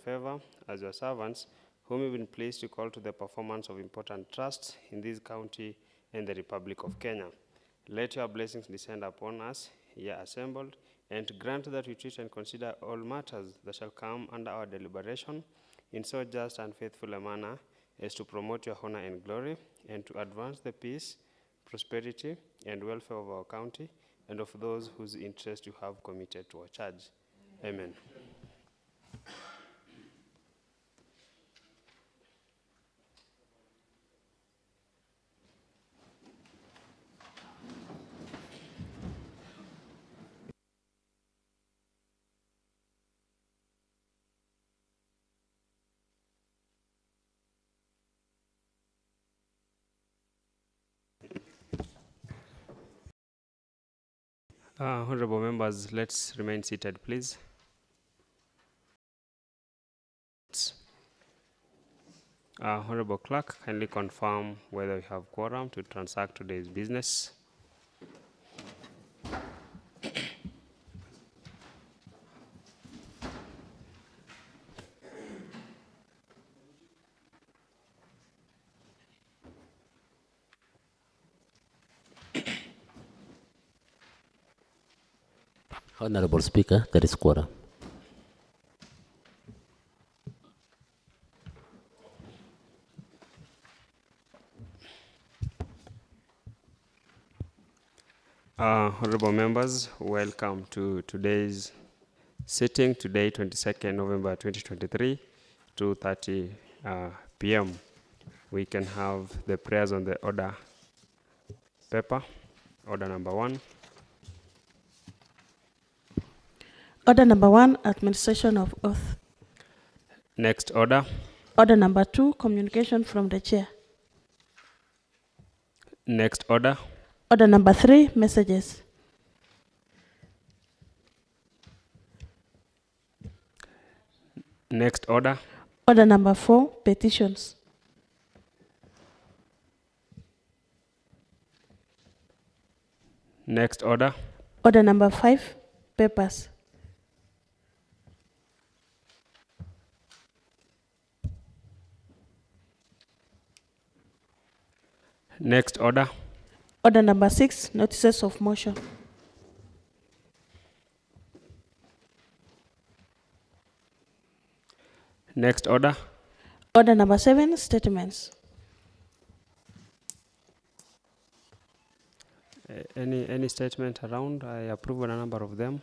favor as your servants, whom you've been pleased to call to the performance of important trusts in this county and the Republic of Kenya. Let your blessings descend upon us here assembled, and grant that we treat and consider all matters that shall come under our deliberation in so just and faithful a manner as to promote your honor and glory, and to advance the peace, prosperity, and welfare of our county and of those whose interest you have committed to our charge. Amen. Honorable members, let's remain seated, please. Honorable Clerk, kindly confirm whether we have quorum to transact today's business. Honorable Speaker, there is quorum. Honorable members, welcome to today's sitting, today 22nd November 2023, 2:30 p.m. We can have the prayers on the order paper. Order number 1. Order number 1, administration of oath. Next order. Order number 2, communication from the chair. Next order. Order number 3, messages. Next order. Order number 4, petitions. Next order. Order number 5, papers. Next order. Order number 6, notices of motion. Next order. Order number 7, statements. Any statement around? I approve on a number of them.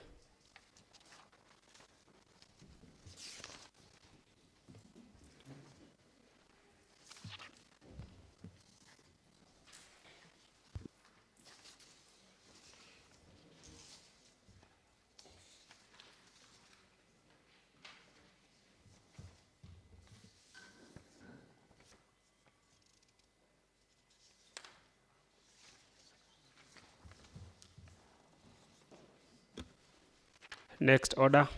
Next order.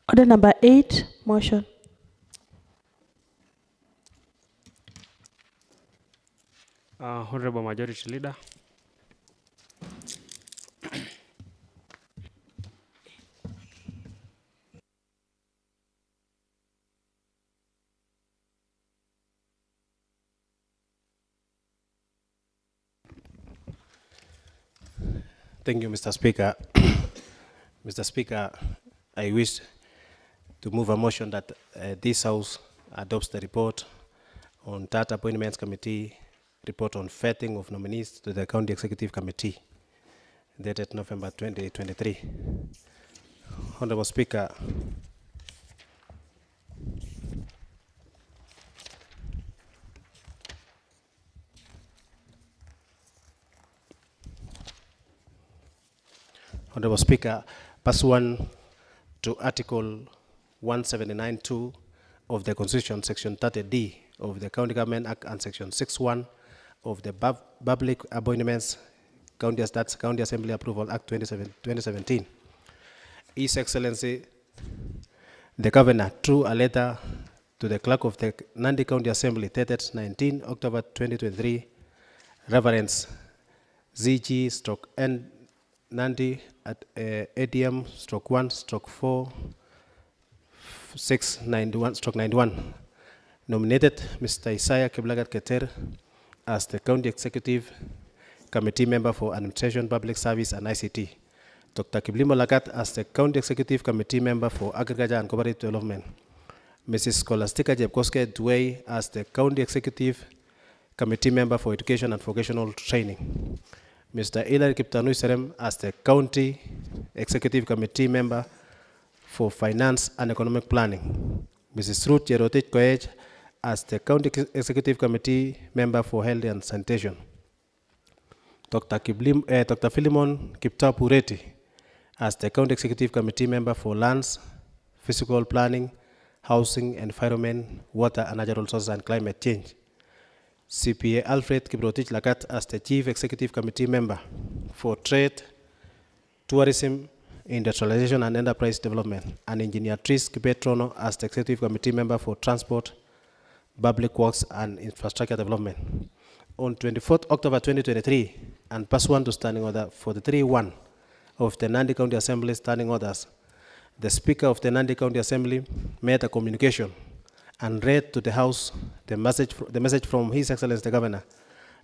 Order number 8, motion. Honorable Majority Leader. Thank you, Mr. Speaker. Mr. Speaker, I wish to move a motion that this House adopts the report on Third Appointments Committee, report on vetting of nominees to the County Executive Committee, dated November 2023. Honorable Speaker, Honorable Speaker, pursuant to Article 179(2) of the Constitution, Section 30D of the County Government Act and Section 6(1) of the Public Appointments County Assembly Approval Act 2017, His Excellency the Governor, through a letter to the Clerk of the Nandi County Assembly dated 19 October 2023, Reverend ZG/N Nandi at ADM stroke 1 stroke 4 691 stroke 91 nominated Mr. Isaiah Kiblagat Keter as the County Executive Committee Member for Administration, Public Service and ICT. Dr. Kiblimo Lagat as the County Executive Committee Member for Agriculture and Cooperative Development. Mrs. Scholastica Jebkoske Dway as the County Executive Committee Member for Education and Vocational Training. Mr. Hilary Kiptanui Serem as the County Executive Committee Member for Finance and Economic Planning. Mrs. Ruth Jerotich Koech as the County Executive Committee Member for Health and Sanitation. Dr. Philemon Kiptapureti as the County Executive Committee Member for Lands, Physical Planning, Housing, Environment, Water and Natural Resources and Climate Change. CPA Alfred Kiprotich Lagat as the Chief Executive Committee Member for Trade, Tourism, Industrialization and Enterprise Development, and Engineer Tris Kipetrono as the Executive Committee Member for Transport, Public Works and Infrastructure Development. On 24th October 2023, and pursuant to standing order 43-1 of the Nandi County Assembly standing orders, the Speaker of the Nandi County Assembly made a communication and read to the House the message from His Excellency the Governor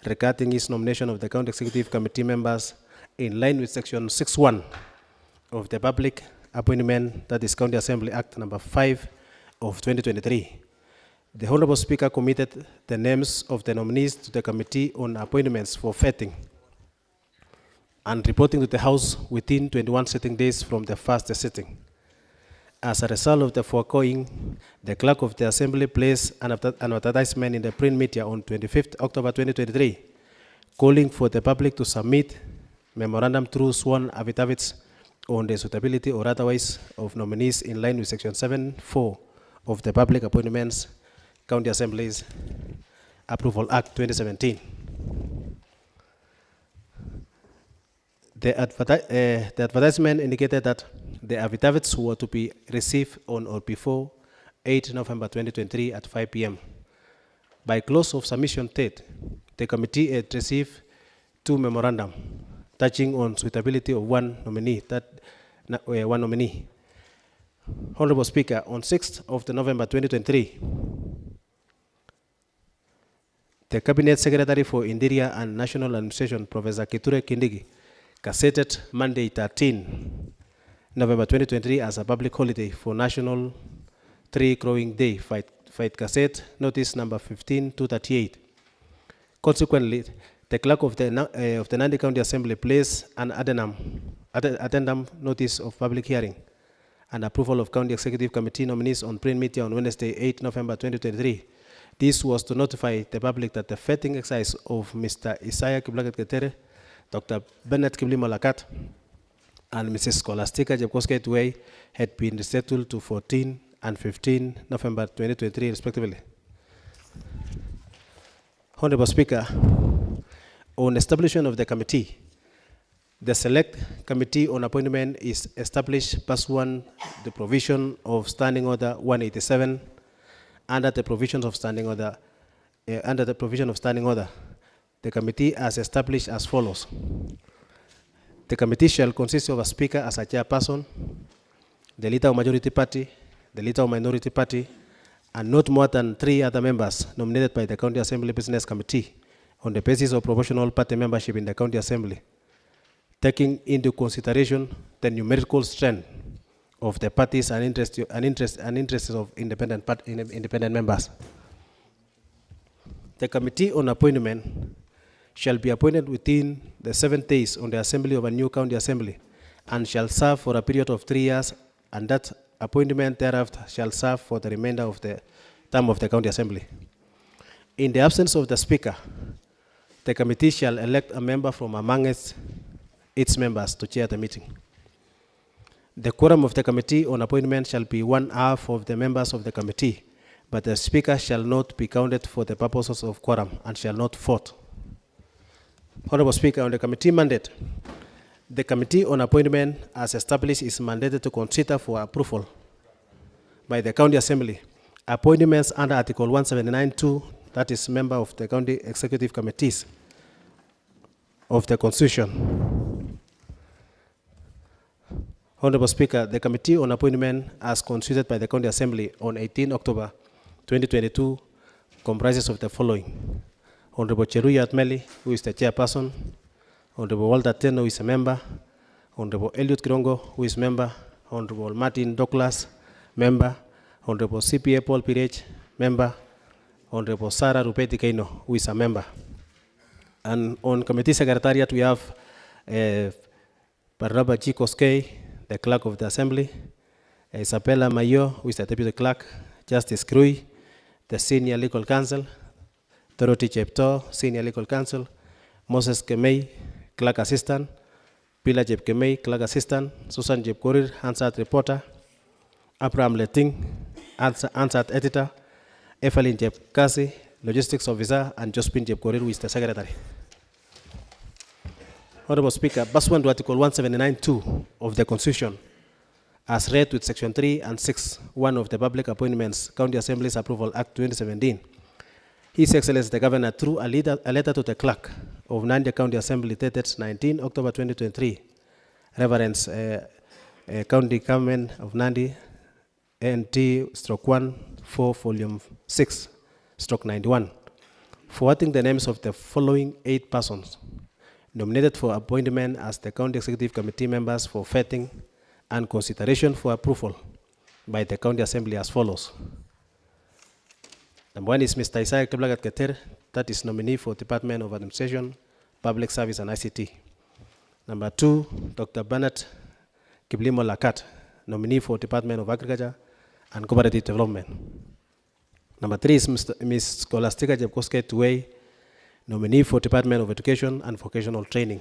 regarding his nomination of the County Executive Committee members in line with Section 6.1 of the Public Appointment, that is County Assembly Act number 5 of 2023. The Honorable Speaker committed the names of the nominees to the Committee on Appointments for vetting and reporting to the House within 21 sitting days from the first sitting. As a result of the foregoing, the Clerk of the Assembly placed an advertisement in the print media on 25th October 2023, calling for the public to submit memorandum through sworn affidavits on the suitability or otherwise of nominees in line with Section 7.4 of the Public Appointments County Assemblies Approval Act 2017. The advertisement indicated that the affidavits were to be received on or before 8 November 2023 at 5 p.m. By close of submission date, the committee had received 2 memorandum touching on suitability of one nominee. Honorable Speaker, on 6th of November 2023, the Cabinet Secretary for Interior and National Administration, Professor Kithure Kindiki, gazetted Monday 13 November 2023 as a public holiday for National Tree Growing Day, Fight Gazette, notice number 15-238. Consequently, the Clerk of the Nandi County Assembly placed an addendum notice of public hearing and approval of County Executive Committee nominees on print media on Wednesday, 8 November 2023. This was to notify the public that the vetting exercise of Mr. Isaiah Kiblagat Ketere, Dr. Bennett Kiblimo Lagat, and Mrs. Scholastica Jebkoske Dway had been rescheduled to 14 and 15 November 2023, respectively. Honorable Speaker, on establishment of the committee, the Select Committee on Appointment is established pursuant to the provision of Standing Order 187 under the provisions of Standing Order. The committee is established as follows. The committee shall consist of a speaker as a chairperson, the leader of majority party, the leader of minority party, and not more than 3 other members nominated by the County Assembly Business Committee on the basis of proportional party membership in the County Assembly, taking into consideration the numerical strength of the parties and interests of independent members. The Committee on Appointment shall be appointed within the 7 days on the assembly of a new county assembly and shall serve for a period of 3 years, and that appointment thereafter shall serve for the remainder of the term of the county assembly. In the absence of the speaker, the committee shall elect a member from among its members to chair the meeting. The quorum of the Committee on Appointment shall be 1/2 of the members of the committee, but the speaker shall not be counted for the purposes of quorum and shall not vote. Honorable Speaker, on the committee mandate, the Committee on Appointment, as established, is mandated to consider for approval by the County Assembly appointments under Article 179(2), that is member of the County Executive Committees of the Constitution. Honorable Speaker, the Committee on Appointment, as constituted by the County Assembly on 18 October 2022, comprises of the following: Honorable Cheruiyot Atmeli, who is the chairperson; Honorable Walter Teno, who is a member; Honorable Eliud Kirongo, who is member; Honorable Martin Douglas, member; Honorable CPA Paul Pirech, member; Honorable Sarah Rupeti Keino, who is a member. And on Committee Secretariat, we have Barnaba G. Koskei, the Clerk of the Assembly; Isabella Mayo, who is the Deputy Clerk; Justice Krui, the Senior Legal Counsel; Dorothy Chepto, Senior Legal Counsel; Moses Kemei, Clerk Assistant; Pilar Jeb Kemei, Clerk Assistant; Susan Jeb Korir, Hansard Reporter; Abraham Leting, Hansard Editor; Evelyn Jeb Kasi, Logistics Officer; and Josephine Jeb Korir, who is the Secretary. Honorable Speaker, pursuant to Article 179(2) of the Constitution, as read with Section 3 and 6(1) of the Public Appointments County Assemblies Approval Act 2017, His Excellency the Governor, through a letter to the Clerk of Nandi County Assembly dated 19 October 2023, reference County Government of Nandi, NT/1, 4, Volume 6/91, forwarding the names of the following 8 persons nominated for appointment as the County Executive Committee members for vetting and consideration for approval by the County Assembly as follows. Number 1 is Mr. Isaiah Kiblagat Keter, that is nominee for Department of Administration, Public Service and ICT. Number 2, Dr. Bernard Kiblimo Lakat, nominee for Department of Agriculture and Cooperative Development. Number 3 is Ms. Scholastica Jebkoske Tuwei, nominee for Department of Education and Vocational Training.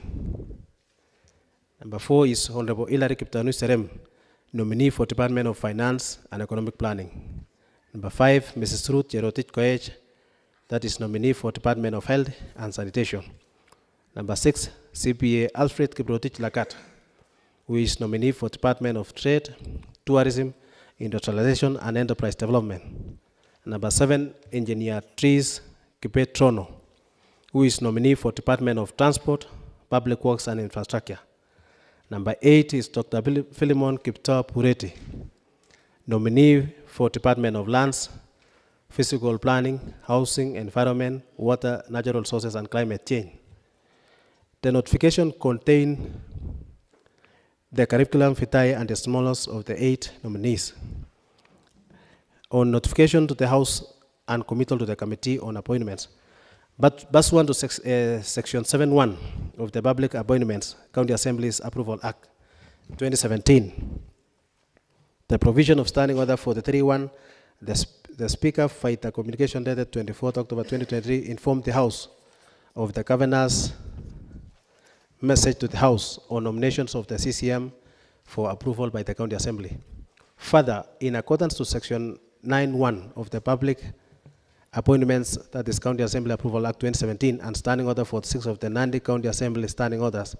Number 4 is Honorable Hilary Kiptanu Serem, nominee for Department of Finance and Economic Planning. Number 5, Mrs. Ruth Jerotich Koech, that is nominee for Department of Health and Sanitation. Number 6, CPA Alfred Kiprotich Lakat, who is nominee for Department of Trade, Tourism, Industrialization and Enterprise Development. Number 7, Engineer Tris Kipet Trono, who is nominee for Department of Transport, Public Works and Infrastructure. Number 8 is Dr. Philemon Kipto Pureti, nominee for Department of Lands, Physical Planning, Housing, Environment, Water, Natural Resources and Climate Change. The notification contains the curriculum vitae and the smallest of the 8 nominees. On notification to the House and committal to the Committee on Appointments, but pursuant to Section 7(1) of the Public Appointments County Assemblies Approval Act 2017, the provision of standing order for the 3(1), the Speaker, by the communication dated 24th October 2023, informed the House of the Governor's message to the House on nominations of the CCM for approval by the County Assembly. Further, in accordance to Section 9(1) of the Public Appointments, that is County Assembly Approval Act 2017, and Standing Order 46 of the Nandi County Assembly Standing Orders,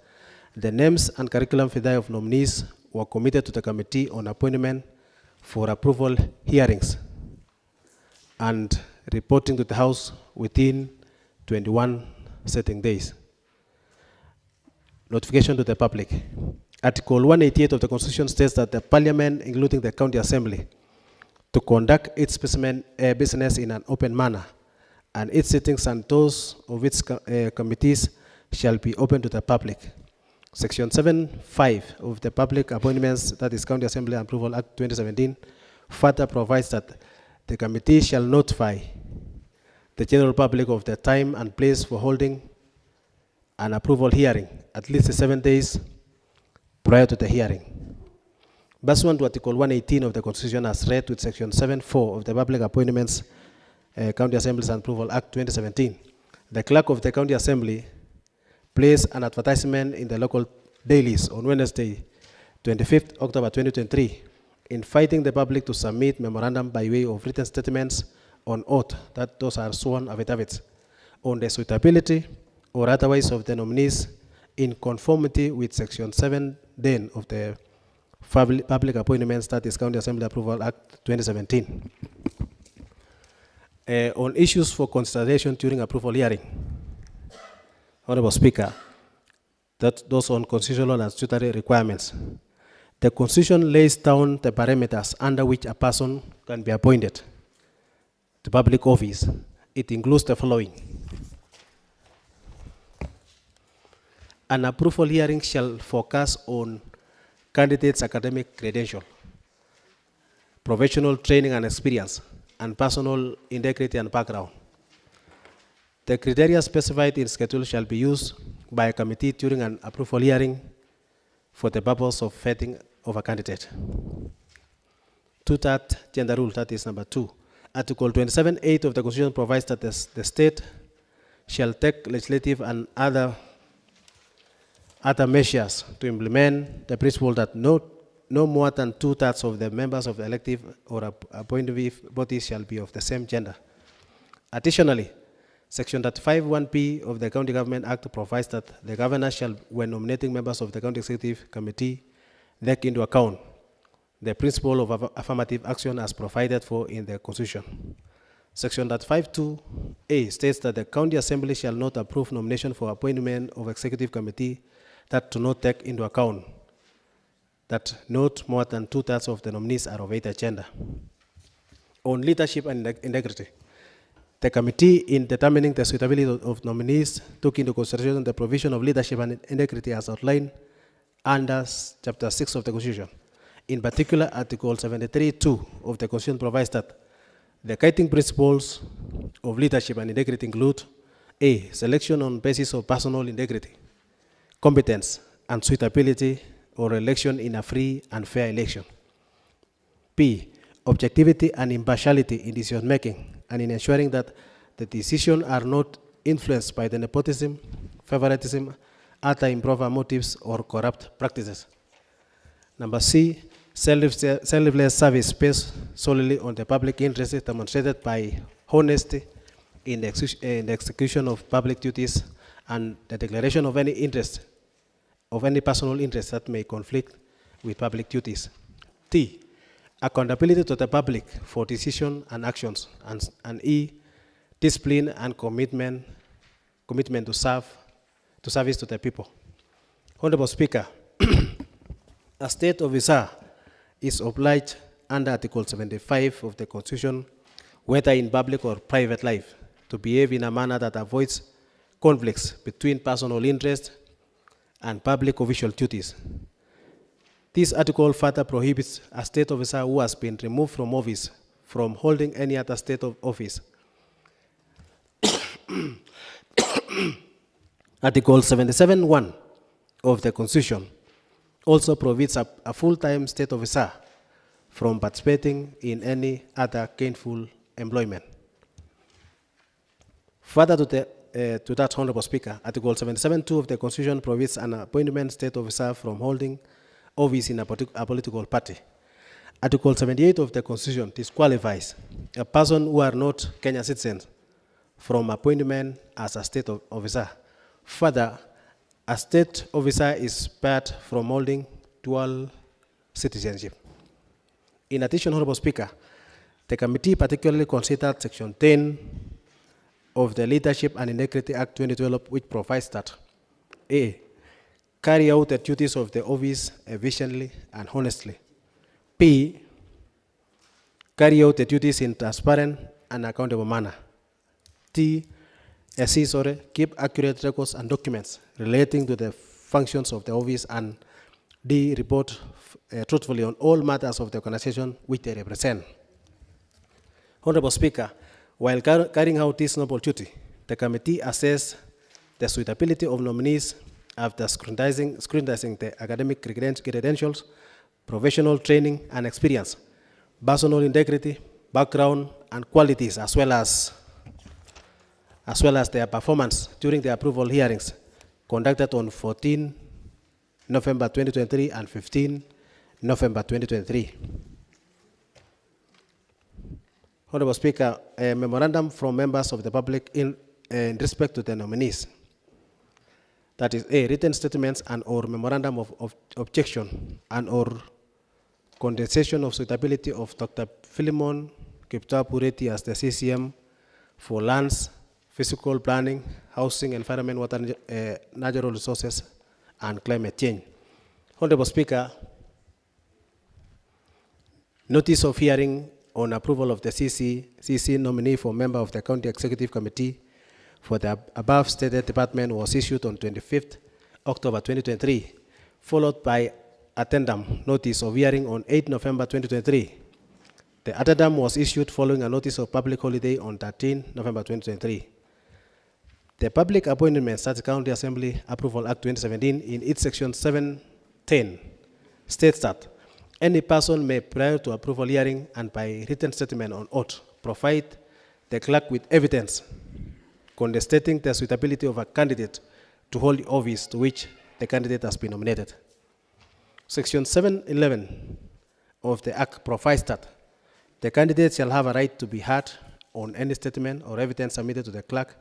the names and curriculum vitae of nominees were committed to the Committee on Appointment for approval hearings and reporting to the House within 21 setting days. Notification to the public. Article 188 of the Constitution states that the Parliament, including the County Assembly, to conduct its business in an open manner, and its sittings and those of its committees shall be open to the public. Section 7(5) of the Public Appointments, that is County Assembly Approval Act 2017, further provides that the committee shall notify the general public of the time and place for holding an approval hearing at least 7 days prior to the hearing. Pursuant to Article 118 of the Constitution as read with Section 7(4) of the Public Appointments County Assemblies and Approval Act 2017, the Clerk of the County Assembly placed an advertisement in the local dailies on Wednesday, 25th October 2023, inviting the public to submit memorandum by way of written statements on oath, that those are sworn affidavits, on the suitability or otherwise of the nominees in conformity with Section 7(10) of the Public Appointments, that is County Assembly Approval Act 2017. On issues for consideration during approval hearing, Honorable Speaker, that those on constitutional and statutory requirements. The Constitution lays down the parameters under which a person can be appointed to public office. It includes the following. An approval hearing shall focus on candidates' academic credential, professional training and experience, and personal integrity and background. The criteria specified in schedule shall be used by a committee during an approval hearing for the purpose of vetting of a candidate. Two-third gender rule, that is number 2. Article 27(8) of the Constitution provides that the state shall take legislative and other measures to implement the principle that no more than 2/3 of the members of the elective or appointive bodies shall be of the same gender. Additionally, Section 35(1)(b) of the County Government Act provides that the governor shall, when nominating members of the County Executive Committee, take into account the principle of affirmative action as provided for in the Constitution. Section 35(2)(a) states that the County Assembly shall not approve nomination for appointment of Executive Committee that do not take into account that not more than 2/3 of the nominees are of either gender. On leadership and integrity, the committee, in determining the suitability of nominees, took into consideration the provision of leadership and integrity as outlined under Chapter 6 of the Constitution. In particular, Article 73(2) of the Constitution provides that the guiding principles of leadership and integrity include: A, selection on basis of personal integrity, competence, and suitability, or election in a free and fair election. B, objectivity and impartiality in decision making, and in ensuring that the decisions are not influenced by the nepotism, favoritism, other improper motives, or corrupt practices. Number C, selfless service based solely on the public interest demonstrated by honesty in the execution of public duties and the declaration of any interest, of any personal interest that may conflict with public duties. D, accountability to the public for decision and actions, and E, discipline and commitment to service to the people. Honorable Speaker, a state officer is obliged under Article 75 of the Constitution, whether in public or private life, to behave in a manner that avoids conflicts between personal interest and public official duties. This article further prohibits a state officer who has been removed from office from holding any other state of office. Article 77(1) of the Constitution also prohibits a full-time state officer from participating in any other gainful employment. Further to that, Honorable Speaker, Article 77(2) of the Constitution prohibits an appointment state officer from holding office in a political party. Article 78 of the Constitution disqualifies a person who are not Kenyan citizens from appointment as a state officer. Further, a state officer is barred from holding dual citizenship. In addition, Honorable Speaker, the committee particularly considered Section 10 of the Leadership and Integrity Act 2012, which provides that A, carry out the duties of the office efficiently and honestly. B, carry out the duties in transparent and accountable manner. D, keep accurate records and documents relating to the functions of the office, and D, report truthfully on all matters of the organization which they represent. Honorable Speaker, while carrying out this noble duty, the committee assessed the suitability of nominees after scrutinizing the academic credentials, professional training and experience, personal integrity, background, and qualities, as well as their performance during the approval hearings conducted on 14 November 2023 and 15 November 2023. Honorable Speaker, a memorandum from members of the public in respect to the nominees. That is A, written statements and or memorandum of objection and or condensation of suitability of Dr. Philemon Kiptoo Pureti as the CCM for lands, physical planning, housing, environment, water, natural resources, and climate change. Honorable Speaker, Notice of hearing on approval of the CC nominee for member of the County Executive Committee for the above stated department was issued on 25th October 2023, followed by addendum notice of hearing on 8 November 2023. The addendum was issued following a notice of public holiday on 13 November 2023. The Public Appointments at the County Assembly Approval Act 2017 in its section 710 states that any person may, prior to approval hearing and by written statement on oath, provide the clerk with evidence contestating the suitability of a candidate to hold the office to which the candidate has been nominated. Section 711 of the Act provides that the candidate shall have a right to be heard on any statement or evidence submitted to the clerk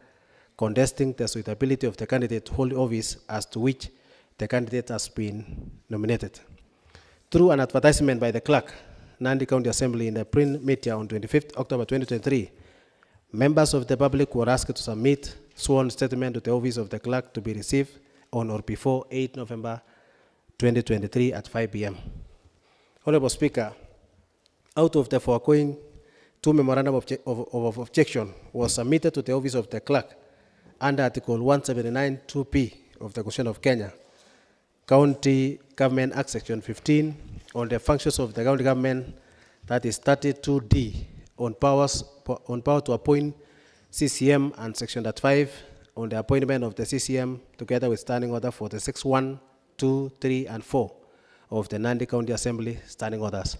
contesting the suitability of the candidate to hold the office as to which the candidate has been nominated. Through an advertisement by the clerk, Nandi County Assembly in the print media on 25th October 2023, members of the public were asked to submit sworn statement to the office of the clerk to be received on or before 8 November 2023 at 5 p.m. Honorable Speaker, out of the foregoing, two memorandum of objection was submitted to the office of the clerk under Article 179(2)(p) of the Constitution of Kenya, County Government Act Section 15 on the functions of the county government, that is 32D on power to appoint CCM, and Section 5 on the appointment of the CCM together with Standing Order 46(1), 2, 3, and 4 of the Nandi County Assembly Standing Orders.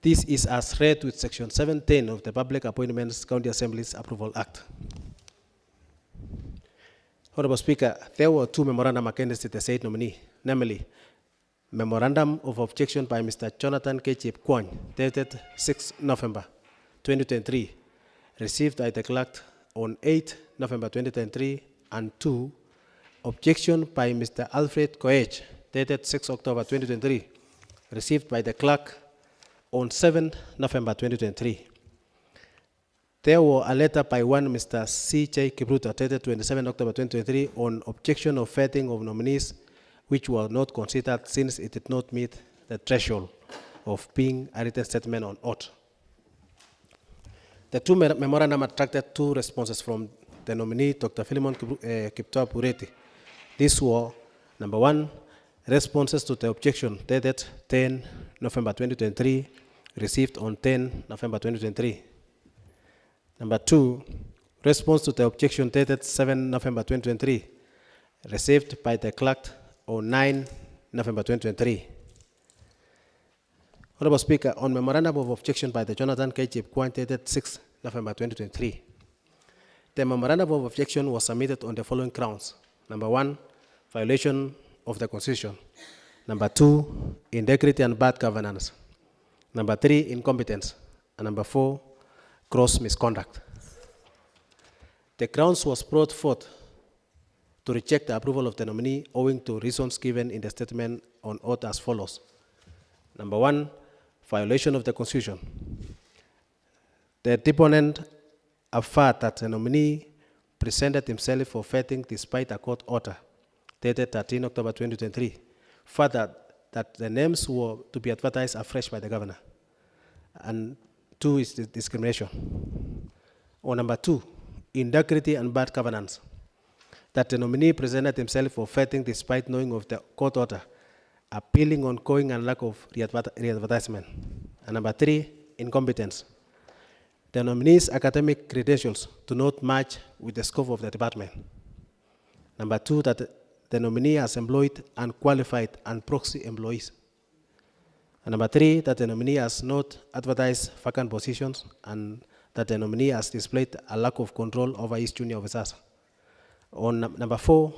This is as read with Section 710 of the Public Appointments County Assemblies Approval Act. Honorable Speaker, there were two memorandum against the said nominee, namely, Memorandum of Objection by Mr. Jonathan K. Chepkwony, dated 6 November 2023, received by the clerk on 8 November 2023, and two, Objection by Mr. Alfred Koech, dated 6 October 2023, received by the clerk on 7 November 2023. There were a letter by one Mr. C.J. Kipruto, dated 27 October 2023, on objection of vetting of nominees which were not considered since it did not meet the threshold of being a written statement on oath. The two memorandum attracted two responses from the nominee, Dr. Philemon Kiptoo Bureti. These were, number one, responses to the objection dated 10 November 2023, received on 10 November 2023. Number two, response to the objection dated 7 November 2023, received by the clerk on 9 November 2023. Honorable Speaker, on memorandum of objection by the Jonathan K. Chepkwony dated 6 November 2023, the memorandum of objection was submitted on the following grounds. Number one, violation of the Constitution. Number two, integrity and bad governance. Number three, incompetence. And number four, gross misconduct. The grounds was brought forth to reject the approval of the nominee owing to reasons given in the statement on oath as follows. Number one, violation of the Constitution. The deponent affirmed that the nominee presented himself for vetting despite a court order dated 13 October 2023. Further, that the names were to be advertised afresh by the governor. And two is the discrimination. Or number two, integrity and bad governance. That the nominee presented himself for vetting despite knowing of the court order, appealing ongoing and lack of re-advertisement. And number three, incompetence. The nominee's academic credentials do not match with the scope of the department. Number two, that the nominee has employed unqualified and proxy employees. And number three, that the nominee has not advertised vacant positions and that the nominee has displayed a lack of control over his junior officers. On number four,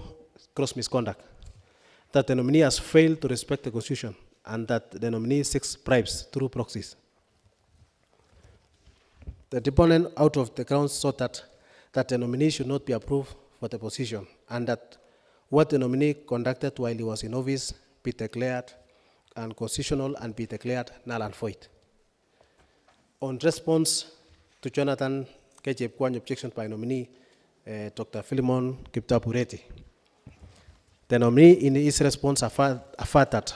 gross misconduct, that the nominee has failed to respect the Constitution and that the nominee seeks bribes through proxies. The deponent out of the grounds sought that the nominee should not be approved for the position and that what the nominee conducted while he was in office be declared unconstitutional and be declared null and void. On response to Jonathan K. Chepkwony objection by nominee Dr. Philemon Kiptoo Bureti, the nominee in his response affirmed that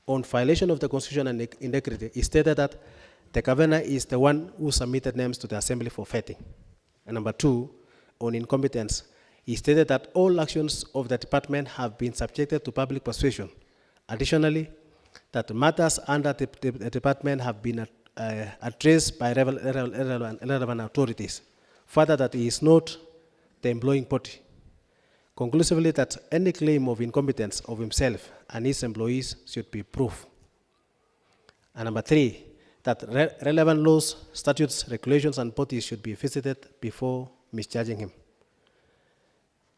on violation of the Constitution and integrity, it stated that the governor is the one who submitted names to the assembly for vetting. And number 2, on incompetence, he stated that all actions of the department have been subjected to public persuasion. Additionally, that matters under the department have been addressed by relevant authorities. Further, that he is not the employing party. Conclusively, that any claim of incompetence of himself and his employees should be proved. And number 3, that relevant laws, statutes, regulations, and bodies should be visited before mischarging him.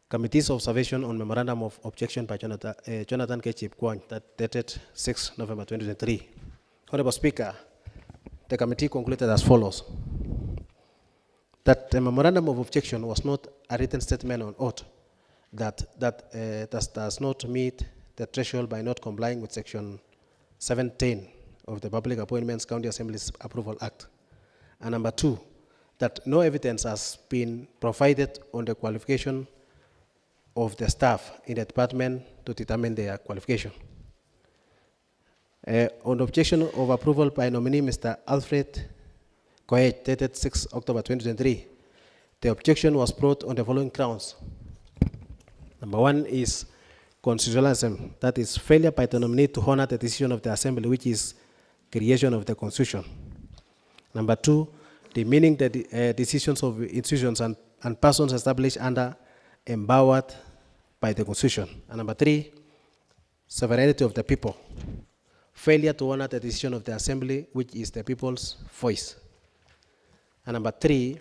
Committee's observation on Memorandum of Objection by Jonathan K. Chepkwony, that dated 6 November 2023. Honorable Speaker, the committee concluded as follows: that the Memorandum of Objection was not a written statement on oath that does not meet the threshold by not complying with Section 710 of the Public Appointments County Assemblies Approval Act. And number 2, that no evidence has been provided on the qualification of the staff in the department to determine their qualification. On objection of approval by nominee Mr. Alfred Koech, dated 6 October 2023, the objection was brought on the following grounds. Number 1 is constitutionalism, that is failure by the nominee to honor the decision of the assembly, which is creation of the Constitution. Number 2, demeaning the decisions of institutions and persons established under empowered by the Constitution. And number 3, sovereignty of the people. Failure to honor the decision of the assembly, which is the people's voice. And number 3,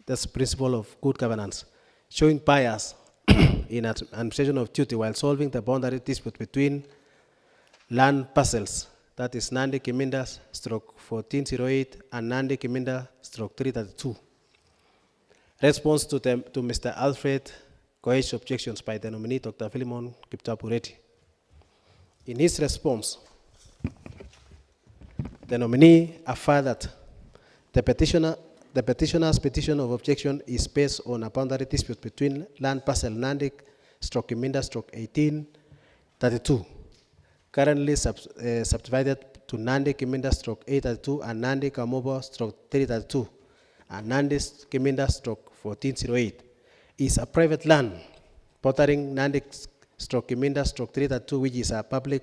that's principle of good governance, showing bias in administration of duty while solving the boundary dispute between land parcels, that is Nandi Kiminda /1408 and Nandi Kiminda /332. Response to Mr. Alfred Koech's objections by the nominee Dr. Philemon Kipchapureti. In his response, the nominee affirmed that the petitioner's petition of objection is based on a boundary dispute between land parcel Nandi Kiminda /1832, currently subdivided to Nandi Kiminda /832 and Nandi Kamobo /332, and Nandi Kiminda /1408 is a private land bordering Nandi Kiminda /332, which is a public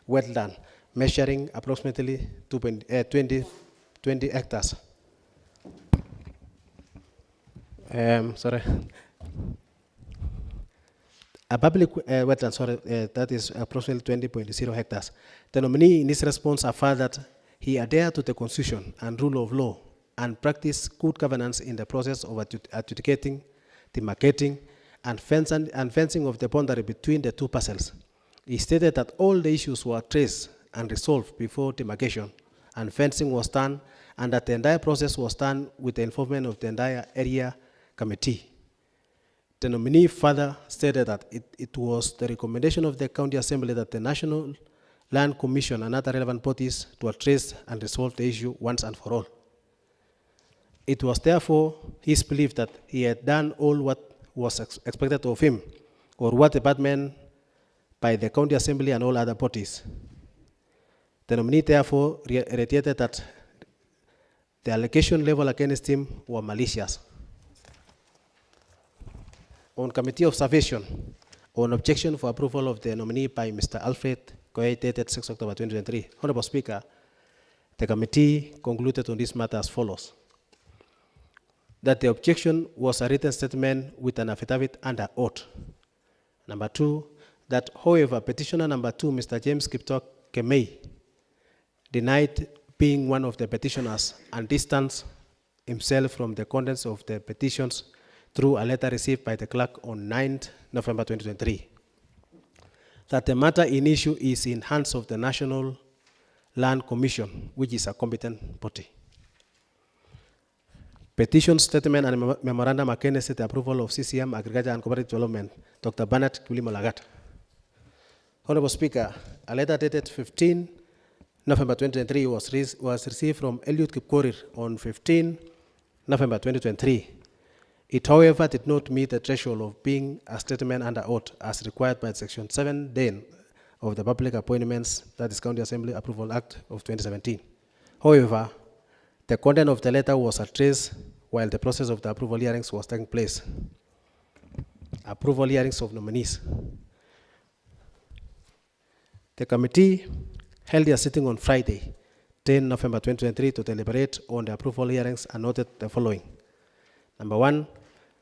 wetland measuring approximately 20 hectares. A public wetland, that is approximately 20.0 hectares. The nominee in his response affirmed that he adhered to the Constitution and rule of law and practiced good governance in the process of adjudicating, demarcating, and fencing of the boundary between the two parcels. He stated that all the issues were traced and resolved before demarcation and fencing was done, and that the entire process was done with the involvement of the entire area committee. The nominee further stated that it was the recommendation of the County Assembly that the National Land Commission and other relevant bodies to address and resolve the issue once and for all. It was therefore his belief that he had done all what was expected of him, or what department by the County Assembly and all other bodies. The nominee therefore reiterated that the allegation level against him were malicious. On committee observation, on objection for approval of the nominee by Mr. Alfred Koech, dated 6 October 2023, Honorable Speaker, the committee concluded on this matter as follows: that the objection was a written statement with an affidavit under oath. Number 2, that however, petitioner number 2, Mr. James Kiptok Kemei, denied being one of the petitioners and distanced himself from the contents of the petitions through a letter received by the clerk on 9th November 2023. That the matter in issue is in hands of the National Land Commission, which is a competent body. Petition statement and memorandum against the approval of CCM Agriculture and Cooperative Development, Dr. Bernard Kibuli Malagat. Honorable Speaker, a letter dated 15 November 2023 was received from Eliud Kipkorir on 15 November 2023. It, however, did not meet the threshold of being a statement under oath as required by Section 7 then of the Public Appointments, that is County Assembly Approval Act of 2017. However, the content of the letter was addressed while the process of the approval hearings was taking place. Approval hearings of nominees. The committee held a sitting on Friday, 10 November 2023 to deliberate on the approval hearings and noted the following. Number one,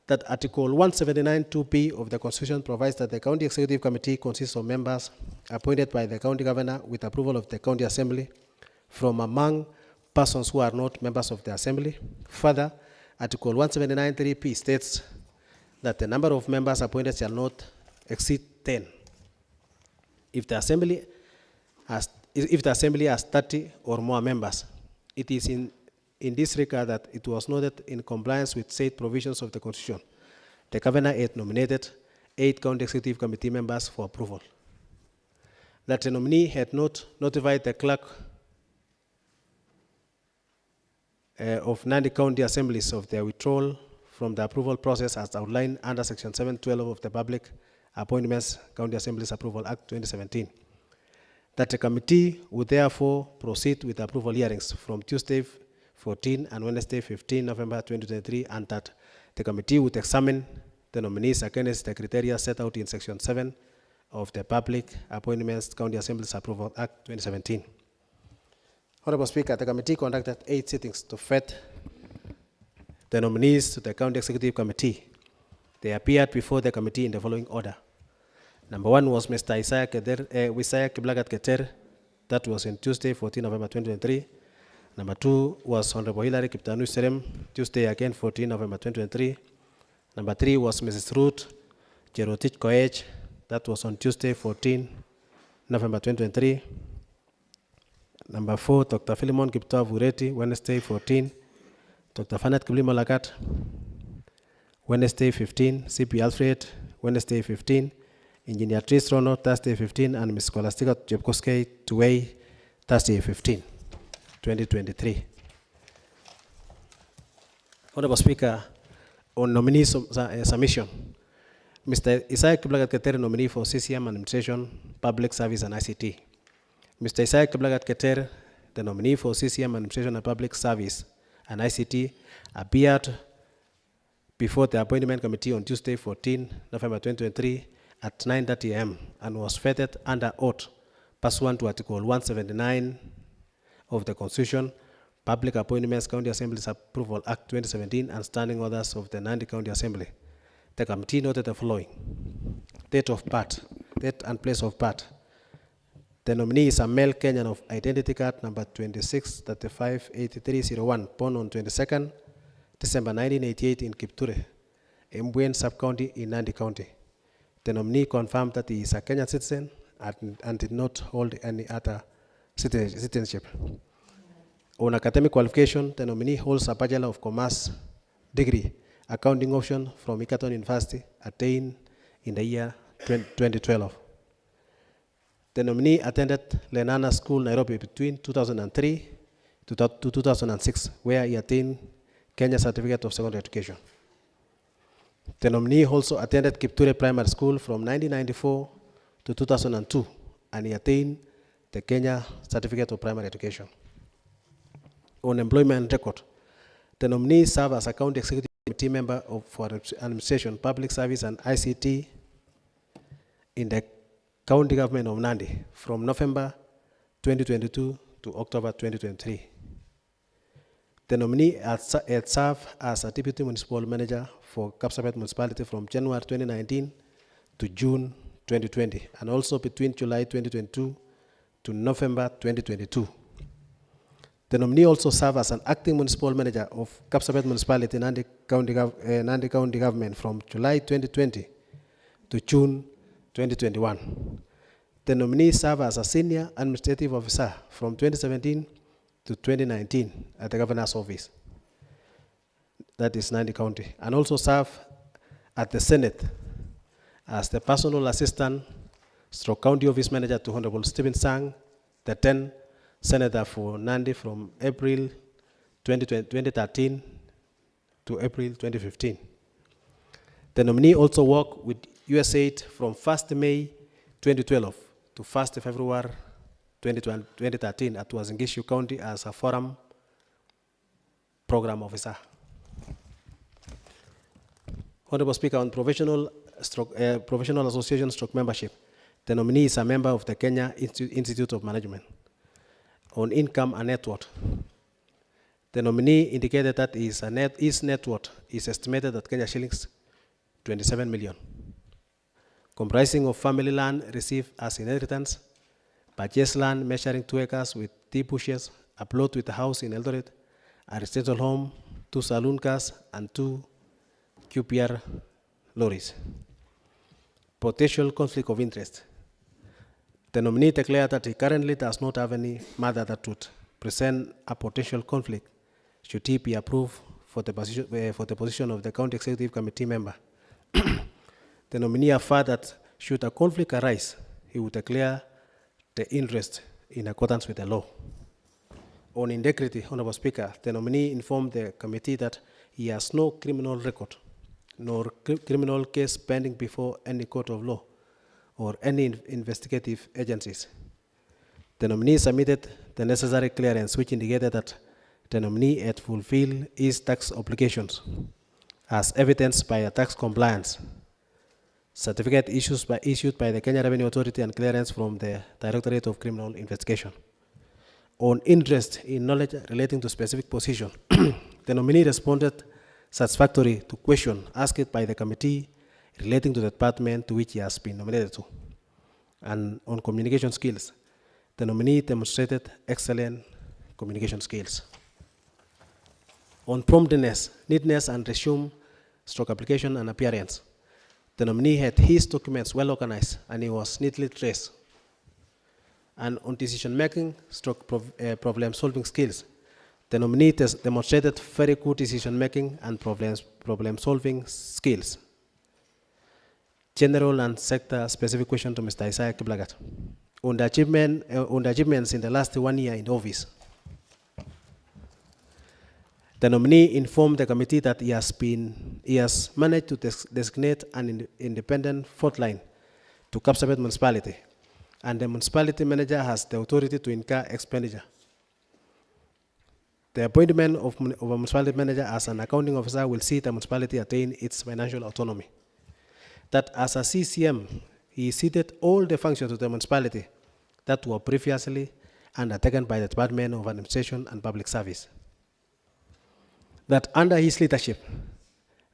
that Article 179(2)(b) of the Constitution provides that the County Executive Committee consists of members appointed by the County Governor with approval of the County Assembly from among persons who are not members of the Assembly. Further, Article 179(3)(p) states that the number of members appointed shall not exceed 10. If the Assembly has 30 or more members, it is in this regard that it was noted in compliance with said provisions of the Constitution, the Governor had nominated 8 County Executive Committee members for approval. That the nominee had not notified the clerk of Nandi County Assemblies of their withdrawal from the approval process as outlined under Section 712 of the Public Appointments County Assemblies Approval Act 2017. That the committee would therefore proceed with approval hearings from Tuesday 14 and Wednesday 15 November 2023, and that the committee would examine the nominees against the criteria set out in Section 7 of the Public Appointments County Assemblies Approval Act 2017. Honorable Speaker, the committee conducted 8 sittings to vet the nominees to the County Executive Committee. They appeared before the committee in the following order. Number 1 was Mr. Isaiah Kiblagat Keter. That was on Tuesday 14 November 2023. Number 2 was Honorable Hilary Kiptanu Serem, Tuesday again 14 November 2023. Number 3 was Mrs. Ruth Jerotich Koech. That was on Tuesday 14 November 2023. Number 4, Dr. Philemon Kiptoo Vureti, Wednesday 14. Dr. Fanat Kiblimo Lagat, Wednesday 15. CP Alfred, Wednesday 15. Engineer Tris Rono, Thursday 15. And Ms. Scholastica Jepkoskei Tuwei, Thursday 15. 2023. Honorable Speaker, on nominee submission, Mr. Isaiah Kiblagat Keter, nominee for CCM Administration, Public Service and ICT. Mr. Isaiah Kiblagat Keter, the nominee for CCM Administration and Public Service and ICT, appeared before the Appointment Committee on Tuesday 14 November 2023 at 9:30 a.m. and was vetted under oath pursuant to Article 179 of the Constitution, Public Appointments County Assemblies Approval Act 2017, and standing orders of the Nandi County Assembly. The committee noted the following. Date and place of birth. The nominee is a male Kenyan of identity card number 26358301, born on 22nd December 1988 in Kipture, Mbuen Sub-County in Nandi County. The nominee confirmed that he is a Kenyan citizen and did not hold any other citizenship. On academic qualification, the nominee holds a Bachelor of Commerce degree, accounting option from Egerton University, attained in the year 2012. The nominee attended Lenana School, Nairobi between 2003 to 2006, where he attained Kenya Certificate of Secondary Education. The nominee also attended Kipture Primary School from 1994 to 2002, and he attained the Kenya Certificate of Primary Education. On employment record, the nominee served as a County Executive Committee member for Administration, Public Service and ICT in the County Government of Nandi from November 2022 to October 2023. The nominee had served as a Deputy Municipal Manager for Kapsabet Municipality from January 2019 to June 2020, and also between July 2022 to November 2022. The nominee also served as an acting municipal manager of Kapsabet Municipality, Nandi County Government from July 2020 to June 2021. The nominee served as a senior administrative officer from 2017 to 2019 at the Governor's Office, that is Nandi County, and also served at the Senate as the personal assistant / county office manager to Honorable Stephen Sang, the 10th Senator for Nandi from April 2013 to April 2015. The nominee also worked with USAID from 1st May 2012 to to 1st February 2013 at Uasin Gishu County as a forum program officer. Honorable Speaker, on professional association stroke membership, the nominee is a member of the Kenya Institute of Management. On income and net worth, the nominee indicated that his net worth is estimated at Kenya shillings 27 million, comprising of family land received as inheritance, purchased land measuring 2 acres with 3 bushes, a plot with a house in Eldoret, a residential home, 2 saloon cars, and 2 QPR lorries. Potential conflict of interest. The nominee declared that he currently does not have any matter that would present a potential conflict should he be approved for the position of the County Executive Committee member. The nominee affirmed that should a conflict arise, he would declare the interest in accordance with the law. On integrity, Honorable Speaker, the nominee informed the committee that he has no criminal record, nor criminal case pending before any court of law or any investigative agencies. The nominee submitted the necessary clearance, which indicated that the nominee had fulfilled his tax obligations, as evidenced by a tax compliance certificate issued by the Kenya Revenue Authority and clearance from the Directorate of Criminal Investigation. On interest in knowledge relating to specific position, the nominee responded satisfactorily to question asked by the committee relating to the department to which he has been nominated to. And on communication skills, the nominee demonstrated excellent communication skills. On promptness, neatness, and resume stroke application and appearance, the nominee had his documents well organized and he was neatly traced. And on decision-making stroke problem-solving skills, the nominee demonstrated very good decision-making and problem-solving skills. General and sector-specific question to Mr. Isaiah Kiblagat. On the achievements in the last 1 year in office, the nominee informed the committee that he has managed to designate an independent fourth line to Kapsabet municipality, and the municipality manager has the authority to incur expenditure. The appointment of a municipality manager as an accounting officer will see the municipality attain its financial autonomy. That as a CCM, he ceded all the functions of the municipality that were previously undertaken by the Department of Administration and Public Service. That under his leadership,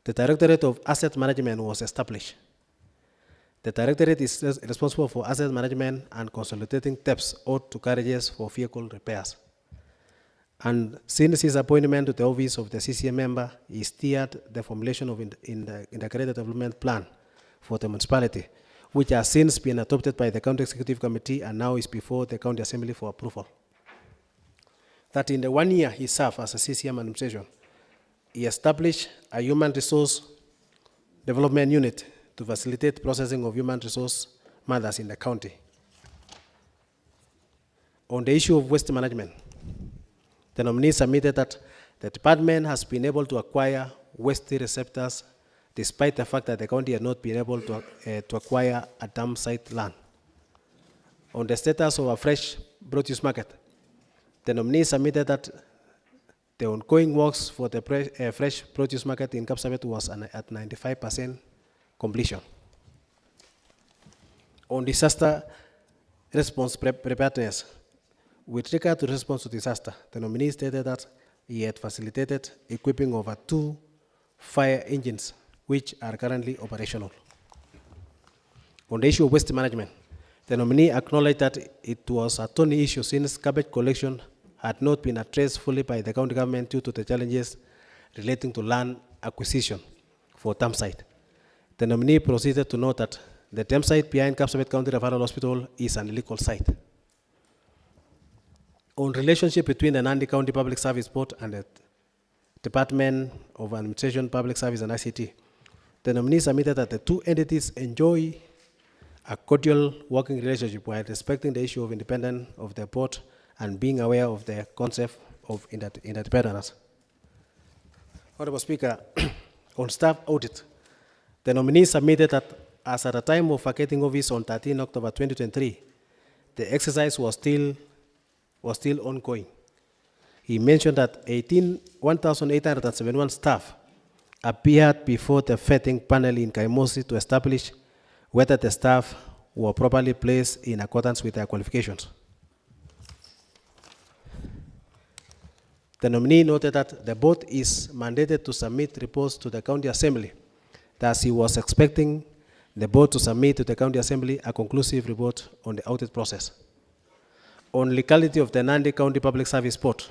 the Directorate of Asset Management was established. The Directorate is responsible for asset management and consolidating debts owed to garages for vehicle repairs. And since his appointment to the office of the CCM member, he steered the formulation of the integrated development plan for the municipality, which has since been adopted by the County Executive Committee and now is before the County Assembly for approval. That in the 1 year he served as a CCM administration, he established a human resource development unit to facilitate processing of human resource matters in the county. On the issue of waste management, the nominee submitted that the department has been able to acquire waste receptors despite the fact that the county had not been able to acquire a dam site land. On the status of a fresh produce market, the nominee submitted that the ongoing works for the fresh produce market in Kapsabet was at 95% completion. On disaster response preparedness, with regard to response to disaster, the nominee stated that he had facilitated equipping over 2 fire engines, which are currently operational. On the issue of waste management, the nominee acknowledged that it was a thorny issue since garbage collection had not been addressed fully by the county government due to the challenges relating to land acquisition for dam site. The nominee proceeded to note that the dam site behind Kapsabet County Referral Hospital is an illegal site. On relationship between the Nandi County Public Service Board and the Department of Administration, Public Service and ICT, the nominee submitted that the 2 entities enjoy a cordial working relationship while respecting the issue of independence of the board and being aware of the concept of interdependence. Honorable Speaker, on staff audit, the nominee submitted that as at the time of vacating office on 13 October 2023, the exercise was still ongoing. He mentioned that 1,871 staff appeared before the vetting panel in Kaimosi to establish whether the staff were properly placed in accordance with their qualifications. The nominee noted that the board is mandated to submit reports to the County Assembly. Thus, he was expecting the board to submit to the County Assembly a conclusive report on the audit process. On legality of the Nandi County Public Service Board,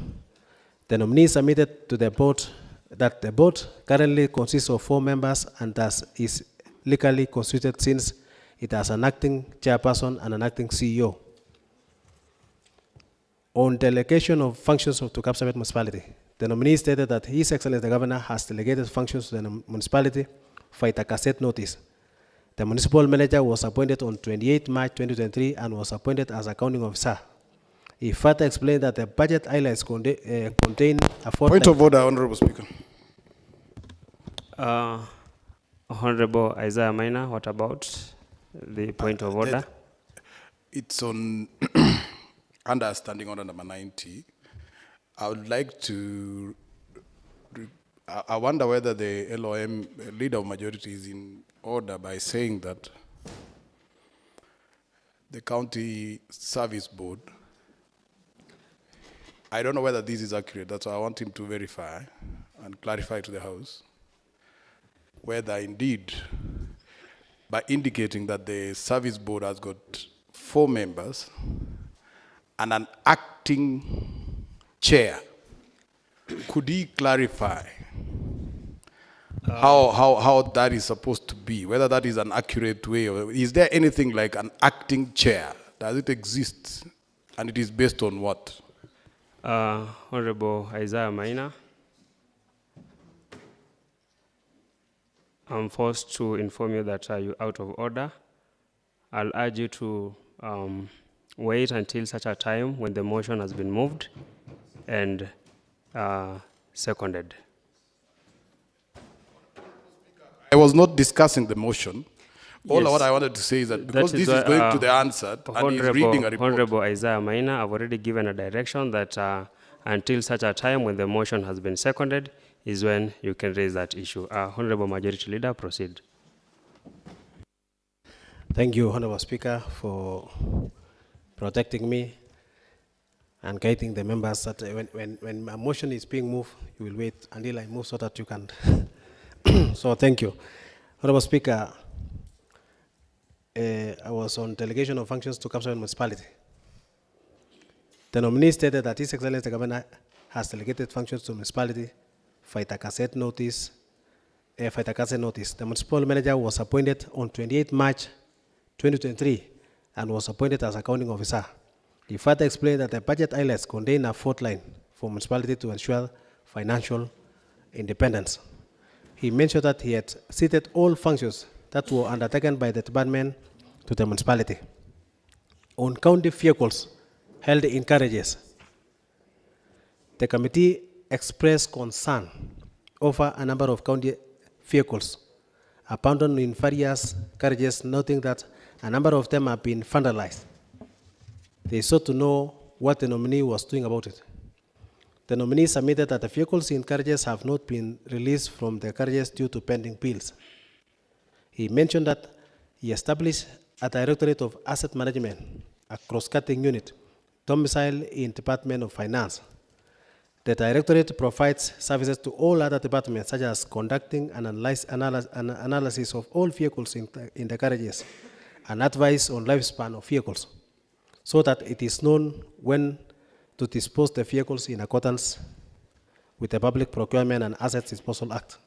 the nominee submitted to the board that the board currently consists of 4 members and thus is legally constituted since it has an acting chairperson and an acting CEO. On delegation of functions to Kapsabet municipality, the nominee stated that His Excellency the Governor has delegated functions to the municipality for a cassette notice. The municipal manager was appointed on 28 March 2023 and was appointed as accounting officer. He further explained that the budget highlights contain a Point of order, Honorable Speaker. Honorable Isaiah Maina, what about the point of order? It's on understanding order number 90. I would like to, I wonder whether the LOM leader of majority is in order by saying that the County Service Board, I don't know whether this is accurate, that's why I want him to verify and clarify to the House whether indeed, by indicating that the Service Board has got 4 members and an acting chair, could he clarify how that is supposed to be, whether that is an accurate way, or is there anything like an acting chair? Does it exist? And it is based on what? Honorable Isaiah Maina, I'm forced to inform you that you're out of order. I'll urge you to wait until such a time when the motion has been moved and seconded. I was not discussing the motion. All Yes. what I wanted to say is that because That is this is why, going to the answer and he's reading a report. Honorable Isaiah Maina, I've already given a direction that until such a time when the motion has been seconded is when you can raise that issue. Honorable Majority Leader, proceed. Thank you, Honorable Speaker, for protecting me and guiding the members that when a motion is being moved, you will wait until I move so that you can. So thank you. Honorable Speaker, I was on delegation of functions to Kapsabet municipality. The nominee stated that His Excellency the Governor has delegated functions to municipality for a cassette notice. The municipal manager was appointed on 28 March 2023 and was appointed as accounting officer. He further explained that the budget highlights contain a 4th line for municipality to ensure financial independence. He mentioned that he had ceded all functions that were undertaken by the department to the municipality. On county vehicles held in carriages, the committee expressed concern over a number of county vehicles abandoned in various carriages, noting that a number of them have been vandalized. They sought to know what the nominee was doing about it. The nominee submitted that the vehicles in carriages have not been released from the carriages due to pending bills. He mentioned that he established a Directorate of Asset Management, a cross-cutting unit, domiciled in Department of Finance. The Directorate provides services to all other departments, such as conducting an analysis of all vehicles in the carriages and advice on lifespan of vehicles, so that it is known when to dispose the vehicles in accordance with the Public Procurement and Assets Disposal Act.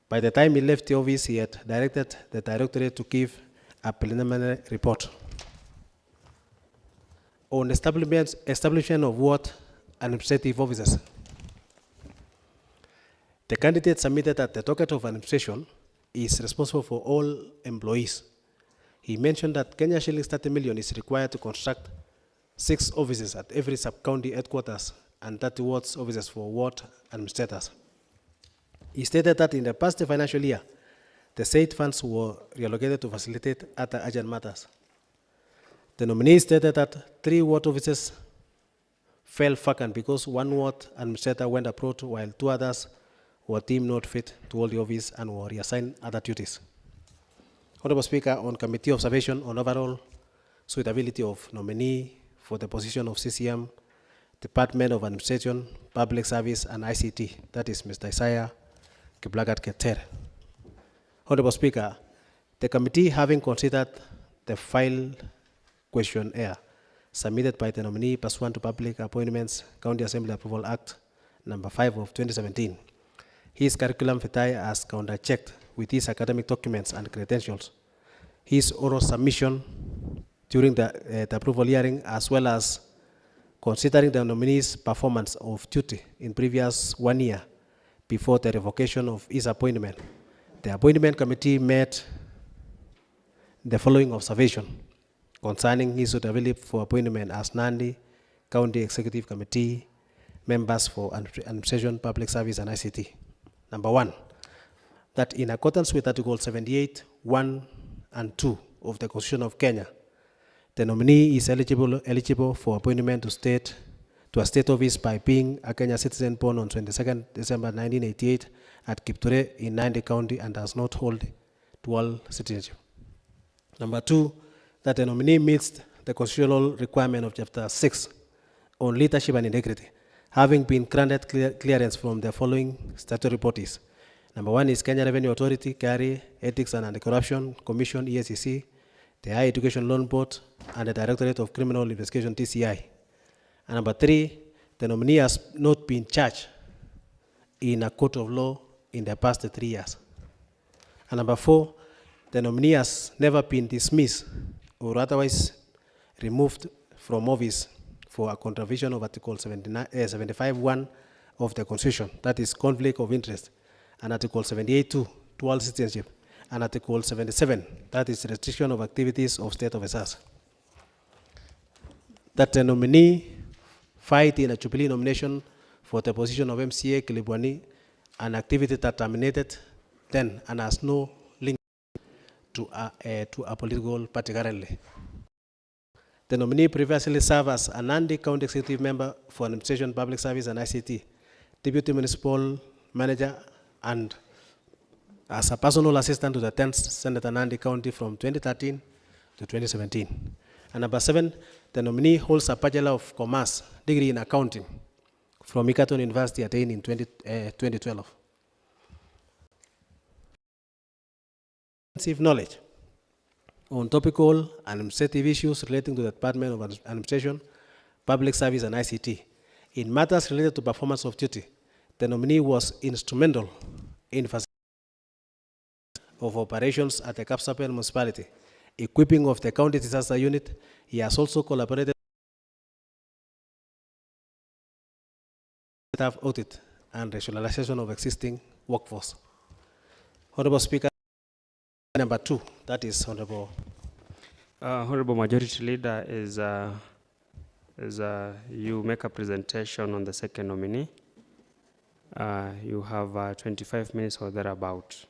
By the time he left the office, he had directed the Directorate to give a preliminary report on establishment of ward administrative officers. The candidate submitted that the docket of administration is responsible for all employees. He mentioned that Kenya shillings 30 million is required to construct 6 offices at every sub-county headquarters and 30 wards offices for ward administrators. He stated that in the past financial year, the said funds were reallocated to facilitate other urgent matters. The nominee stated that 3 ward offices fell vacant because 1 ward administrator went abroad while 2 others were deemed not fit to hold the office and were reassigned other duties. Honorable Speaker, on committee observation on overall suitability of nominee for the position of CCM, Department of Administration, Public Service and ICT, that is Mr. Isaiah Kiblagat Keter. Honorable Speaker, the committee, having considered the file questionnaire submitted by the nominee pursuant to Public Appointments County Assembly Approval Act number 5 of 2017, his curriculum vitae as counter-checked with his academic documents and credentials, his oral submission during the approval hearing, as well as considering the nominee's performance of duty in previous 1 year before the revocation of his appointment, the appointment committee made the following observation concerning his suitability for appointment as Nandi County Executive Committee members for Administration, Public Service and ICT. Number 1, that in accordance with Article 78, 1 and 2 of the Constitution of Kenya, the nominee is eligible for appointment to a state office by being a Kenya citizen born on 22nd December 1988 at Kipture in Nandi County and does not hold dual citizenship. Number 2, that the nominee meets the constitutional requirement of Chapter 6 on leadership and integrity, having been granted clearance from the following statutory bodies. Number 1 is Kenya Revenue Authority, KRA, Ethics and Anti-Corruption Commission, EACC, the Higher Education Loan Board, and the Directorate of Criminal Investigation, DCI. And number 3, the nominee has not been charged in a court of law in the past 3 years. And number 4, the nominee has never been dismissed or otherwise removed from office for a contravention of Article 75(1) of the Constitution, that is conflict of interest, and Article 78(2), dual citizenship, and Article 77, that is restriction of activities of state officers. That the nominee filed in a Jubilee nomination for the position of MCA Kilibwani, an activity that terminated then and has no link to a political party currently. The nominee previously served as a Nandi County Executive Member for Administration, Public Service and ICT, Deputy Municipal Manager, and as a personal assistant to the 10th Senator Nandi County from 2013 to 2017. And number 7, the nominee holds a Bachelor of Commerce degree in accounting from Egerton University attained in 2012. Extensive knowledge on topical and administrative issues relating to the Department of Administration, Public Service and ICT. In matters related to performance of duty, the nominee was instrumental in facilitating of operations at the Kapsapel municipality, equipping of the county disaster unit. He has also collaborated with staff audit and rationalization of existing workforce. Honorable Speaker, number 2, that is Honorable. Honorable Majority Leader, you make a presentation on the second nominee. You have 25 minutes or thereabout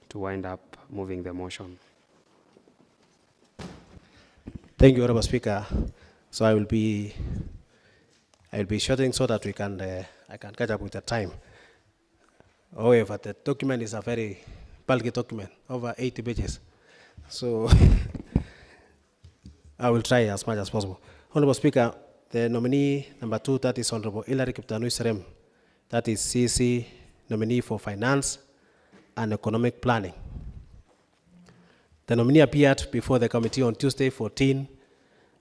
to wind up moving the motion. Thank you, Honorable Speaker. So I will be shortening so that I can catch up with the time. However, the document is a very bulky document, over 80 pages. So I will try as much as possible. Honorable Speaker, the nominee number 2, that is Honorable Hilary Kiptanui Serem, that is CC nominee for Finance and Economic Planning. The nominee appeared before the committee on Tuesday, 14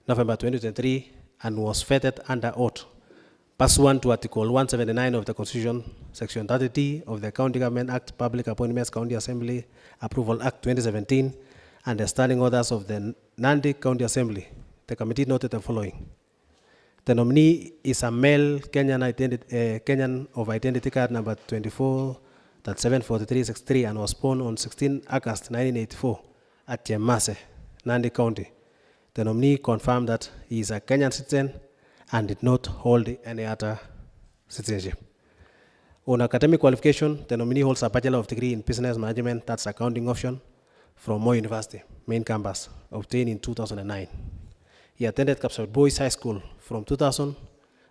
November 2023, and was vetted under oath, pursuant to Article 179 of the Constitution, Section 30D of the County Government Act, Public Appointments County Assembly Approval Act 2017, and the standing orders of the Nandi County Assembly. The committee noted the following. The nominee is a male Kenyan of identity card number 24.74363 and was born on 16 August 1984 at Yemase, Nandi County. The nominee confirmed that he is a Kenyan citizen and did not hold any other citizenship. On academic qualification, the nominee holds a Bachelor of Degree in Business Management, that's accounting option, from Moi University, main campus, obtained in 2009. He attended Kapsabet Boys High School from 2000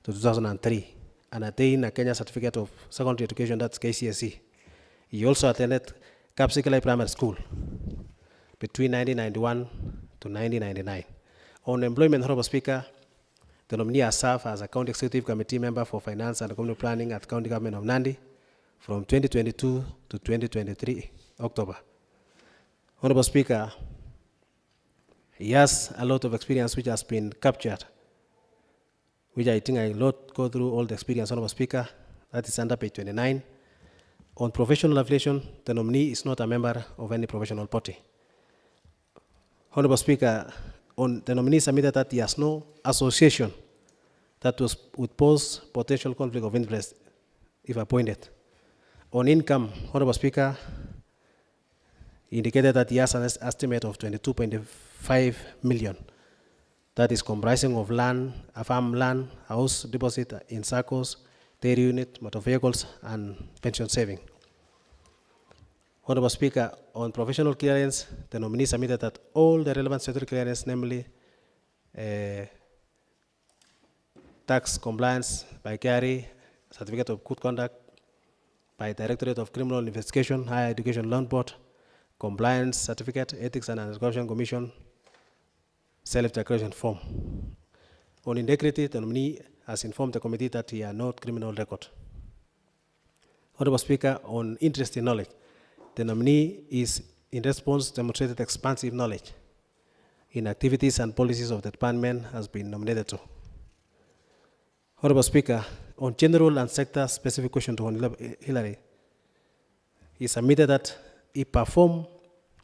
to 2003 and attained a Kenya Certificate of Secondary Education, that's KCSE. He also attended Kapsikali Primary School between 1991 to 1999. On employment, Honorable Speaker, the nominee has served as a County Executive Committee member for Finance and Community Planning at County Government of Nandi from 2022 to 2023, October. Honorable Speaker, he has a lot of experience which has been captured, which I think I will not go through all the experience, Honorable Speaker. That is under page 29. On professional affiliation, the nominee is not a member of any professional party. Honorable Speaker, on the nominee submitted that he has no association that would pose potential conflict of interest if appointed. On income, Honorable Speaker, he indicated that he has an estimate of 22.5 million. That is comprising of land, a farm land, house deposit in SACCOs, dairy unit, motor vehicles, and pension saving. Honorable Speaker, on professional clearance, the nominee submitted that all the relevant statutory clearance, namely tax compliance by KRA, certificate of good conduct by Directorate of Criminal Investigation, Higher Education Loan Board, compliance certificate, ethics and anti-corruption commission, self-declaration form. On integrity, the nominee has informed the committee that he has no criminal record. Honorable Speaker, on interest in knowledge, the nominee is in response demonstrated expansive knowledge in activities and policies of the department has been nominated to. Honorable Speaker, on general and sector specific question to Honorable Hillary, he submitted that he performed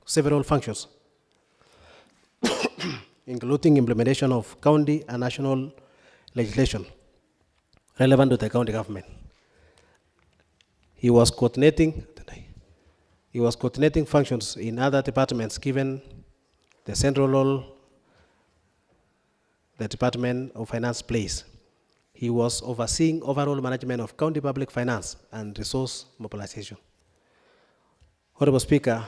several functions, including implementation of county and national legislation relevant to the county government. He was coordinating functions in other departments given the central role the Department of Finance plays. He was overseeing overall management of county public finance and resource mobilization. Honorable Speaker,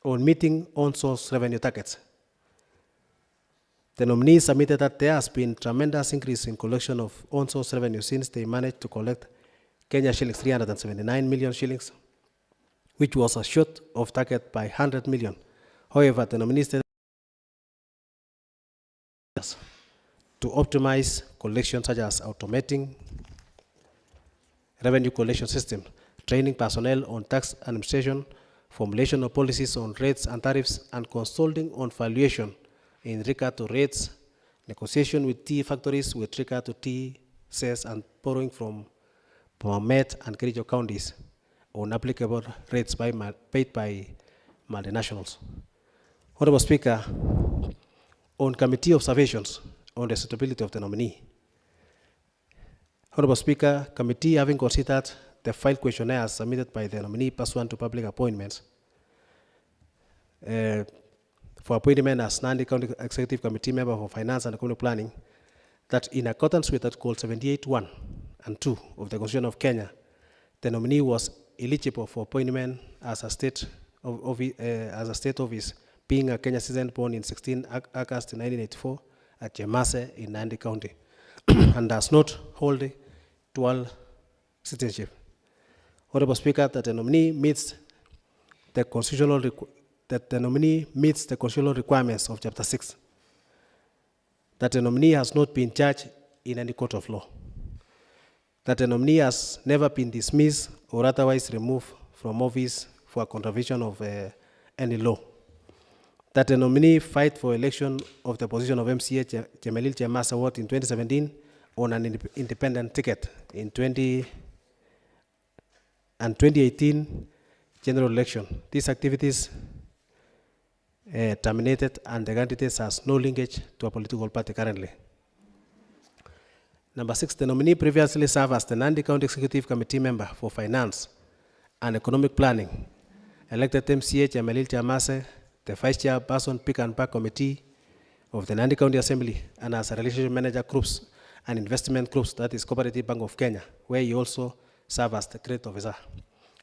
on meeting on-source revenue targets, the nominee submitted that there has been tremendous increase in collection of on-source revenue since they managed to collect Kenya shillings 379 million shillings, which was a short of target by 100 million. However, the nominee stated to optimize collection such as automating revenue collection system, training personnel on tax administration, formulation of policies on rates and tariffs, and consulting on valuation in regard to rates, negotiation with tea factories with regard to tea sales and borrowing from Bomet and Kericho counties on applicable rates paid by multinationals. Honorable Speaker, on committee observations on the suitability of the nominee. Honorable Speaker, committee having considered the file questionnaires submitted by the nominee pursuant to public appointments for appointment as Nandi County Executive Committee member for Finance and Community Planning, that in accordance with Article 78(1) and 2 of the Constitution of Kenya, the nominee was eligible for appointment as a state office, being a Kenyan citizen born in 16 August 1984 at Jemase in Nandi County, and does not hold dual citizenship. Honorable Speaker, that the nominee meets the constitutional requirements of Chapter 6, that the nominee has not been charged in any court of law, that the nominee has never been dismissed or otherwise removed from office for a contravention of any law, that the nominee fight for election of the position of MCA Chemelil Chemasa Ward in 2017 on an independent ticket in 2018 general election. These activities terminated and the candidate has no linkage to a political party currently. Number 6, the nominee previously served as the Nandi County Executive Committee member for Finance and Economic Planning, elected MCA Chemelil Chemasa, the Vice Chairperson Pick and Pack Committee of the Nandi County Assembly, and as a relationship manager groups and investment groups, that is Cooperative Bank of Kenya, where he also served as the credit officer.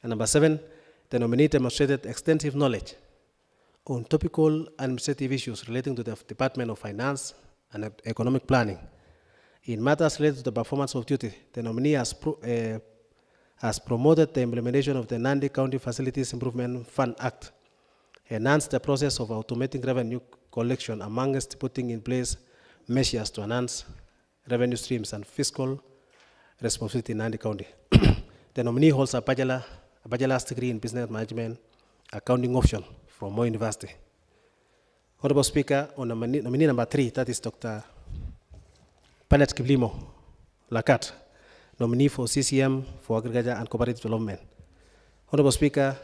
And number 7, the nominee demonstrated extensive knowledge on topical administrative issues relating to the Department of Finance and Economic Planning. In matters related to the performance of duty, the nominee has promoted the implementation of the Nandi County Facilities Improvement Fund Act, enhanced the process of automating revenue collection, amongst putting in place measures to enhance revenue streams and fiscal responsibility in Nandi County. The nominee holds a bachelor's degree in business management, accounting option from Moi University. Honorable Speaker, on nominee number 3, that is Dr. Panet Kiplimo Lakat, nominee for CCM for Agriculture and Cooperative Development. Honorable Speaker,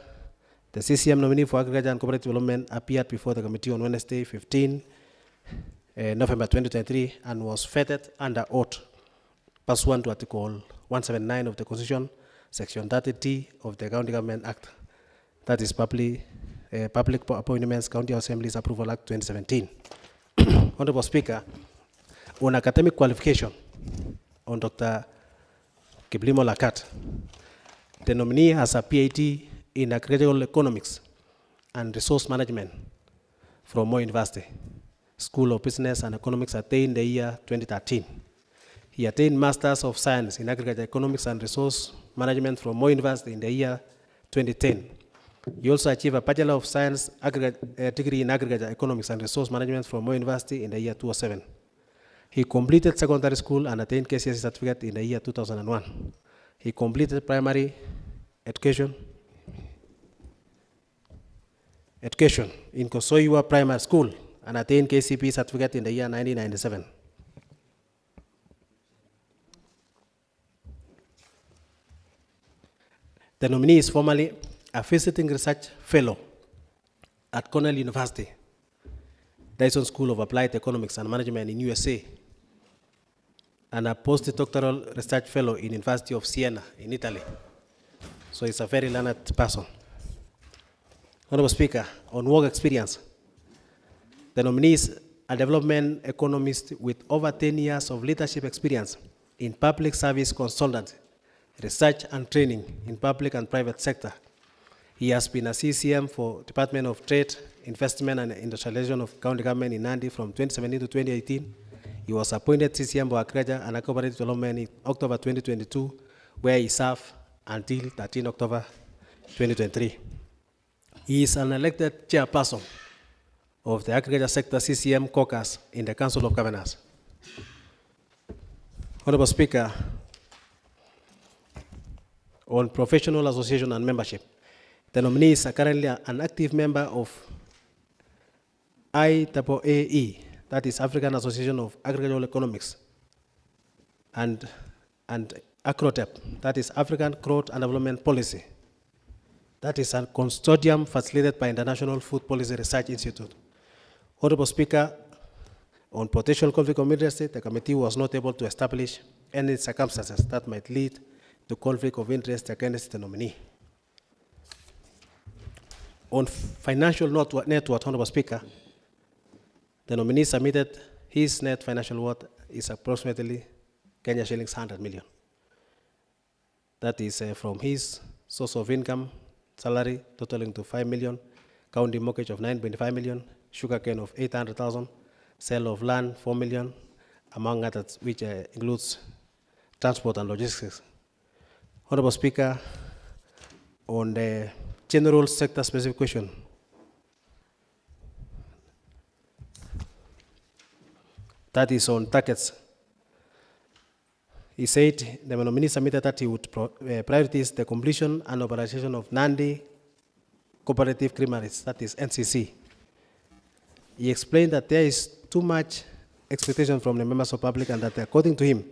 the CCM nominee for Agriculture and Cooperative Development appeared before the committee on Wednesday, 15 November 2023, and was vetted under oath pursuant to Article 179 of the Constitution, Section 30D of the County Government Act, that is Public Appointments County Assemblies Approval Act 2017. Honorable Speaker, on academic qualification on Dr. Kiplimo Lakat, the nominee has a PhD in agricultural economics and resource management from Moi University, School of Business and Economics, attained the year 2013. He attained Masters of Science in Agriculture Economics and Resource Management from Moi University in the year 2010. He also achieved a Bachelor of Science degree in Agriculture Economics and Resource Management from Moi University in the year 2007. He completed secondary school and attained KCSE certificate in the year 2001. He completed primary education in Kosoiwa Primary School and attained KCP certificate in the year 1997. The nominee is formerly a visiting research fellow at Cornell University, Dyson School of Applied Economics and Management in USA, and a postdoctoral research fellow in University of Siena in Italy. So he's a very learned person. Honorable Speaker, on work experience, the nominee is a development economist with over 10 years of leadership experience in public service consultant, research and training in public and private sector. He has been a CCM for Department of Trade, Investment and Industrialization of County Government in Nandi from 2017 to 2018. He was appointed CCM for Agriculture and Cooperative Development in October 2022, where he served until 13 October 2023. He is an elected chairperson of the Agriculture Sector CCM Caucus in the Council of Governors. Honorable Speaker, on professional association and membership, the nominee is currently an active member of IAAE, that is African Association of Agricultural Economics, and ACROTEP, that is African Growth and Development Policy. That is a consortium facilitated by International Food Policy Research Institute. Honorable Speaker, on potential conflict of interest, the committee was not able to establish any circumstances that might lead to conflict of interest against the nominee. On financial net worth, Honorable Speaker, the nominee submitted his net financial worth is approximately Kenya shillings 100 million. That is from his source of income, salary totaling to 5 million, county mortgage of 9.5 million, sugarcane of 800,000, sale of land 4 million, among others, which includes transport and logistics. Honorable Speaker, on the general sector specific question, that is on targets. He said the nominee submitted that he would prioritize the completion and operation of Nandi Cooperative Creameries, that is NCC. He explained that there is too much expectation from the members of the public and that according to him,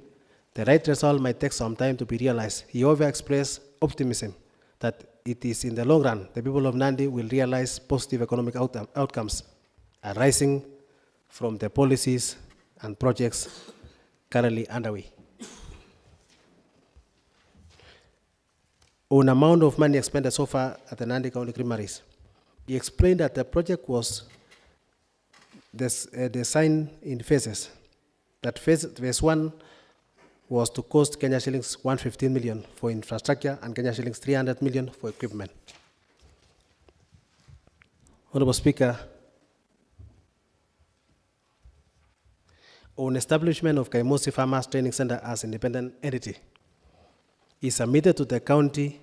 the right result might take some time to be realized. He however expressed optimism that it is in the long run, the people of Nandi will realize positive economic outcomes arising from the policies and projects currently underway. On amount of money expended so far at the Nandi County Creameries, he explained that the project was designed in phases. That phase 1 was to cost Kenya shillings 115 million for infrastructure and Kenya shillings 300 million for equipment. Honorable Speaker, on establishment of Kaimosi Farmers Training Center as independent entity, he submitted to the committee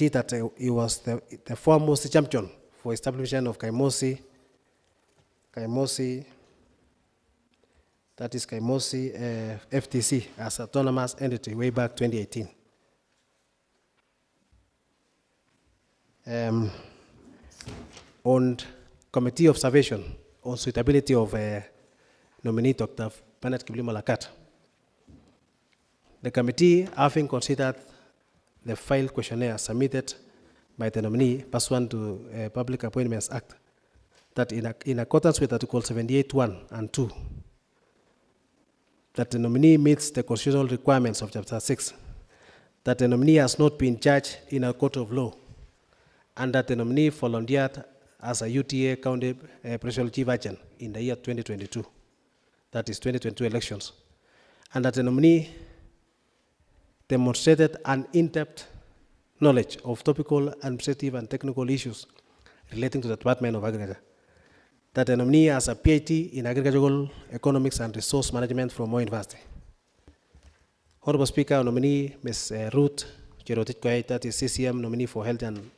that he was the foremost champion for establishment of Kaimosi, that is Kaimosi FTC as autonomous entity way back 2018. On committee observation on suitability of nominee Dr. Bernard Kiplimo Lakat, the committee, having considered the file questionnaire submitted by the nominee pursuant to Public Appointments Act, that in accordance with Article 78(1) and 2, that the nominee meets the constitutional requirements of Chapter 6, that the nominee has not been judged in a court of law, and that the nominee volunteered as a UTA County Presidential Chief Agent in the year 2022, that is 2022 elections, and that the nominee demonstrated an in-depth knowledge of topical, administrative, and technical issues relating to the Department of Agriculture, that the nominee has a PhD in Agricultural Economics and Resource Management from Moi University. Honorable Speaker, nominee Ms. Ruth Cherotich Koech, that is CCM nominee for Health and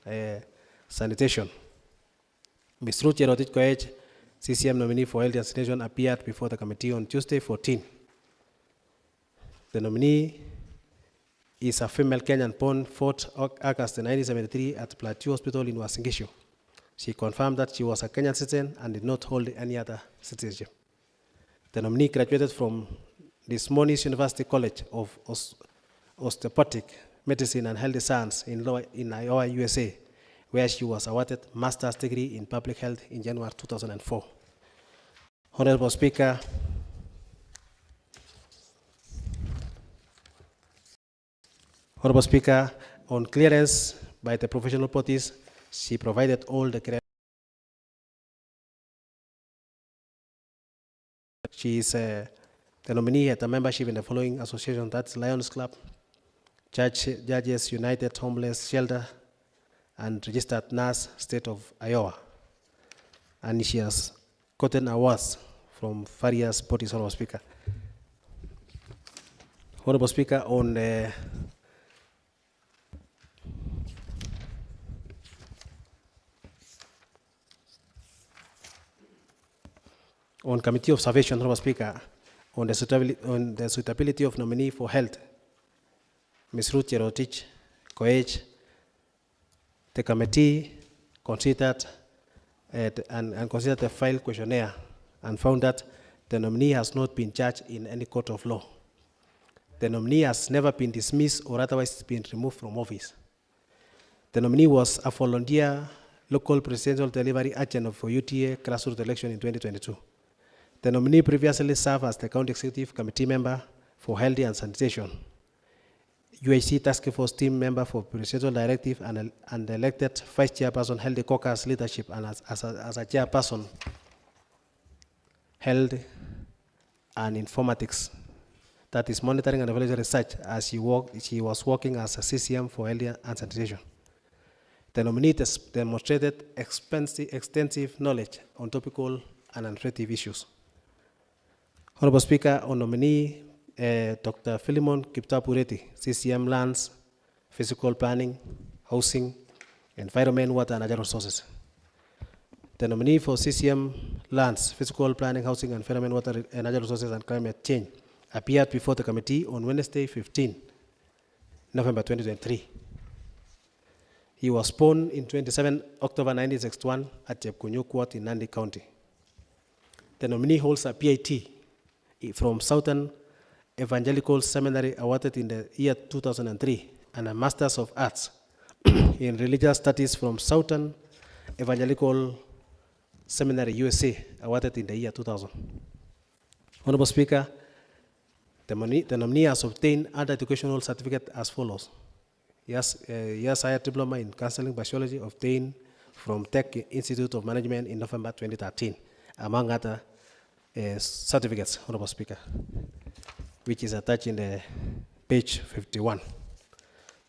Sanitation. Ms. Ruth Cherotich Koech, CCM nominee for Health and Sanitation, appeared before the committee on Tuesday 14. The nominee is a female Kenyan born 4th August 1973 at Plateau Hospital in Uasin Gishu. She confirmed that she was a Kenyan citizen and did not hold any other citizenship. The nominee graduated from the Smonis University College of Osteopathic Medicine and Health Science in Iowa, USA, where she was awarded master's degree in public health in January 2004. Honorable Speaker, on clearance by the professional bodies, she provided all the clearance. She is the nominee at a membership in the following association, that's Lions Club, Judges United Homeless Shelter, and Registered Nurse State of Iowa. And she has gotten awards from various bodies, Honorable Speaker. Honorable Speaker, on committee observation, Honorable Speaker, on the suitability of nominee for health, Ms. Ruth Cherotich Koech, the committee considered and considered the file questionnaire and found that the nominee has not been judged in any court of law. The nominee has never been dismissed or otherwise been removed from office. The nominee was a volunteer local presidential delivery agent for UTA grassroots election in 2022. The nominee previously served as the County Executive Committee member for Health and Sanitation, UHC Task Force team member for Presidential Directive, and elected Vice Chairperson Health Caucus Leadership, and as a Chairperson Health and Informatics, that is Monitoring and Evaluation Research, as she was working as a CCM for Health and Sanitation. The nominee demonstrated extensive knowledge on topical and administrative issues. Honorable Speaker, on nominee Dr. Philemon Kiptapureti, CCM Lands, Physical Planning, Housing, Environment, Water and Natural Resources. The nominee for CCM Lands, Physical Planning, Housing, Environment, Water and Natural Resources and Climate Change appeared before the committee on Wednesday 15 November 2023. He was born in 27 October 1961 at Chepkunyu Court in Nandi County. The nominee holds a PhD from Southern Evangelical Seminary awarded in the year 2003 and a Master's of Arts in Religious Studies from Southern Evangelical Seminary, USA, awarded in the year 2000. Honorable Speaker, the nominee has obtained under educational certificate as follows. Yes, higher diploma in counseling biology obtained from Tech Institute of Management in November 2013, among other certificates, Honorable Speaker, which is attached in the page 51.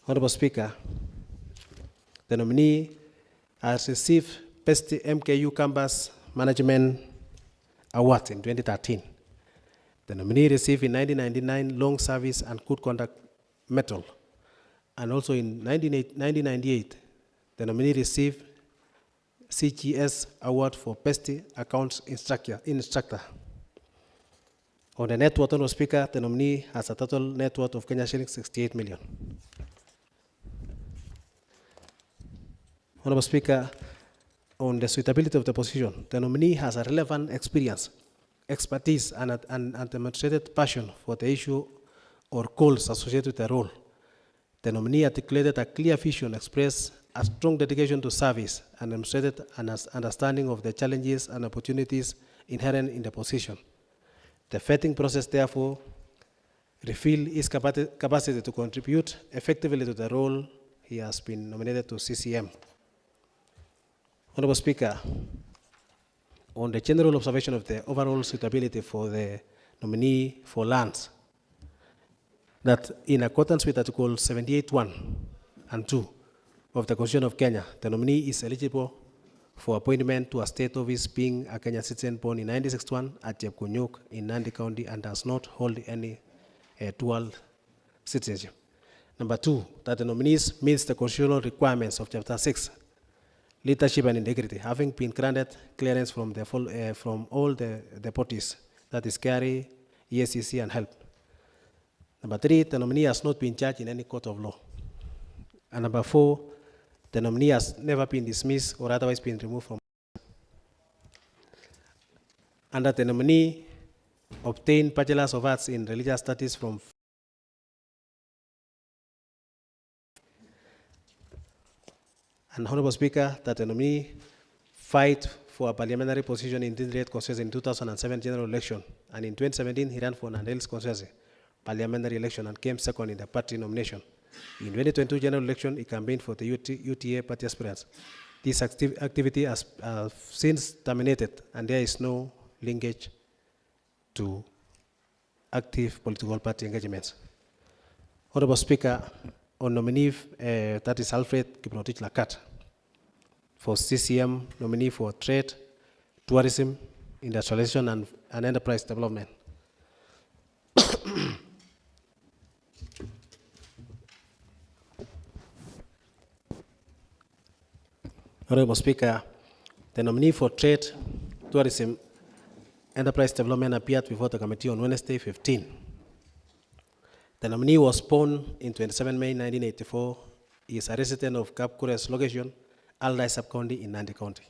Honorable Speaker, the nominee has received Best MKU Campus Management Award in 2013. The nominee received in 1999 Long Service and Good Conduct Medal. And also in 1998, the nominee received CGS Award for Best Accounts Instructor. On the net worth, Honorable Speaker, the nominee has a total net worth of Kenya shillings 68 million. Honorable Speaker, on the suitability of the position, the nominee has a relevant experience, expertise, and demonstrated passion for the issue or goals associated with the role. The nominee articulated a clear vision, expressed a strong dedication to service, and demonstrated an understanding of the challenges and opportunities inherent in the position. The vetting process, therefore, revealed his capacity to contribute effectively to the role he has been nominated to CCM. Honorable Speaker, on the general observation of the overall suitability for the nominee for lands, that in accordance with Article 78(1) and 2 of the Constitution of Kenya, the nominee is eligible for appointment to a state office, being a Kenyan citizen born in 1961 at Jepkunyuk in Nandi County and does not hold any dual citizenship. Number 2, that the nominees meets the constitutional requirements of Chapter 6, Leadership and Integrity, having been granted clearance from all the bodies, that is CARI, ESCC, and HELP. Number 3, the nominee has not been charged in any court of law. And number 4, the nominee has never been dismissed or otherwise been removed from. And that the nominee obtained Bachelor's of Arts in Religious Studies from and Honorable Speaker, that the nominee fight for a parliamentary position in Tinderet constituency in 2007 general election, and in 2017 he ran for Nandels constituency parliamentary election and came second in the party nomination. In 2022 general election, he campaigned for the UTA party aspirants. This activity has since terminated, and there is no linkage to active political party engagements. Honorable Speaker, on nominee, that is Alfred Kiprotich Lakat, for CCM, nominee for Trade, Tourism, Industrialization, and Enterprise Development. Honorable Speaker, the nominee for Trade, Tourism, Enterprise Development appeared before the committee on Wednesday, 15. The nominee was born in 27 May 1984. He is a resident of Kapkures location, Aldai Sub-County in Nandi County.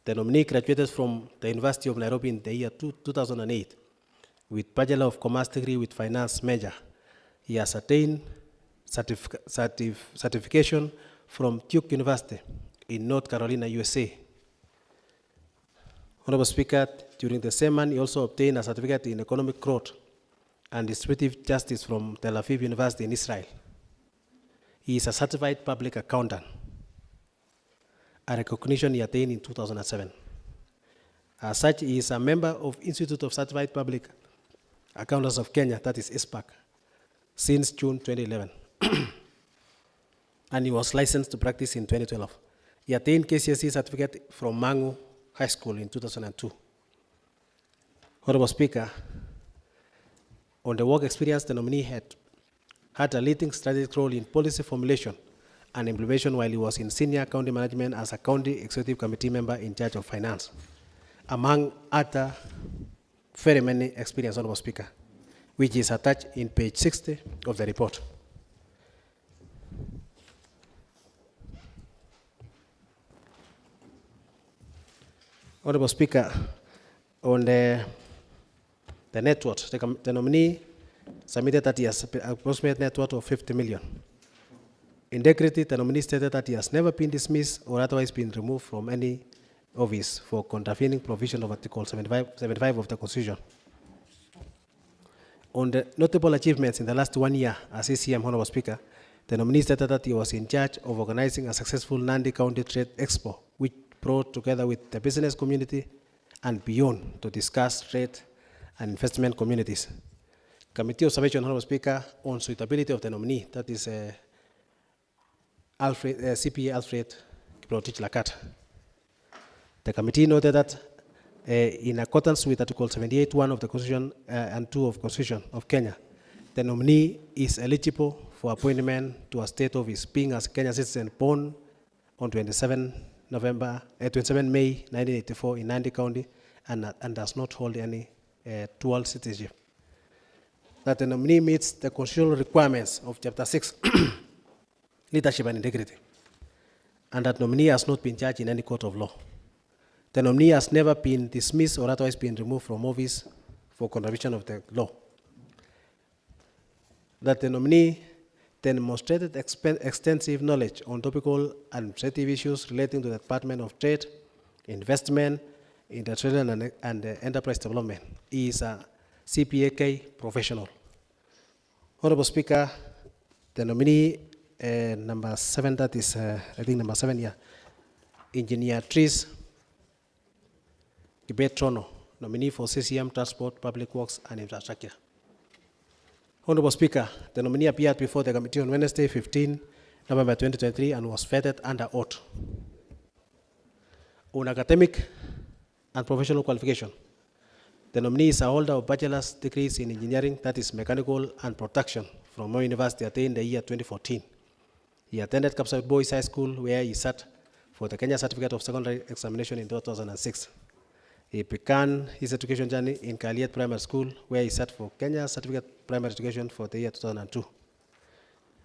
The nominee graduated from the University of Nairobi in the year 2008 with Bachelor of Commerce degree with Finance major. He has attained certification from Duke University in North Carolina, USA. Honorable Speaker, during the same month, he also obtained a certificate in economic growth and distributive justice from Tel Aviv University in Israel. He is a certified public accountant, a recognition he attained in 2007. As such, he is a member of Institute of Certified Public Accountants of Kenya, that is ISPAC, since June 2011. And he was licensed to practice in 2012. He attained KCSE certificate from Mangu High School in 2002. Honorable Speaker, on the work experience, the nominee had a leading strategic role in policy formulation and implementation while he was in senior county management as a county executive committee member in charge of finance, among other very many experience, Honorable Speaker, which is attached in page 60 of the report. Honorable Speaker, on the net worth, the nominee submitted that he has an approximate net worth of 50 million. Integrity, the nominee stated that he has never been dismissed or otherwise been removed from any office for contravening provision of Article 75 of the Constitution. On the notable achievements in the last 1 year as CCM, Honorable Speaker, the nominee stated that he was in charge of organizing a successful Nandi County Trade Expo, which brought together with the business community and beyond to discuss trade and investment communities. Committee observation, Honorable Speaker, on suitability of the nominee, that is CPA Alfred Kiprotich Lakat. The committee noted that in accordance with Article 78(1) of the Constitution and 2 of Constitution of Kenya, the nominee is eligible for appointment to a state office, being as a Kenyan citizen born on 27 May 1984 in Nandi County and does not hold any dual citizenship. That the nominee meets the constitutional requirements of Chapter 6, Leadership and Integrity, and that nominee has not been charged in any court of law. The nominee has never been dismissed or otherwise been removed from office for contravention of the law. That the nominee demonstrated extensive knowledge on topical administrative issues relating to the Department of Trade, Investment, Industrial and Enterprise Development. He is a CPAK professional. Honorable Speaker, the nominee number 7, that is, I think number 7, yeah, Engineer Tris Kibetrono, nominee for CCM Transport, Public Works and Infrastructure. Honorable Speaker, the nominee appeared before the committee on Wednesday, 15 November 2023, and was vetted under oath. On academic and professional qualification, the nominee is a holder of bachelor's degrees in engineering, that is mechanical and production, from Moi University attained the year 2014. He attended Kapsabet Boys High School, where he sat for the Kenya Certificate of Secondary Examination in 2006. He began his education journey in Kaliet Primary School, where he sat for Kenya Certificate Primary Education for the year 2002.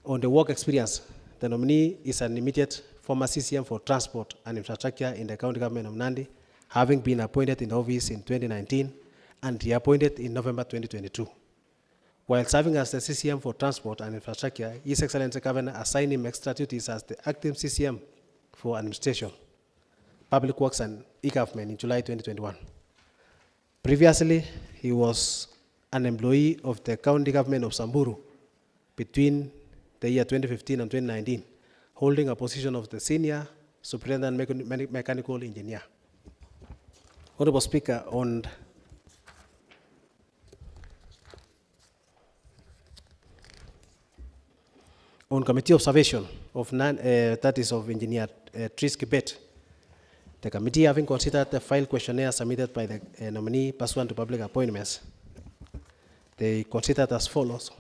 On the work experience, the nominee is an immediate former CCM for Transport and Infrastructure in the County Government of Nandi, having been appointed in office in 2019 and reappointed in November 2022. While serving as the CCM for Transport and Infrastructure, His Excellency Governor assigned him extra duties as the acting CCM for Administration, Public Works and E-Government in July 2021. Previously, he was an employee of the County Government of Samburu between the year 2015 and 2019, holding a position of the Senior Superintendent Mechanical Engineer. Honorable Speaker, on committee observation of that is of Engineer Tris Kibet, the committee, having considered the file questionnaire submitted by the nominee pursuant to public appointments, they considered as follows.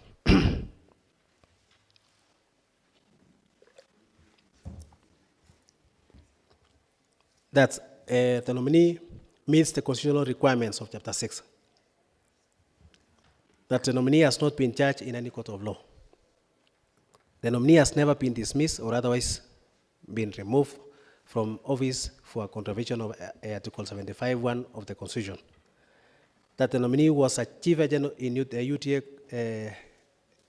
That the nominee meets the constitutional requirements of Chapter 6. That the nominee has not been charged in any court of law. The nominee has never been dismissed or otherwise been removed from office for a contravention of Article 75(1) of the Constitution. That the nominee was a chief agent in the UTA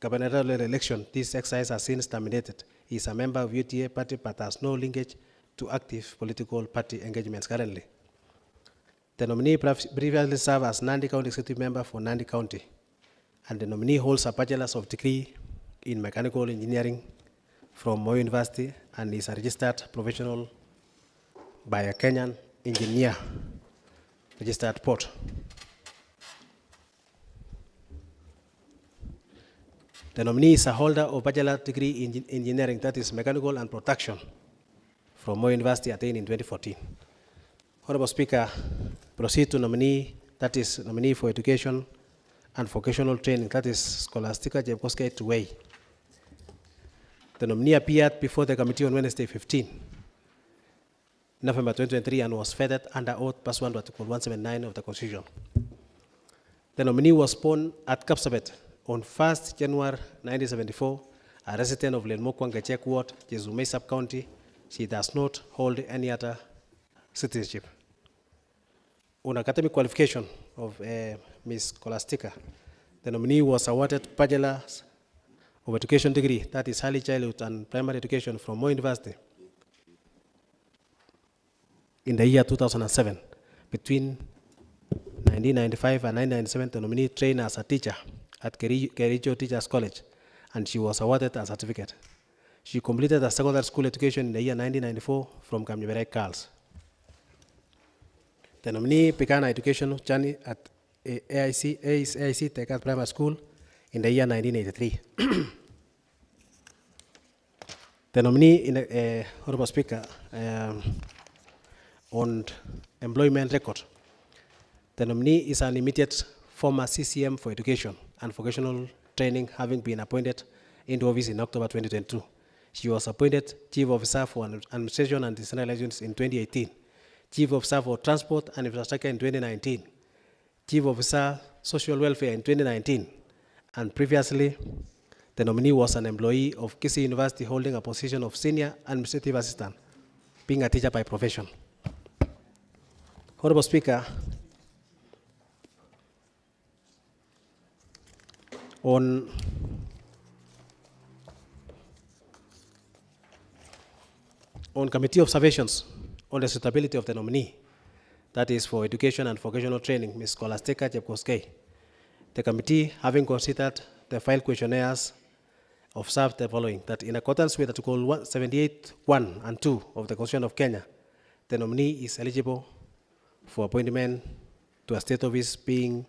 gubernatorial election. This exercise has since terminated. He is a member of UTA party but has no linkage to active political party engagements currently. The nominee previously served as Nandi County Executive Member for Nandi County, and the nominee holds a bachelor's of degree in mechanical engineering from Moi University and is a registered professional by a Kenyan engineer registered port. The nominee is a holder of bachelor's degree in engineering, that is mechanical and production, from Moi University attained in 2014. Honorable Speaker, proceed to nominee, that is nominee for education and vocational training, that is Scholastica Jebkoskei Tuwei. The nominee appeared before the committee on Wednesday, 15 November 2023, and was vetted under oath pursuant to Article 179 of the Constitution. The nominee was born at Kapsabet on 1st January 1974, a resident of Lenmokwang Gachek Ward, Jezumei Sub-County. She does not hold any other citizenship. On academic qualification of Ms. Scholastica, the nominee was awarded Bachelor's of Education degree, that is early childhood and primary education, from Moi University in the year 2007. Between 1995 and 1997, the nominee trained as a teacher at Kericho Teachers College, and she was awarded a certificate. She completed a secondary school education in the year 1994 from Kamnyeberek Girls. The nominee began her educational journey at AIC Tekat Primary School in the year 1983. The nominee, Honorable Speaker, on employment record. The nominee is an immediate former CCM for education and vocational training, having been appointed into office in October 2022. She was appointed Chief Officer for Administration and Decentralization in 2018, Chief Officer for Transport and Infrastructure in 2019, Chief Officer Social Welfare in 2019, and previously, the nominee was an employee of Kisii University holding a position of Senior Administrative Assistant, being a teacher by profession. Honorable Speaker, on committee observations on the suitability of the nominee, that is for education and vocational training, Ms. Scholastica Chepkoskei, the committee, having considered the file questionnaires, observed the following: that in accordance with Article 78(1) and 2 of the Constitution of Kenya, the nominee is eligible for appointment to a state office, being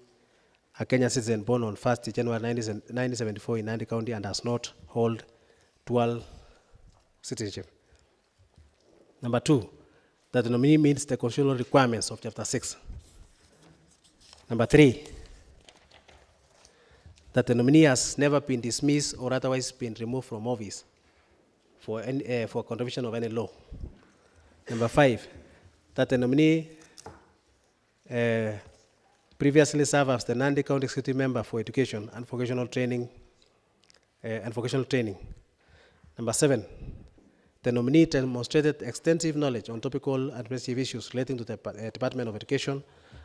a Kenyan citizen born on 1st January 1974 in Nandi County and does not hold dual citizenship. Number 2, that the nominee meets the constitutional requirements of Chapter 6. Number 3, that the nominee has never been dismissed or otherwise been removed from office for contravention of any law. Number 5, that the nominee previously served as the Nandi County Executive Member for Education and Vocational Training. Number 7, the nominee demonstrated extensive knowledge on topical administrative issues relating to the Department of Education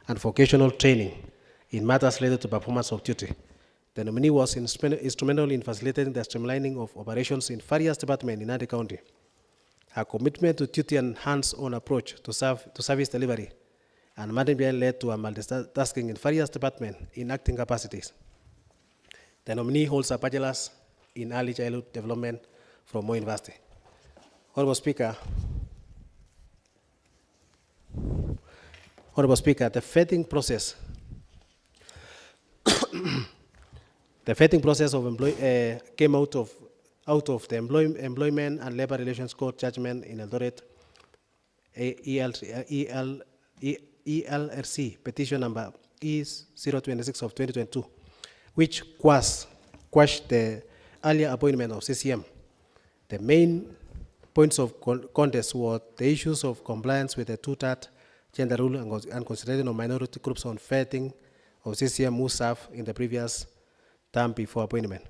and Vocational Training in matters related to performance of duty. The nominee was instrumental in facilitating the streamlining of operations in various departments in Nandi County. Her commitment to duty and hands-on approach to service delivery and management led to a multitasking in various departments in acting capacities. The nominee holds a bachelor's in early childhood development from Moi University. Honorable Speaker, the vetting process came out of the Employment and Labor Relations Court judgment in Eldoret, ELRC petition number E026 of 2022, which quashed the earlier appointment of CCM. The main points of contest were the issues of compliance with the two-third gender rule and consideration of minority groups on vetting of CCM who served in the previous term before appointment.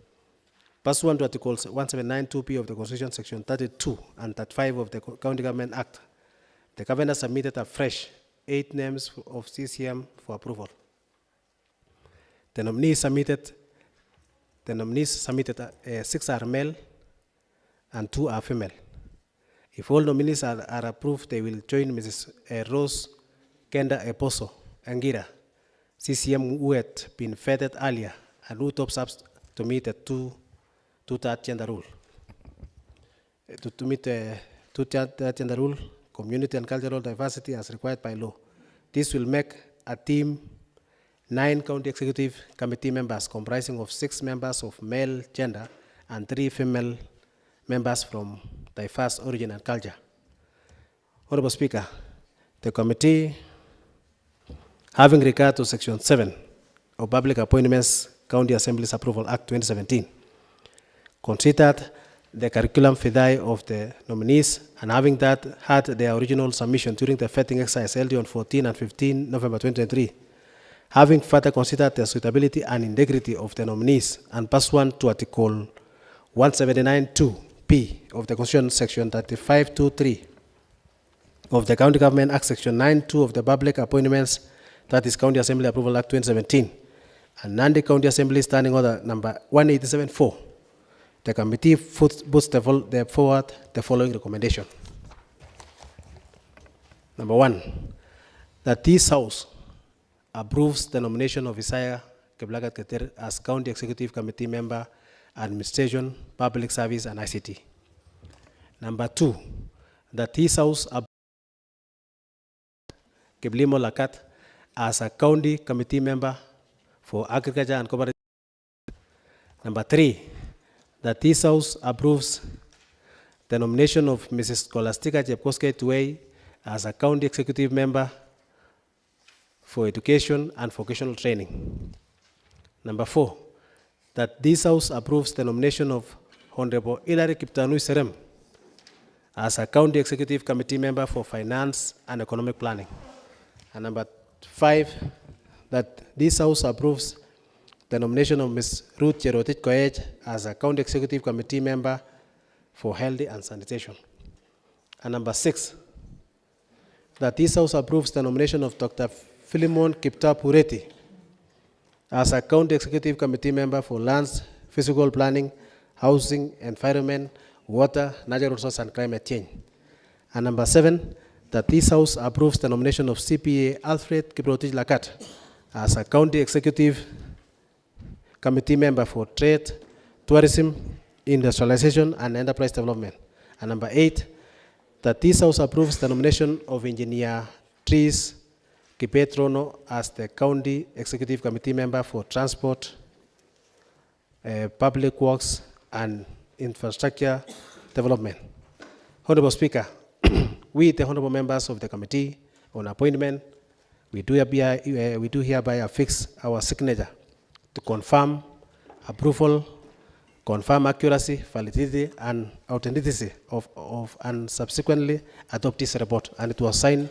Pursuant to Articles 1792P of the Constitution, Section 32 and 35 of the County Government Act, the Governor submitted afresh 8 names of CCM for approval. The nominees submitted 6 are male and 2 are female. If all nominees are approved, they will join Mrs. Rose Kenda Eposo Angira, CCM who had been vetted earlier and who tops up to meet the two-third gender rule. To meet the two-third gender rule, community and cultural diversity as required by law. This will make a team 9 county executive committee members comprising of 6 members of male gender and 3 female members from diverse origin and culture. Honorable Speaker, the committee, having regard to Section 7 of Public Appointments County Assembly's Approval Act 2017, considered the curriculum vitae of the nominees, and having had their original submission during the vetting exercise held on 14 and 15 November 2023, having further considered the suitability and integrity of the nominees, and pursuant to Article 179(2)P of the Constitution, Section 35(2)(3) of the County Government Act, Section 9(2) of the Public Appointments, that is County Assembly Approval Act 2017, and Nandi County Assembly Standing Order number 187-4, the committee puts forward the following recommendation. Number 1, that this House approves the nomination of Isaiah Keblagat Keter as County Executive Committee Member, Administration, Public Service, and ICT. Number 2, that this House approves Keblimo Lakat as a County Committee Member for Agriculture and Cooperative. Number 3, that this House approves the nomination of Mrs. Scholastica Chepkoskei Tuwei as a county executive member for education and vocational training. Number 4, that this House approves the nomination of Honorable Hilary Kiptanui Serem as a county executive committee member for finance and economic planning. And number 5, that this House approves the nomination of Ms. Ruth Cherotich Koech as a county executive committee member for health and sanitation. And number 6, that this House approves the nomination of Dr. Philemon Kiptap Ureti as a county executive committee member for lands, physical planning, housing, environment, water, natural resources, and climate change. And number 7, that this House approves the nomination of CPA Alfred Kiprotich Lakat as a county executive committee member for trade, tourism, industrialization, and enterprise development. And number 8, that this House approves the nomination of Engineer Tris Kipetrono as the county executive committee member for transport, public works, and infrastructure development. Honorable Speaker, we, the honorable members of the committee on appointment, we do hereby affix our signature to confirm approval, confirm accuracy, validity, and authenticity of and subsequently adopt this report. And it was signed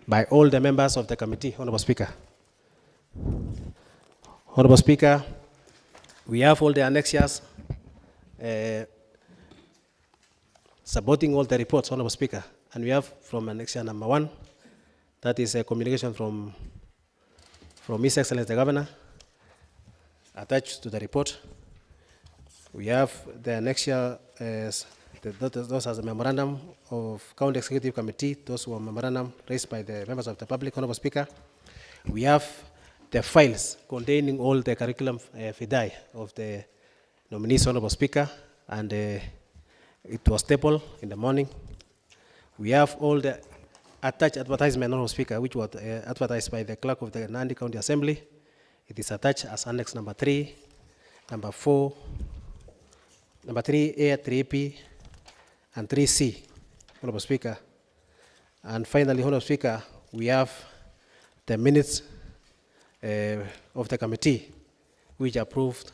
by all the members of the committee, Honorable Speaker. Honorable Speaker, we have all the annexures supporting all the reports, Honorable Speaker. And we have from annexure number 1, that is a communication from His Excellency the Governor, attached to the report. We have the annexure, those are the memorandum of County Executive Committee, those were memorandum raised by the members of the public, Honorable Speaker. We have the files containing all the curriculum vitae of the nominees, Honorable Speaker, and it was stapled in the morning. We have all the attached advertisement, Honorable Speaker, which was advertised by the clerk of the Nandi County Assembly. It is attached as annex number 3, number 4, number 3A, 3B, and 3C, Honorable Speaker. And finally, Honorable Speaker, we have the minutes of the committee which approved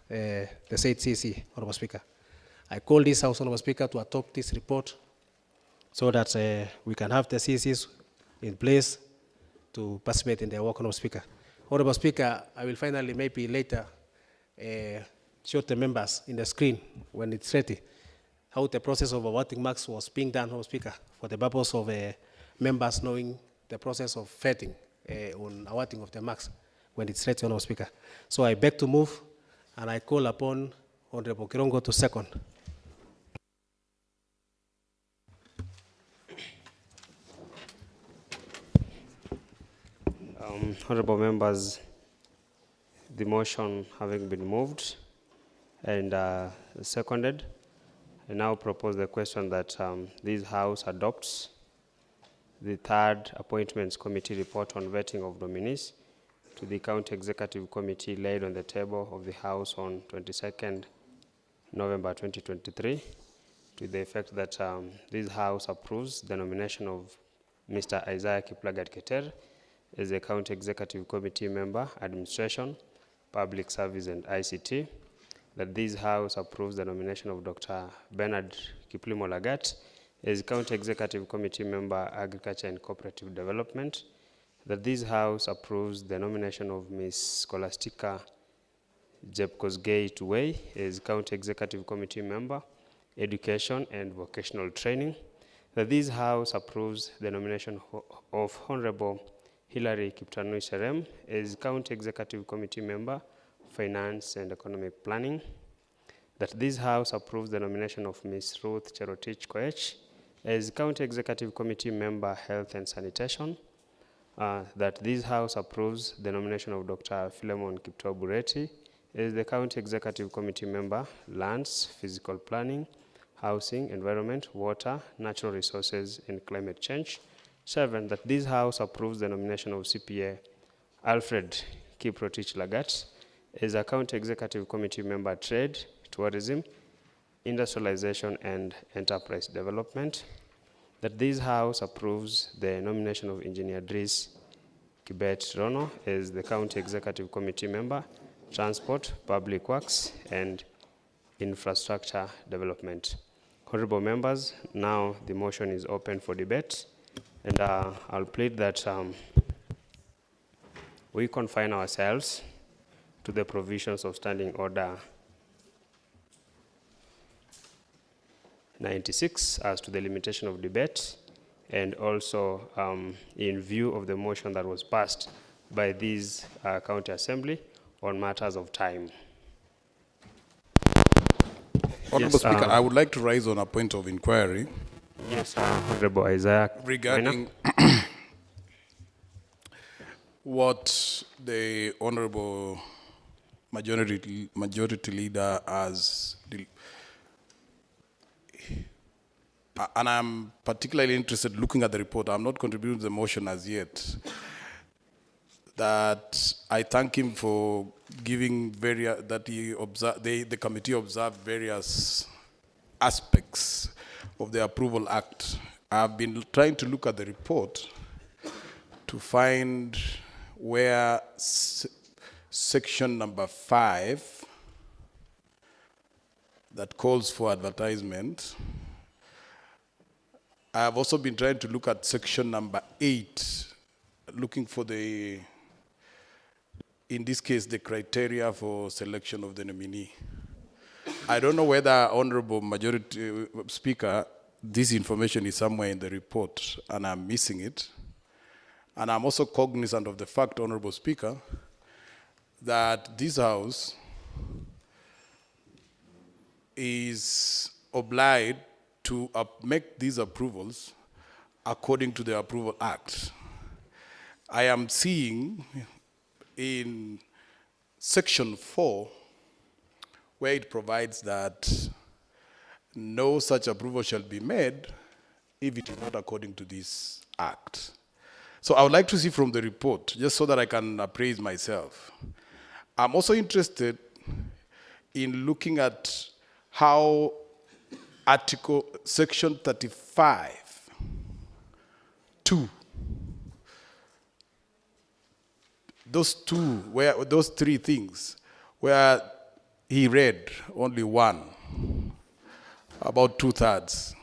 the said CC, Honorable Speaker. I call this House, Honorable Speaker, to adopt this report so that we can have the CCs in place to participate in their work, Honorable Speaker. Honorable Speaker, I will finally maybe later show the members in the screen when it's ready how the process of awarding marks was being done, Honorable Speaker, for the purpose of members knowing the process of vetting on awarding of the marks when it's ready, Honorable Speaker. So I beg to move, and I call upon Honorable Kirongo to second. Honorable members, the motion having been moved and seconded, I now propose the question that this House adopts the third Appointments Committee report on vetting of nominees to the County Executive Committee laid on the table of the House on 22nd November 2023, to the effect that this House approves the nomination of Mr. Isaiah Kiplagat Keter as a County Executive Committee member, Administration, Public Service, and ICT. That this House approves the nomination of Dr. Bernard Kiplimo Lagat as County Executive Committee member, Agriculture and Cooperative Development. That this House approves the nomination of Ms. Scholastica Chepkoskei Tuwei as County Executive Committee member, Education and Vocational Training. That this House approves the nomination of Honorable Hilary Kiptanui Serem as County Executive Committee member, Finance and Economic Planning. That this House approves the nomination of Ms. Ruth Cherotich Koech as County Executive Committee member, Health and Sanitation. That this House approves the nomination of Dr. Philemon Kiptap Ureti as the County Executive Committee member, Lands, Physical Planning, Housing, Environment, Water, Natural Resources, and Climate Change. 7, that this House approves the nomination of CPA Alfred Kiprotich Lagat as a County Executive Committee member, Trade, Tourism, Industrialization and Enterprise Development, that this House approves the nomination of Engineer Dris Kibet Rono as the County Executive Committee member, Transport, Public Works, and Infrastructure Development. Honorable members, now the motion is open for debate, and I'll plead that we confine ourselves to the provisions of Standing Order 96 as to the limitation of debate, and also in view of the motion that was passed by this county assembly on matters of time. Honorable Speaker, I would like to raise on a point of inquiry. Yes, Honorable Isaiah. Regarding what the Honorable Majority Leader has, and I'm particularly interested looking at the report. I'm not contributing to the motion as yet. That I thank him for giving that the committee observed various aspects of the Approval Act. I've been trying to look at the report to find where section number 5 that calls for advertisement. I have also been trying to look at section number 8, looking for in this case, the criteria for selection of the nominee. I don't know whether, Honorable Majority Speaker, this information is somewhere in the report and I'm missing it. And I'm also cognizant of the fact, Honorable Speaker, that this House is obliged to make these approvals according to the Approval Act. I am seeing in section 4 where it provides that no such approval shall be made if it is not according to this act. So I would like to see from the report, just so that I can appraise myself. I'm also interested in looking at how section 35(2), those three things, where he read only one, about 2/3.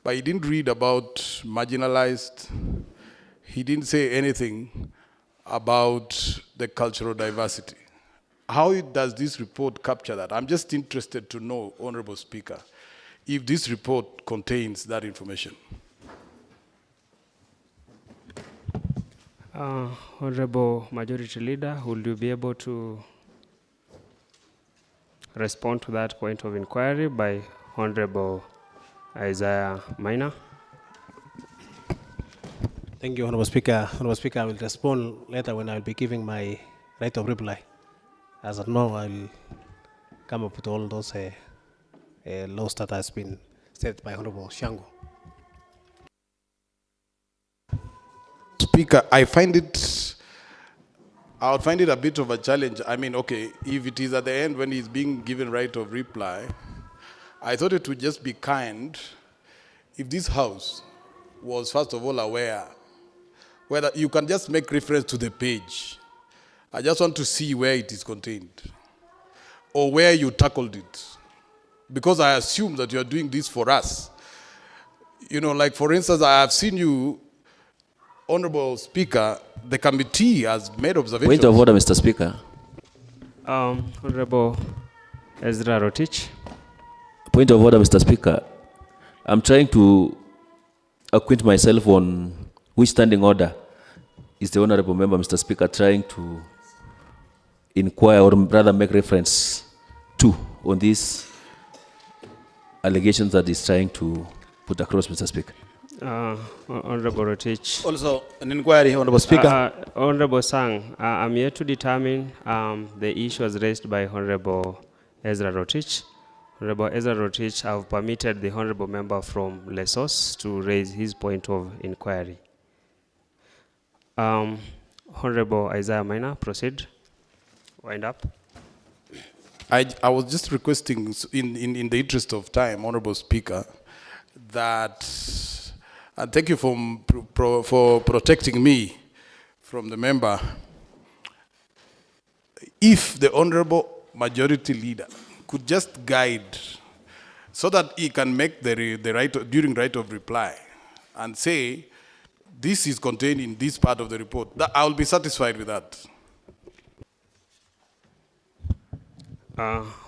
But he didn't read about marginalized. He didn't say anything about the cultural diversity. How does this report capture that? I'm just interested to know, Honorable Speaker, if this report contains that information. Honorable Majority Leader, will you be able to respond to that point of inquiry by Honorable Isaiah Minor? Thank you, Honorable Speaker. Honorable Speaker, I will respond later when I will be giving my right of reply. As of now, I will come up with all those laws that has been said by Honorable Shango. Speaker, I would find it a bit of a challenge. I mean, okay, if it is at the end when he's being given right of reply, I thought it would just be kind if this House was first of all aware whether you can just make reference to the page. I just want to see where it is contained or where you tackled it. Because I assume that you are doing this for us. You know, like for instance, I have seen you, Honorable Speaker, the committee has made observations. Point of order, Mr. Speaker. Honorable Ezra Rotich. Point of order, Mr. Speaker. I'm trying to acquaint myself on which standing order is the Honorable Member, Mr. Speaker, trying to inquire or rather make reference to on these allegations that he's trying to put across, Mr. Speaker. Honorable Rotich. Also, an inquiry, Honorable Speaker. Honorable Sang, I'm here to determine the issues raised by Honorable Ezra Rotich. Honorable Ezra Rotich, have permitted the Honorable Member from Lesos to raise his point of inquiry. Honorable Isaiah Minor, proceed. Wind up. I was just requesting, in the interest of time, Honorable Speaker, that, and thank you for protecting me from the member, if the Honorable Majority Leader could just guide so that he can make the right, during right of reply, and say, this is contained in this part of the report, that I will be satisfied with that.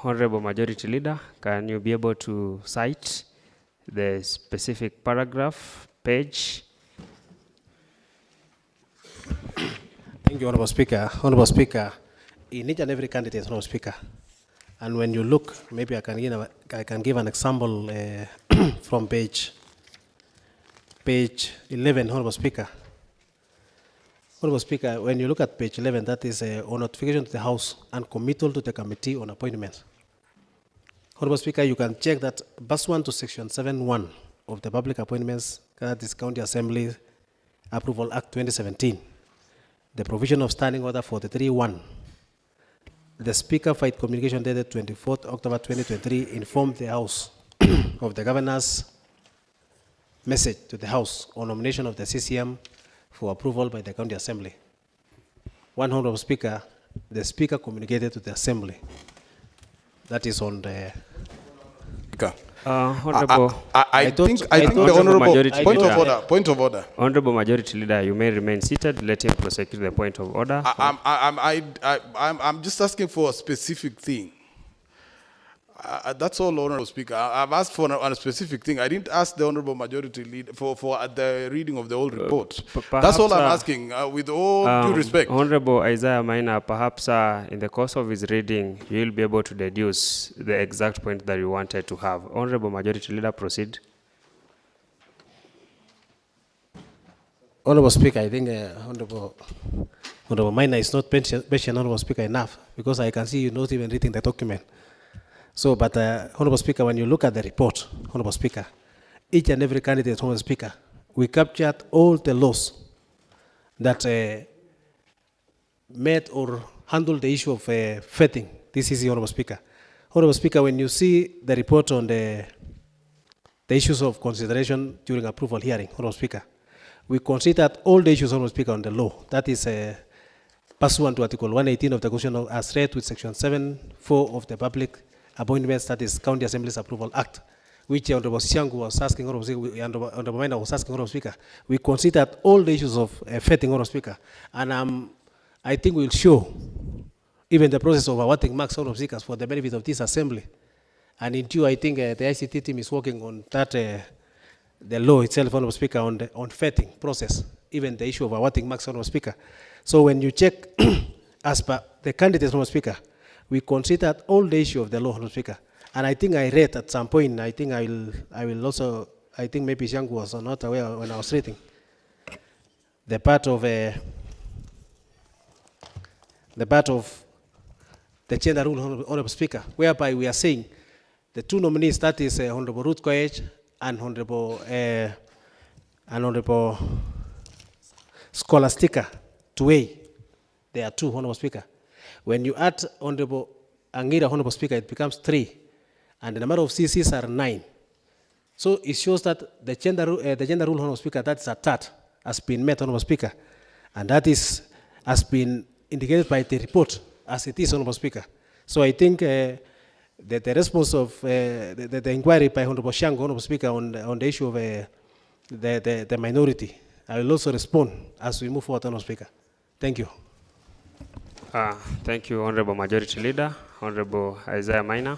Honorable Majority Leader, can you be able to cite the specific paragraph, page? Thank you, Honorable Speaker. Honorable Speaker, in each and every candidate, Honorable Speaker, and when you look, maybe I can give an example from page 11, Honorable Speaker. Honorable Speaker, when you look at page 11, that is on notification to the House and committal to the Committee on Appointments. Honorable Speaker, you can check that verse 1 to section 7.1 of the Public Appointments, that is County Assembly Approval Act 2017, the provision of standing order 43.1. The Speaker, by communication dated 24th October 2023, informed the House of the Governor's message to the House on nomination of the CCM for approval by the County Assembly. One, Honorable Speaker, the Speaker communicated to the Assembly. That is on the... Honorable, I think the Honorable, point of order. Honorable Majority Leader, you may remain seated. Let him prosecute the point of order. I'm just asking for a specific thing. That's all, Honorable Speaker. I've asked for a specific thing. I didn't ask the Honorable Majority Leader for the reading of the whole report. That's all I'm asking, with all due respect. Honorable Isaiah Maina, perhaps in the course of his reading, you'll be able to deduce the exact point that you wanted to have. Honorable Majority Leader, proceed. Honorable Speaker, I think Honorable Maina is not patient, Honorable Speaker, enough, because I can see you're not even reading the document. So, but Honorable Speaker, when you look at the report, Honorable Speaker, each and every candidate, Honorable Speaker, we captured all the laws that met or handled the issue of vetting. This is the Honorable Speaker. Honorable Speaker, when you see the report on the issues of consideration during approval hearing, Honorable Speaker, we considered all the issues, Honorable Speaker, on the law. That is pursuant to Article 118 of the Constitution as read with Section 7.4 of the Public Appointments, that is County Assembly's Approval Act, which Honorable Siangu was asking, Honorable Maina was asking, Honorable Speaker. We considered all the issues of vetting, Honorable Speaker, and I think we'll show even the process of awarding marks, Honorable Speakers, for the benefit of this Assembly. And in due, I think the ICT team is working on that, the law itself, Honorable Speaker, on vetting process, even the issue of awarding marks, Honorable Speaker. So when you check, as per the candidates, Honorable Speaker, we considered all the issue of the law, Honorable Speaker. And I think I read at some point, I think I will also, I think maybe Shangu was not aware when I was reading, the part of the gender rule, Honorable Speaker, whereby we are saying the two nominees, that is Honorable Ruth Koech and Honorable Scholastica Tuwei. There are two, Honorable Speaker. When you add Honorable Angira, Honorable Speaker, it becomes 3, and the number of CCs are 9. So it shows that the gender rule, Honorable Speaker, that is a third, has been met, Honorable Speaker, and that has been indicated by the report as it is, Honorable Speaker. So I think that the response of the inquiry by Honorable Shangu, Honorable Speaker, on the issue of the minority, I will also respond as we move forward, Honorable Speaker. Thank you. Thank you, Honorable Majority Leader. Honorable Isaiah Maina.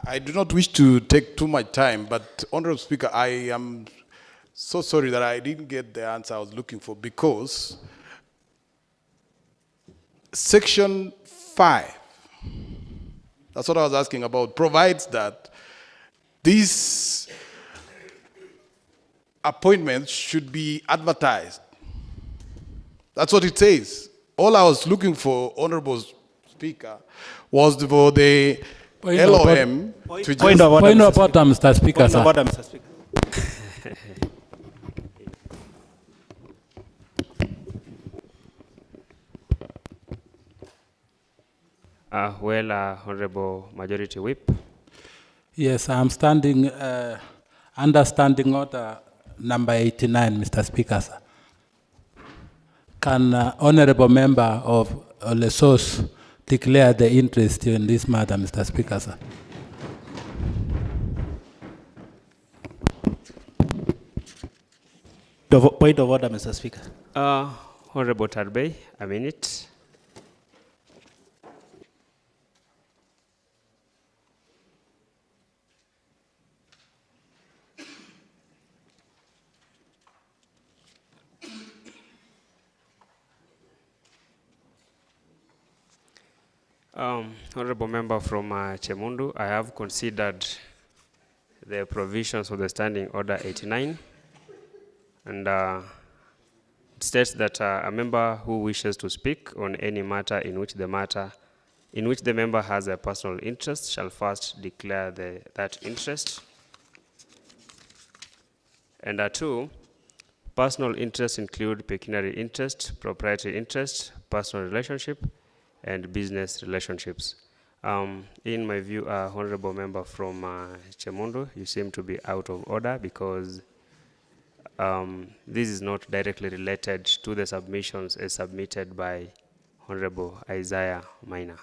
I do not wish to take too much time, but Honorable Speaker, I am so sorry that I didn't get the answer I was looking for, because Section 5, that's what I was asking about, provides that these appointments should be advertised. That's what it says. All I was looking for, Honorable Speaker, was for the LOM to Point of order, Mr. Speaker, sir. Point of order, Mr. Speaker. Honorable Majority Whip. Yes, I'm standing, under standing order number 89, Mr. Speaker, sir. Can Honorable Member of Lesos declare the interest in this matter, Mr. Speaker, sir? Point of order, Mr. Speaker. Honorable Tarbay, a minute. Honorable member from Chemundu, I have considered the provisions of the Standing Order 89, and it states that a member who wishes to speak on any matter in which the member has a personal interest shall first declare that interest. And 2, personal interests include pecuniary interest, proprietary interest, personal relationship, and business relationships. In my view, Honorable Member from Chemundu, you seem to be out of order because this is not directly related to the submissions as submitted by Honorable Isaiah Minor.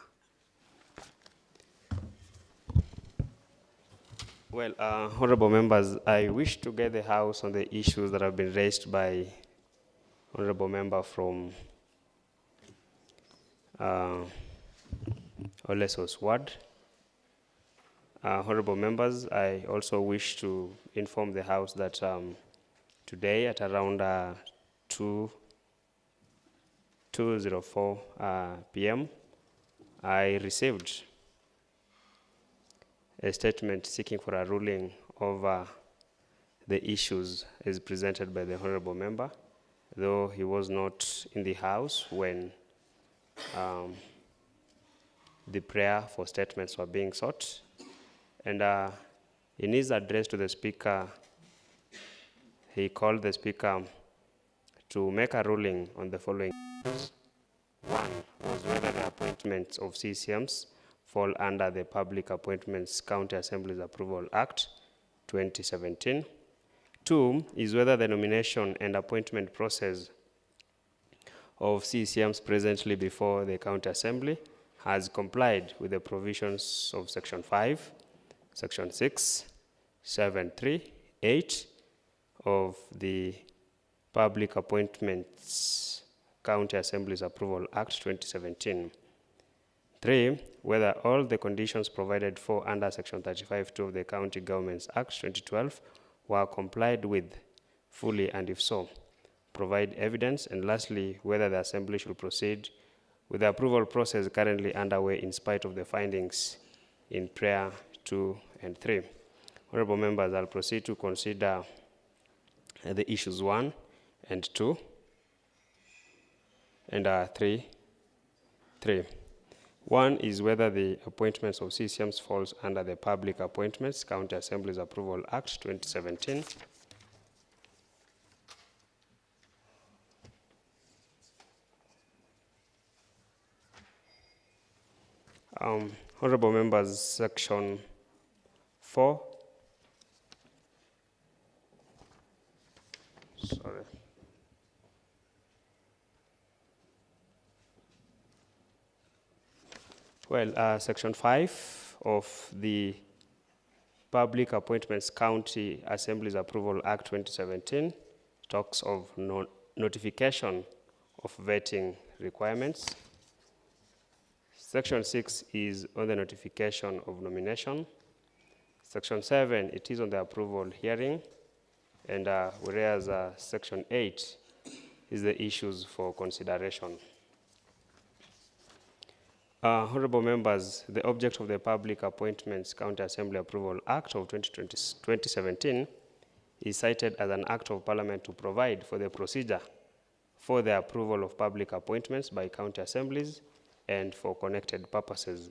Well, Honorable Members, I wish to get the House on the issues that have been raised by Honorable Member from Olesos Ward. Honorable Members, I also wish to inform the House that today at around 2:04 p.m., I received a statement seeking for a ruling over the issues as presented by the Honorable Member, though he was not in the House when the prayer for statements were being sought. And in his address to the Speaker, he called the Speaker to make a ruling on the following. One was whether the appointments of CCMs fall under the Public Appointments County Assemblies Approval Act 2017. 2 is whether the nomination and appointment process of CCMs presently before the County Assembly has complied with the provisions of Section 5, Section 6, 7, 3, 8 of the Public Appointments County Assemblies Approval Act 2017. 3, whether all the conditions provided for under Section 35(2) of the County Governments Act 2012 were complied with fully, and if so, provide evidence. And lastly, whether the Assembly should proceed with the approval process currently underway in spite of the findings in prayer 2 and 3. Honorable Members, I'll proceed to consider the issues 1 and 2 and 3. 1 is whether the appointments of CCMs falls under the Public Appointments County Assemblies Approval Act 2017. Honorable Members, Section 4. Sorry. Well, Section 5 of the Public Appointments County Assemblies Approval Act 2017 talks of notification of vetting requirements. Section 6 is on the notification of nomination. Section 7, it is on the approval hearing. And whereas Section 8 is the issues for consideration. Honorable Members, the object of the Public Appointments County Assembly Approval Act of 2017 is cited as an act of Parliament to provide for the procedure for the approval of public appointments by county assemblies and for connected purposes.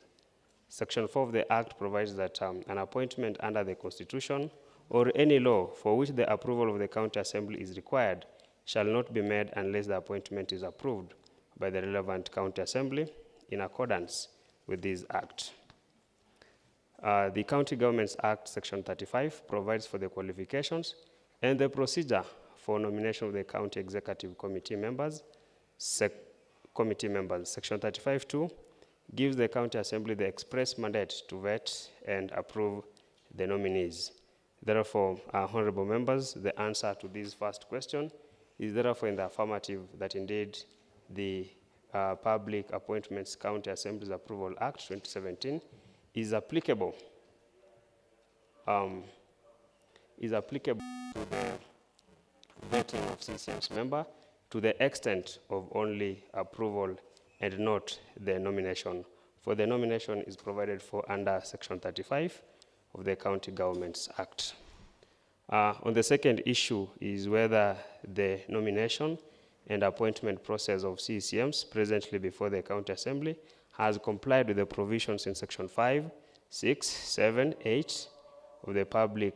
Section 4 of the Act provides that an appointment under the Constitution or any law for which the approval of the County Assembly is required shall not be made unless the appointment is approved by the relevant County Assembly in accordance with this act. The County Governments Act, Section 35, provides for the qualifications and the procedure for nomination of the County Executive Committee members. Section 35(2) gives the County Assembly the express mandate to vet and approve the nominees. Therefore, honorable members, the answer to this first question is therefore in the affirmative that indeed the Public Appointments County Assemblies Approval Act 2017 is applicable to the vetting of CCM's member to the extent of only approval and not the nomination. For the nomination is provided for under Section 35 of the County Governments Act. On the second issue is whether the nomination and appointment process of CCMs presently before the County Assembly has complied with the provisions in Section 5, 6, 7, 8 of the Public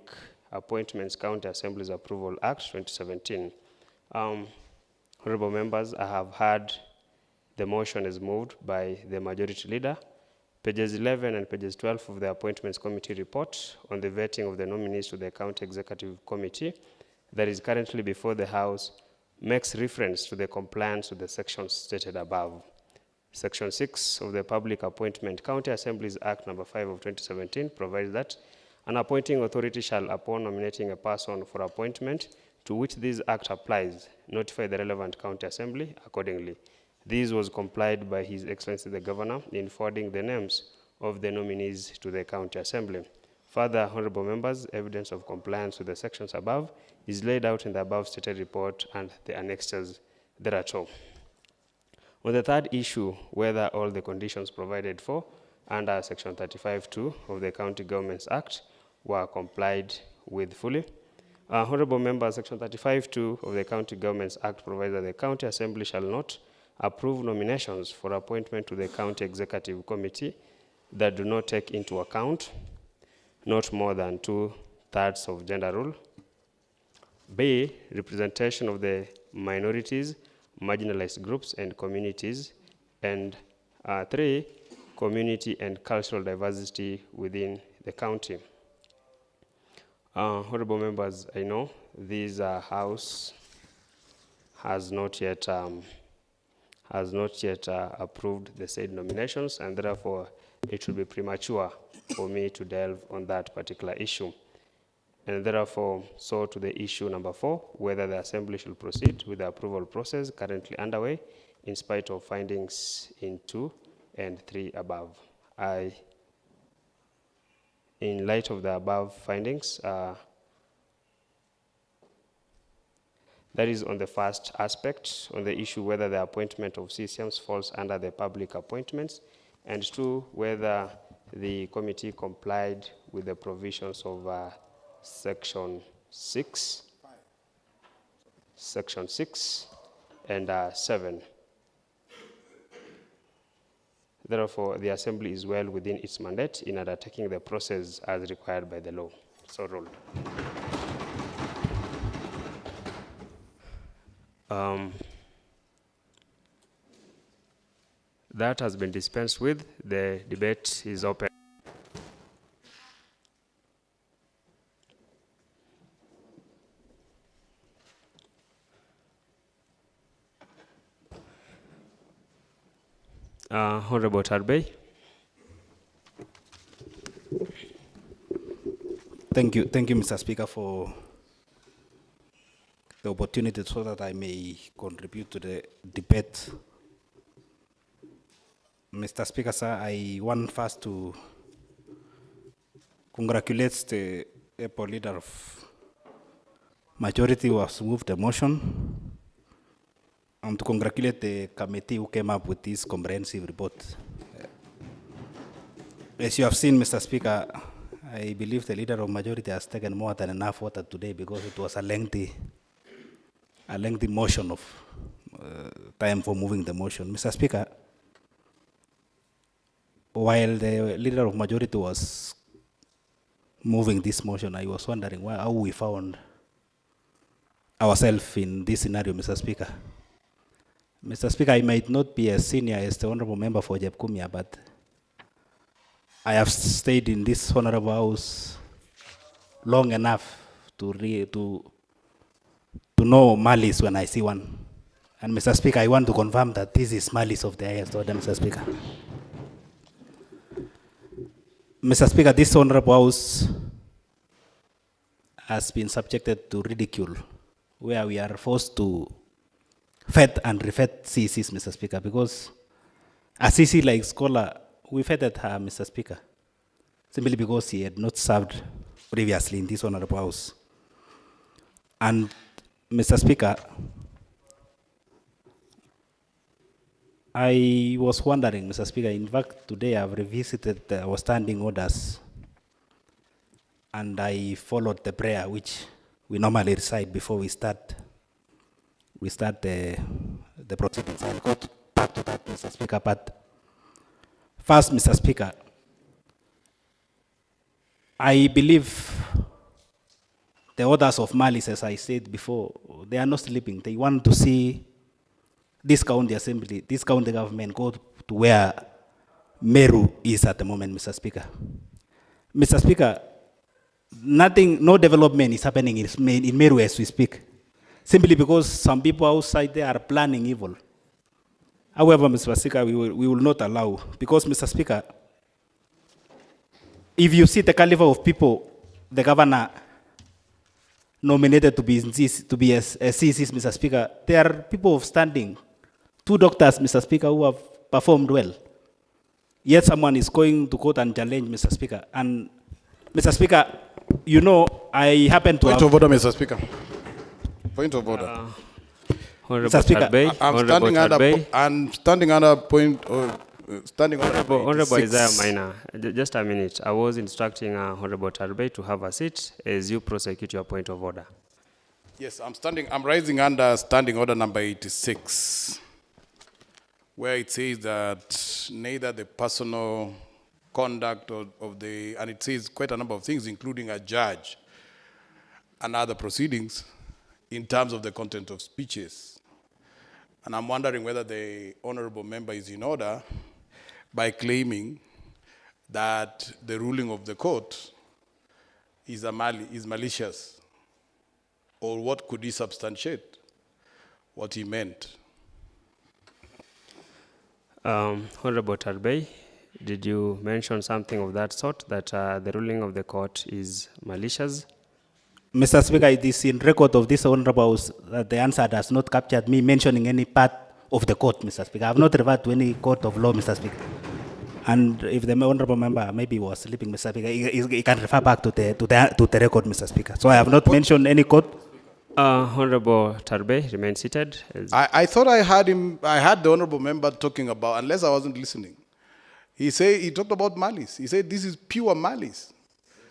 Appointments County Assemblies Approval Act 2017. Honorable members, I have heard the motion is moved by the Majority Leader. Pages 11 and pages 12 of the Appointments Committee report on the vetting of the nominees to the County Executive Committee that is currently before the House makes reference to the compliance with the sections stated above. Section 6 of the Public Appointment County Assemblies Act No. 5 of 2017 provides that an appointing authority shall, upon nominating a person for appointment to which this act applies, notify the relevant county assembly accordingly. This was complied by His Excellency the Governor in forwarding the names of the nominees to the County Assembly. Further, honorable members, evidence of compliance with the sections above is laid out in the above stated report and the annexures thereto. On the third issue, whether all the conditions provided for under Section 35(2) of the County Governments Act were complied with fully. Honorable members, Section 35(2) of the County Governments Act provides that the County Assembly shall not approve nominations for appointment to the County Executive Committee that do not take into account not more than 2/3 of gender rule. B, representation of the minorities, marginalized groups and communities. And 3, community and cultural diversity within the county. Honorable members, I know this House has not yet approved the said nominations, and therefore it would be premature for me to delve on that particular issue. And therefore, so to the issue number 4, whether the Assembly shall proceed with the approval process currently underway in spite of findings in 2 and 3 above. In light of the above findings, that is on the first aspect, on the issue whether the appointment of CCMs falls under the public appointments, and 2, whether the committee complied with the provisions of Section 6, Section 6, and 7. Therefore, the Assembly is well within its mandate in undertaking the process as required by the law. So ruled. That has been dispensed with. The debate is open. Honorable Tarbey. Thank you, Mr. Speaker, for the opportunity so that I may contribute to the debate. Mr. Speaker, sir, I want first to congratulate the APO leader of majority who has moved the motion, and to congratulate the committee who came up with this comprehensive report. As you have seen, Mr. Speaker, I believe the leader of majority has taken more than enough water today because it was a lengthy motion of time for moving the motion. Mr. Speaker, while the leader of majority was moving this motion, I was wondering how we found ourselves in this scenario, Mr. Speaker. Mr. Speaker, I might not be as senior as the honorable member for Jeb Kumia, but I have stayed in this honorable house long enough to know malice when I see one. And Mr. Speaker, I want to confirm that this is malice of the highest order, Mr. Speaker. Mr. Speaker, this honorable house has been subjected to ridicule, where we are forced to fed and refed CCs, Mr. Speaker, because a CC like Scholar, we fed her, Mr. Speaker, simply because he had not served previously in this honorable house. And Mr. Speaker, I was wondering, Mr. Speaker, in fact, today I've revisited our standing orders and I followed the prayer which we normally recite before we start the proceedings. I'll go back to that, Mr. Speaker, but first, Mr. Speaker, I believe the orders of malice, as I said before, they are not sleeping. They want to see this county assembly, this county government go to where Meru is at the moment, Mr. Speaker. Mr. Speaker, no development is happening in Meru as we speak, simply because some people outside there are planning evil. However, Mr. Speaker, we will not allow, because, Mr. Speaker, if you see the caliber of people the governor nominated to be as CCs, Mr. Speaker, there are people of standing, 2 doctors, Mr. Speaker, who have performed well. Yet someone is going to court and challenge, Mr. Speaker. And, Mr. Speaker, you know, I happen to Point of order, Mr. Speaker. Point of order. Honorable Mr. Speaker, Tarbay, I'm standing under point. Standing under point Honorable 6. Isaiah Minor, just a minute. I was instructing Honorable Tarbay to have a seat as you prosecute your point of order. Yes, I'm rising under standing order number 86, where it says that neither the personal conduct and it says quite a number of things, including a judge and other proceedings in terms of the content of speeches. And I'm wondering whether the honorable member is in order by claiming that the ruling of the court is malicious, or what could he substantiate what he meant? Honorable Tarbay, did you mention something of that sort, that the ruling of the court is malicious? Mr. Speaker, it is in record of this honorable house that the answer does not capture me mentioning any part of the court, Mr. Speaker. I have not referred to any court of law, Mr. Speaker. And if the honorable member maybe was sleeping, Mr. Speaker, he can refer back to the record, Mr. Speaker. So I have not mentioned any court. Honorable Tarbay, remain seated. I thought I had the honorable member talking about, unless I wasn't listening. He talked about malice. He said this is pure malice.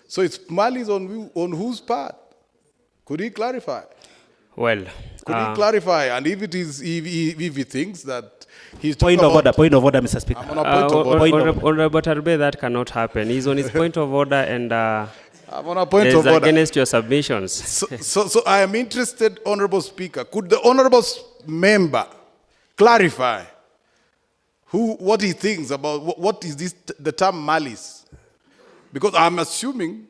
So it's malice on whose part? Could he clarify? Well, Could he clarify? And if he thinks that he's talking Point of order, Mr. Speaker. I'm on a point of order. Honorable Tarbay, that cannot happen. He's on his point of order and I'm on a point of is order. against your submissions. So I am interested, Honorable Speaker. Could the honorable member clarify what he thinks about what is the term malice? Because I'm assuming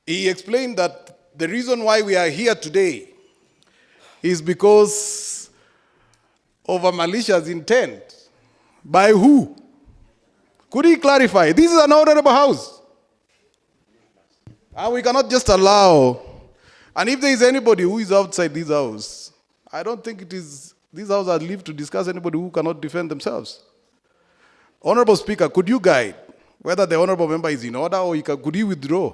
he explained that the reason why we are here today is because of a malicious intent. By who? Could he clarify? This is an honorable house. And we cannot just allow. And if there is anybody who is outside this house, I don't think this house has lived to discuss anybody who cannot defend themselves. Honorable Speaker, could you guide whether the honorable member is in order, or could he withdraw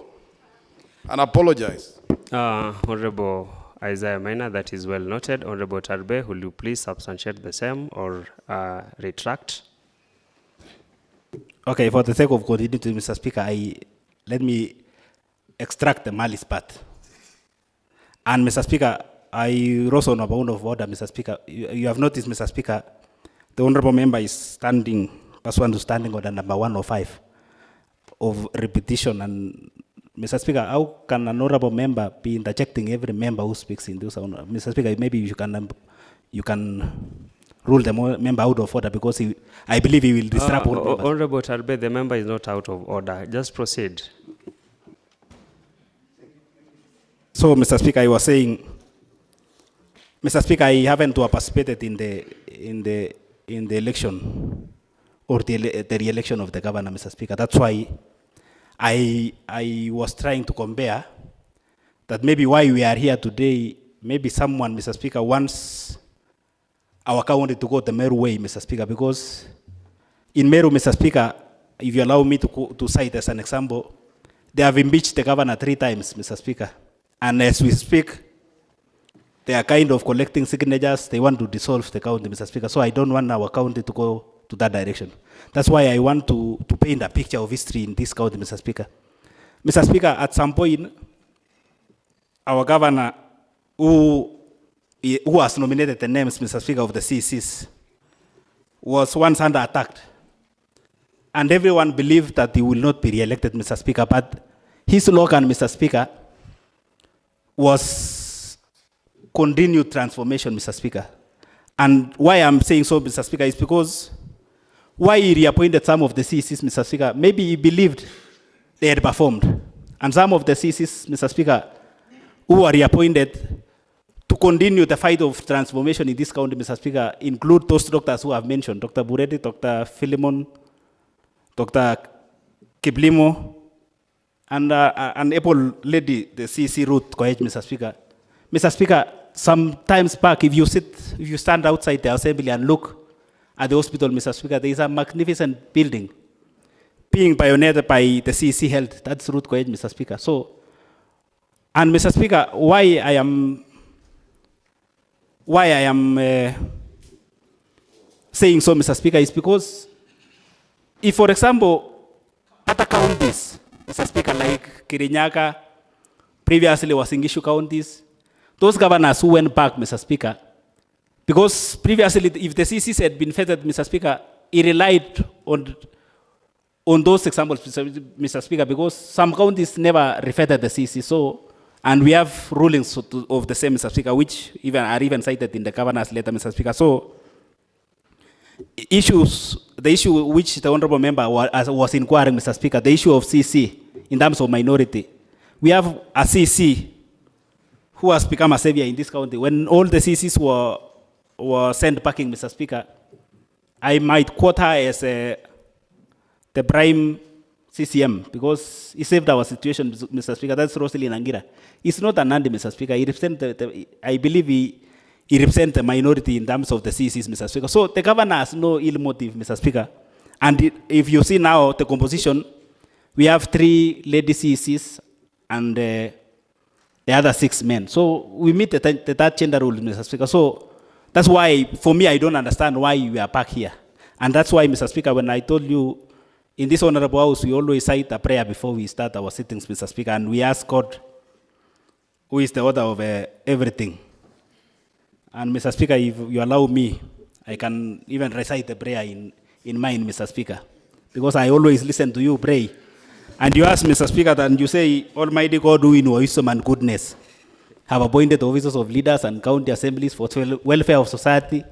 and apologize? Honorable Isaiah Minor, that is well noted. Honorable Tarbay, will you please substantiate the same or retract? Okay, for the sake of continuity, Mr. Speaker, let me extract the malice part. And Mr. Speaker, I rose on a point of order, Mr. Speaker. You have noticed, Mr. Speaker, the honorable member is standing, pursuant to standing order number 105 of repetition. And Mr. Speaker, how can an honorable member be interjecting every member who speaks in this honor? Mr. Speaker, maybe you can rule the member out of order because I believe he will disrupt all members. Honorable Tarbe, the member is not out of order. Just proceed. So, Mr. Speaker, I was saying, Mr. Speaker, I haven't participated in the election or the re-election of the governor, Mr. Speaker. That's why I was trying to compare that maybe why we are here today, maybe someone, Mr. Speaker, wants our county to go the Meru way, Mr. Speaker, because in Meru, Mr. Speaker, if you allow me to cite as an example, they have impeached the governor 3 times, Mr. Speaker. And as we speak, they are kind of collecting signatures. They want to dissolve the county, Mr. Speaker. So I don't want our county to go to that direction. That's why I want to paint a picture of history in this county, Mr. Speaker. Mr. Speaker, at some point, our governor, who has nominated the names, Mr. Speaker, of the CCs, was once under attack. And everyone believed that he will not be re-elected, Mr. Speaker. But his slogan, Mr. Speaker, was continued transformation, Mr. Speaker. And why I'm saying so, Mr. Speaker, is because why he reappointed some of the CCs, Mr. Speaker, maybe he believed they had performed. And some of the CCs, Mr. Speaker, who were reappointed to continue the fight of transformation in this county, Mr. Speaker, include those doctors who have mentioned, Dr. Buredi, Dr. Philemon, Dr. Kiblimo, and an Apple lady, the CC Ruth Koech, Mr. Speaker. Mr. Speaker, some times back, if you stand outside the assembly and look at the hospital, Mr. Speaker, there is a magnificent building being pioneered by the CC Health. That's Ruth Koech, Mr. Speaker. So, and Mr. Speaker, why I am saying so, Mr. Speaker, is because if, for example, other counties, Mr. Speaker, like Kirinyaga, previously was in issue counties, those governors who went back, Mr. Speaker, because previously, if the CCs had been fettered, Mr. Speaker, he relied on those examples, Mr. Speaker, because some counties never refettered the CC. So, and we have rulings of the same, Mr. Speaker, which are even cited in the governor's letter, Mr. Speaker. So, the issue which the honorable member was inquiring, Mr. Speaker, the issue of CC in terms of minority. We have a CC who has become a savior in this county. When all the CCs were sent packing, Mr. Speaker, I might quote her as the prime CCM because he saved our situation, Mr. Speaker. That's Rosalie Nangira. He's not an Nandi, Mr. Speaker. He represents I believe he represents the minority in terms of the CCs, Mr. Speaker. So the governor has no ill motive, Mr. Speaker. And if you see now the composition, we have 3 lady CCs and the other 6 men. So we meet the third gender rule, Mr. Speaker. So that's why, for me, I don't understand why we are back here. And that's why, Mr. Speaker, when I told you in this honorable house, we always cite a prayer before we start our sittings, Mr. Speaker, and we ask God, who is the author of everything. And Mr. Speaker, if you allow me, I can even recite the prayer in mind, Mr. Speaker, because I always listen to you pray. And you ask, Mr. Speaker, and you say, Almighty God, who in wisdom and goodness have appointed officers of leaders and county assemblies for welfare of society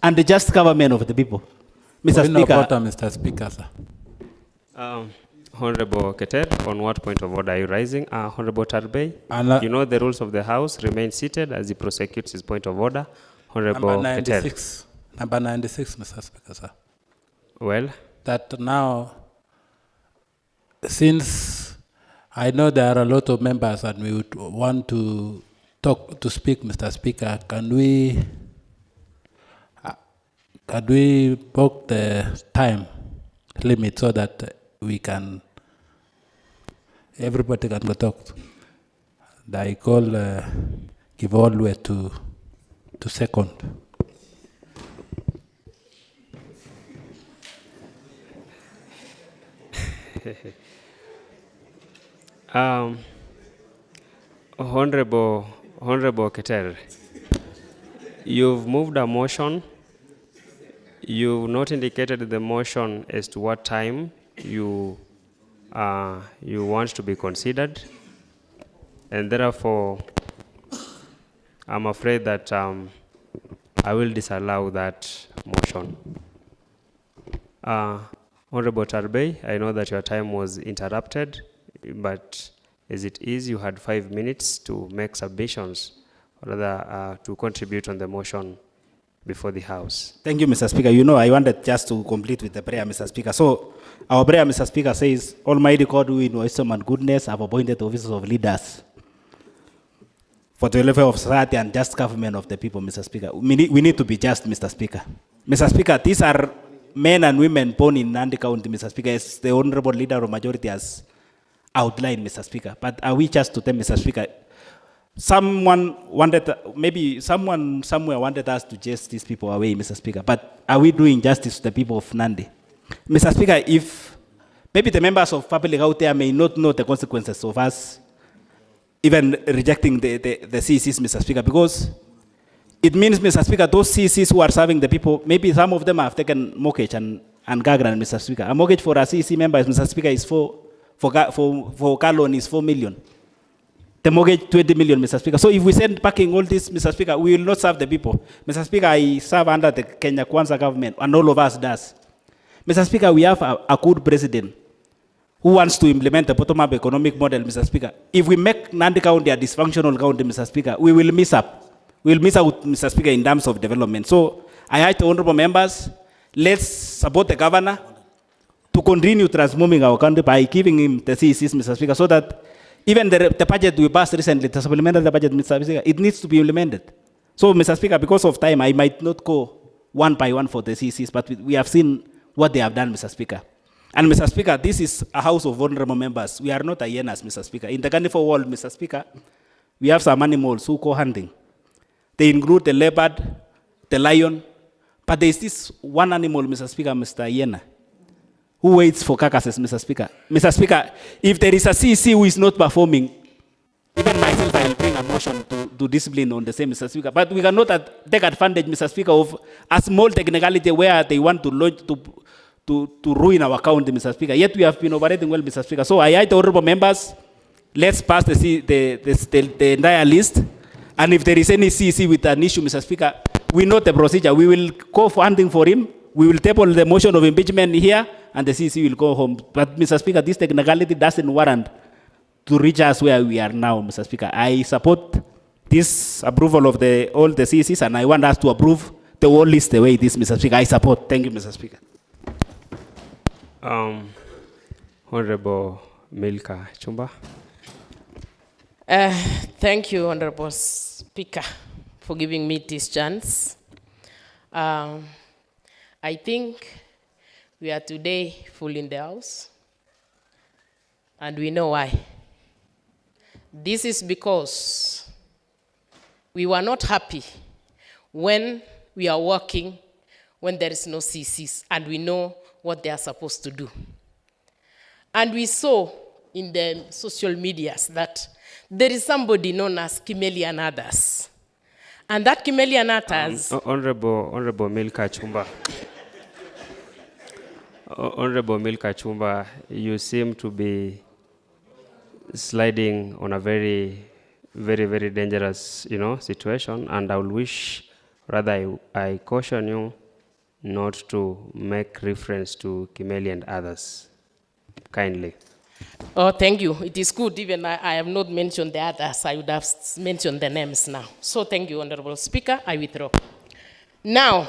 and the just government of the people. Mr. Speaker. Mr. Speaker, sir. Honorable Keter, on what point of order are you rising? Honorable Tarbe, you know the rules of the House. Remain seated as he prosecutes his point of order. Honorable Number 96. Keter. Number 96, Mr. Speaker, sir. Well? That now, since I know there are a lot of members and we would want to speak, Mr. Speaker, can we book the time limit so that everybody can go talk? I call give all way to second. Honorable Keter, you've moved a motion. You've not indicated the motion as to what time you want to be considered, and therefore I'm afraid that I will disallow that motion. Honorable Tarbey, I know that your time was interrupted, but as it is, you had 5 minutes to make submissions, or rather to contribute on the motion before the House. Thank you, Mr. Speaker. You know, I wanted just to complete with the prayer, Mr. Speaker. So, our prayer, Mr. Speaker, says, Almighty God, who in wisdom and goodness have appointed officers of leaders for the welfare of society and just government of the people, Mr. Speaker. We need to be just, Mr. Speaker. Mr. Speaker, these are men and women born in Nandi County, Mr. Speaker, as the Honorable Leader of Majority has outlined, Mr. Speaker. But are we just to them, Mr. Speaker? Maybe someone somewhere wanted us to chase these people away, Mr. Speaker. But are we doing justice to the people of Nandi? Mr. Speaker, if maybe the members of public out there may not know the consequences of us even rejecting the CECs, Mr. Speaker, because it means, Mr. Speaker, those CECs who are serving the people, maybe some of them have taken mortgage and Gagran, Mr. Speaker. A mortgage for a CEC member, Mr. Speaker, is for car loan is 4 million. The mortgage, 20 million, Mr. Speaker. So if we send packing all this, Mr. Speaker, we will not serve the people. Mr. Speaker, I serve under the Kenya Kwanza government, and all of us does. Mr. Speaker, we have a good president who wants to implement the bottom-up economic model, Mr. Speaker. If we make Nandi County a dysfunctional county, Mr. Speaker, we will miss up. We will miss out, Mr. Speaker, in terms of development. So I urge the honorable members, let's support the governor to continue transforming our country by giving him the CECs, Mr. Speaker, so that even the budget we passed recently, the supplementary budget, Mr. Speaker, it needs to be implemented. So, Mr. Speaker, because of time, I might not go one by one for the CECs, but we have seen what they have done, Mr. Speaker. And, Mr. Speaker, this is a house of vulnerable members. We are not hyenas, Mr. Speaker. In the carnivore world, Mr. Speaker, we have some animals who go hunting. They include the leopard, the lion, but there is this one animal, Mr. Speaker, Mr. Hyena, who waits for carcasses, Mr. Speaker. Mr. Speaker, if there is a CEC who is not performing, even myself, I will bring a motion to discipline on the same, Mr. Speaker. But we cannot take advantage, Mr. Speaker, of a small technicality where they want to launch to ruin our county, Mr. Speaker. Yet we have been operating well, Mr. Speaker. So I urge the honorable members, let's pass the entire list. And if there is any CEC with an issue, Mr. Speaker, we know the procedure. We will go for hunting for him. We will table the motion of impeachment here, and the CEC will go home. But, Mr. Speaker, this technicality doesn't warrant to reach us where we are now, Mr. Speaker. I support this approval of all the CECs, and I want us to approve the whole list the way it is, Mr. Speaker. I support. Thank you, Mr. Speaker. Honorable Milka Chumba. Thank you, Honorable Speaker, for giving me this chance. I think we are today full in the house, and we know why. This is because we were not happy when we are working when there is no CCs, and we know what they are supposed to do. And we saw in the social medias that there is somebody known as Kimeli and others. And that Kimeli and others... Honorable Milka Chumba. Honorable Milka Chumba, you seem to be sliding on a very, very, very dangerous, situation, and I will wish, rather, I caution you not to make reference to Kimeli and others. Kindly. Oh, thank you. It is good. Even I have not mentioned the others. I would have mentioned the names now. So thank you, Honorable Speaker. I withdraw. Now,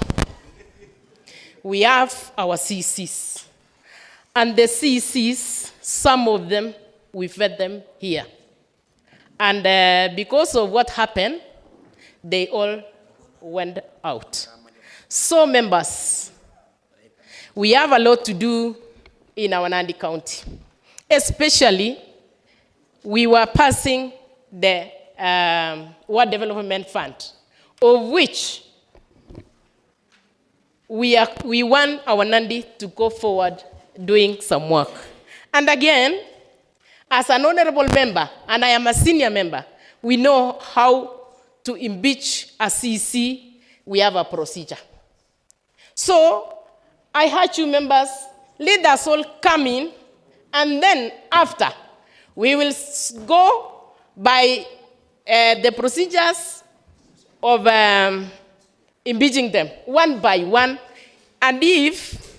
we have our CCs. And the CCs, some of them, we fed them here. And because of what happened, they all went out. So, members, we have a lot to do in our Nandi County. Especially, we were passing the World Development Fund, of which we want our Nandi to go forward doing some work. And again, as an honorable member, and I am a senior member, we know how to impeach a CC. We have a procedure. So, I urge you members, let us all come in, and then after, we will go by the procedures of impeaching them one by one. And if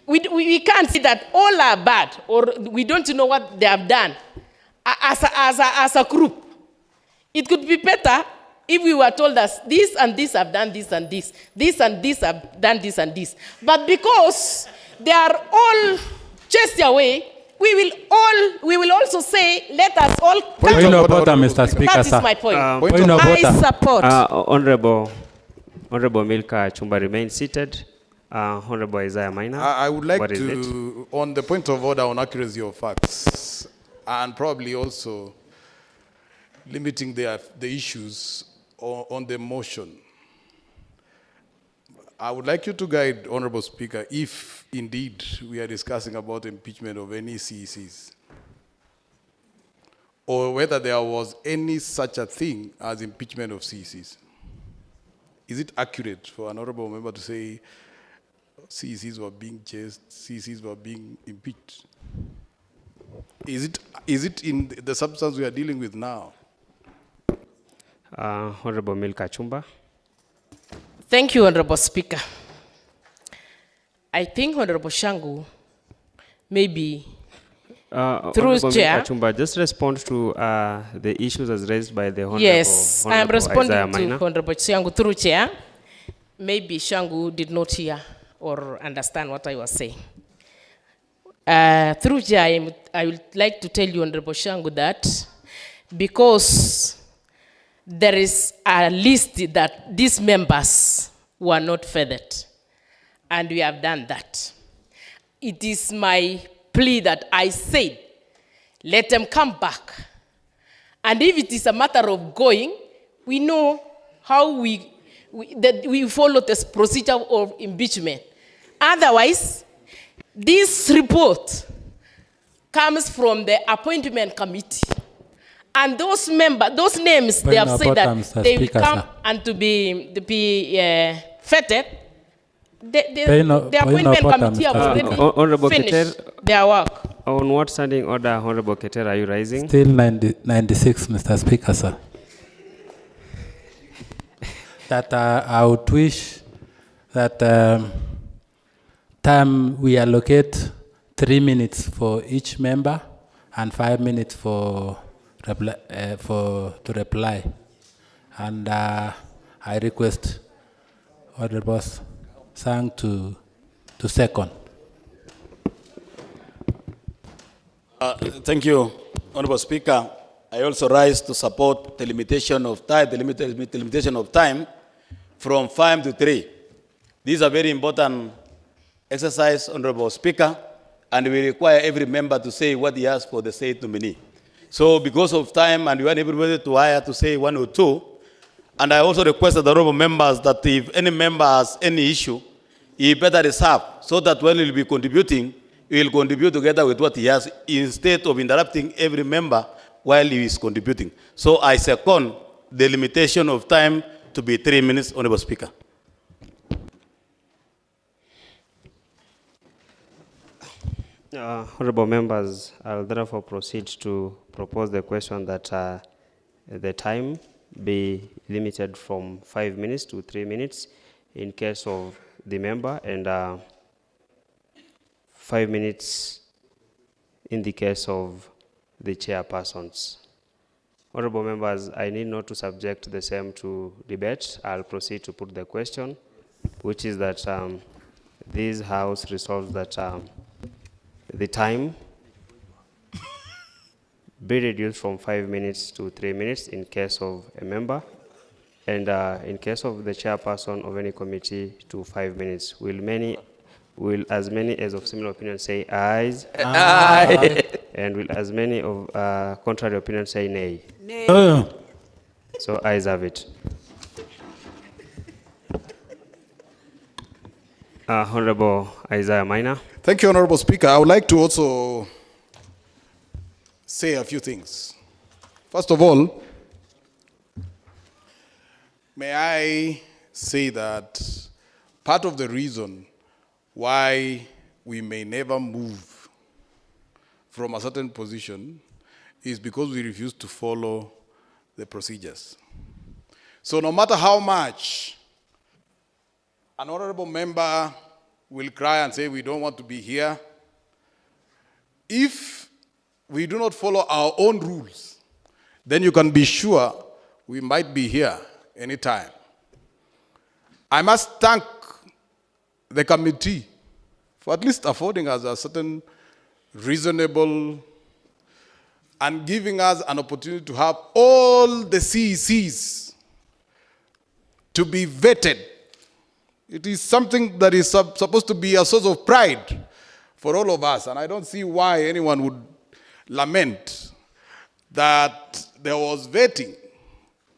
we can't see that all are bad, or we don't know what they have done as a group, it could be better if we were told us this and this have done this and this, this and this have done this and this. But because they are all chased away, we will also say, let us all come. Point of order, Mr. Speaker, That is sir. my point. Point of order. I support. Honorable Milka Chumba remains seated. Honorable Isaiah Maina. I would like what is to, on the point of order on accuracy of facts, and probably also limiting the issues on the motion. I would like you to guide, Honorable Speaker, if indeed we are discussing about impeachment of any CECs, or whether there was any such a thing as impeachment of CECs. Is it accurate for an honorable member to say CECs were being chased, CECs were being impeached? Is it in the substance we are dealing with now? Honorable Milka Chumba. Thank you, Honorable Speaker. I think Honorable Shangu, maybe through Chair. Chumba, just respond to the issues as raised by the Honorable. Yes, I am Honorable responding Isaiah to Maina. Honorable Shangu through Chair. Maybe Shangu did not hear or understand what I was saying. Through Chair, I would like to tell you, Honorable Shangu, that because there is a list that these members were not feathered, and we have done that. It is my plea that I said, let them come back. And if it is a matter of going, we know how we follow this procedure of impeachment. Otherwise, this report comes from the appointment committee. And those names, they have said that they will come and to be vetted. The appointment committee have already finished their work. On what standing order, Honorable Keter, are you rising? Still 96, Mr. Speaker, sir. That I would wish that time we allocate 3 minutes for each member and 5 minutes to reply. And I request Honorable Sang to second. Thank you, Honorable Speaker. I also rise to support the limitation of time, from 5 to 3. This is a very important exercise, Honorable Speaker, and we require every member to say what he has for the said nominee. So because of time, and we want everybody to hire to say 1 or 2, and I also request the honorable members that if any member has any issue, he better reserve, so that when he will be contributing, he will contribute together with what he has, instead of interrupting every member while he is contributing. So I second the limitation of time to be 3 minutes, Honorable Speaker. Honorable members, I'll therefore proceed to propose the question that the time be limited from 5 minutes to 3 minutes in case of the member, and 5 minutes in the case of the chairpersons. Honorable members, I need not to subject the same to debate. I'll proceed to put the question, which is that this House resolves that the time be reduced from 5 minutes to 3 minutes in case of a member, and in case of the chairperson of any committee to 5 minutes. Will as many as of similar opinion say ayes? Aye. And will as many of contrary opinion say nay? Nay. So ayes have it. Honorable Isaiah Maina. Thank you, Honorable Speaker. I would like to also say a few things. First of all, may I say that part of the reason why we may never move from a certain position is because we refuse to follow the procedures. So no matter how much an honorable member will cry and say, we don't want to be here. If we do not follow our own rules, then you can be sure we might be here anytime. I must thank the committee for at least affording us a certain reasonable and giving us an opportunity to have all the CECs to be vetted. It is something that is supposed to be a source of pride for all of us, and I don't see why anyone would lament that there was vetting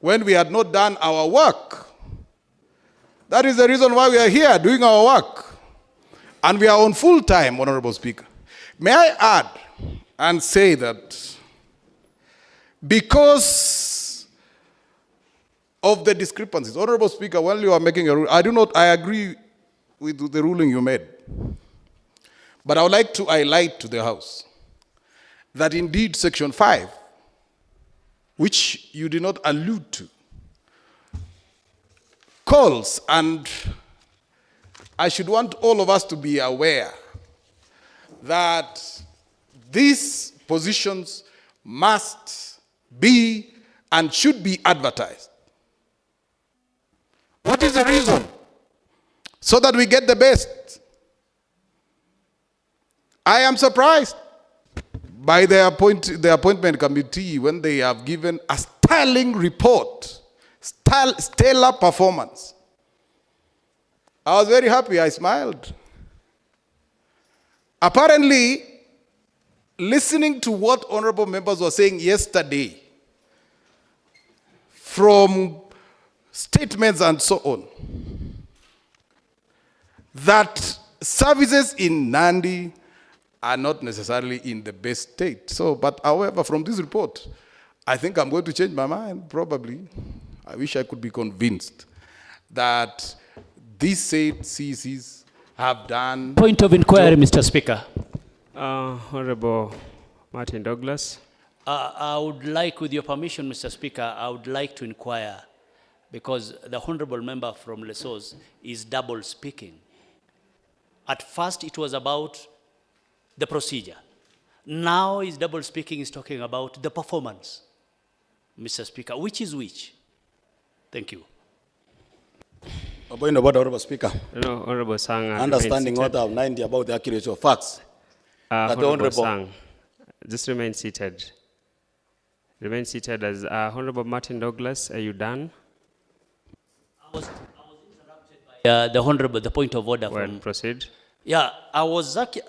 when we had not done our work. That is the reason why we are here doing our work. And we are on full time, Honorable Speaker. May I add and say that because of the discrepancies, Honorable Speaker, while you are making a ruling, I agree with the ruling you made. But I would like to highlight to the House that indeed Section 5, which you did not allude to, calls, and I should want all of us to be aware that these positions must be and should be advertised. What is the reason? So that we get the best. I am surprised by the appointment committee when they have given a sterling report, stellar performance. I was very happy, I smiled. Apparently, listening to what honorable members were saying yesterday, from statements and so on, that services in Nandi are not necessarily in the best state. So, but however, from this report, I think I'm going to change my mind, probably. I wish I could be convinced that these said CCs have done... Point of inquiry, Mr. Speaker. Honorable Martin Douglas. I would like, with your permission, Mr. Speaker, I would like to inquire, because the honorable member from Lesos is double speaking. At first, it was about the procedure. Now, is double speaking is talking about the performance. Mr. Speaker, which is which? Thank you. A point of order, Honorable Speaker. No, Honorable Sang. Understanding Order 90 about the accuracy of facts. Honorable Sang, just remain seated. Remain seated. As Honorable Martin Douglas, are you done? I was interrupted by the honorable, the point of order. Well, proceed. Yeah, I wanted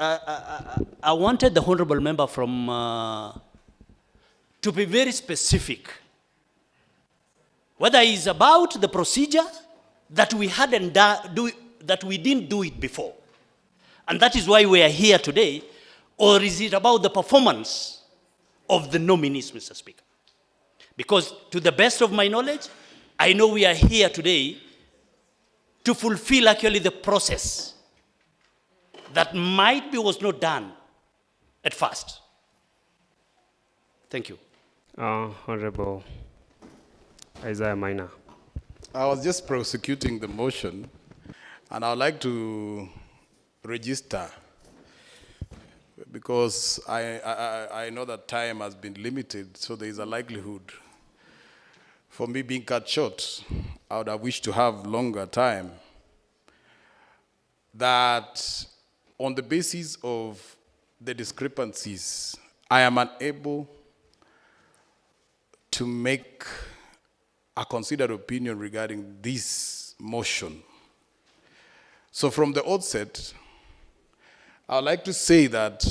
the honorable member from to be very specific, whether it's about the procedure that we hadn't that we didn't do it before, and that is why we are here today, or is it about the performance of the nominees, Mr. Speaker? Because to the best of my knowledge, I know we are here today to fulfill actually the process that might be was not done at first. Thank you. Honorable Isaiah Minor. I was just prosecuting the motion, and I would like to register, because I know that time has been limited, so there is a likelihood for me being cut short. I would have wished to have longer time. That on the basis of the discrepancies, I am unable to make a considered opinion regarding this motion. So from the outset, I would like to say that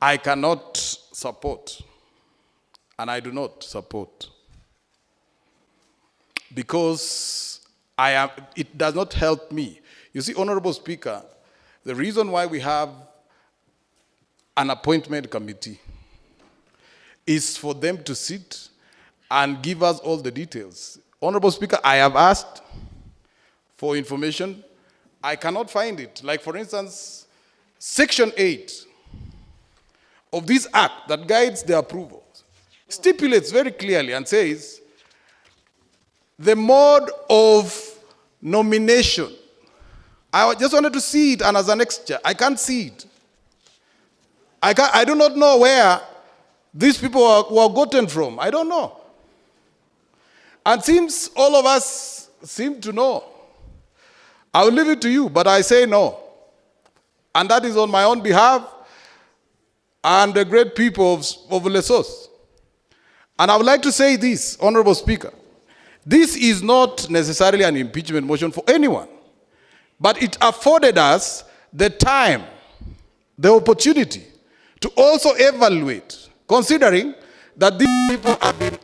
I cannot support, and I do not support, because it does not help me. You see, Honorable Speaker, the reason why we have an appointment committee is for them to sit and give us all the details. Honorable Speaker, I have asked for information. I cannot find it. Like, for instance, Section 8 of this act that guides the approval stipulates very clearly and says the mode of nomination I just wanted to see it, and as an extra, I can't see it. I do not know where these people were gotten from. I don't know. And seems all of us seem to know. I will leave it to you, but I say no. And that is on my own behalf and the great people of Lesotho. And I would like to say this, Honorable Speaker. This is not necessarily an impeachment motion for anyone, but it afforded us the time, the opportunity to also evaluate, considering that these people have been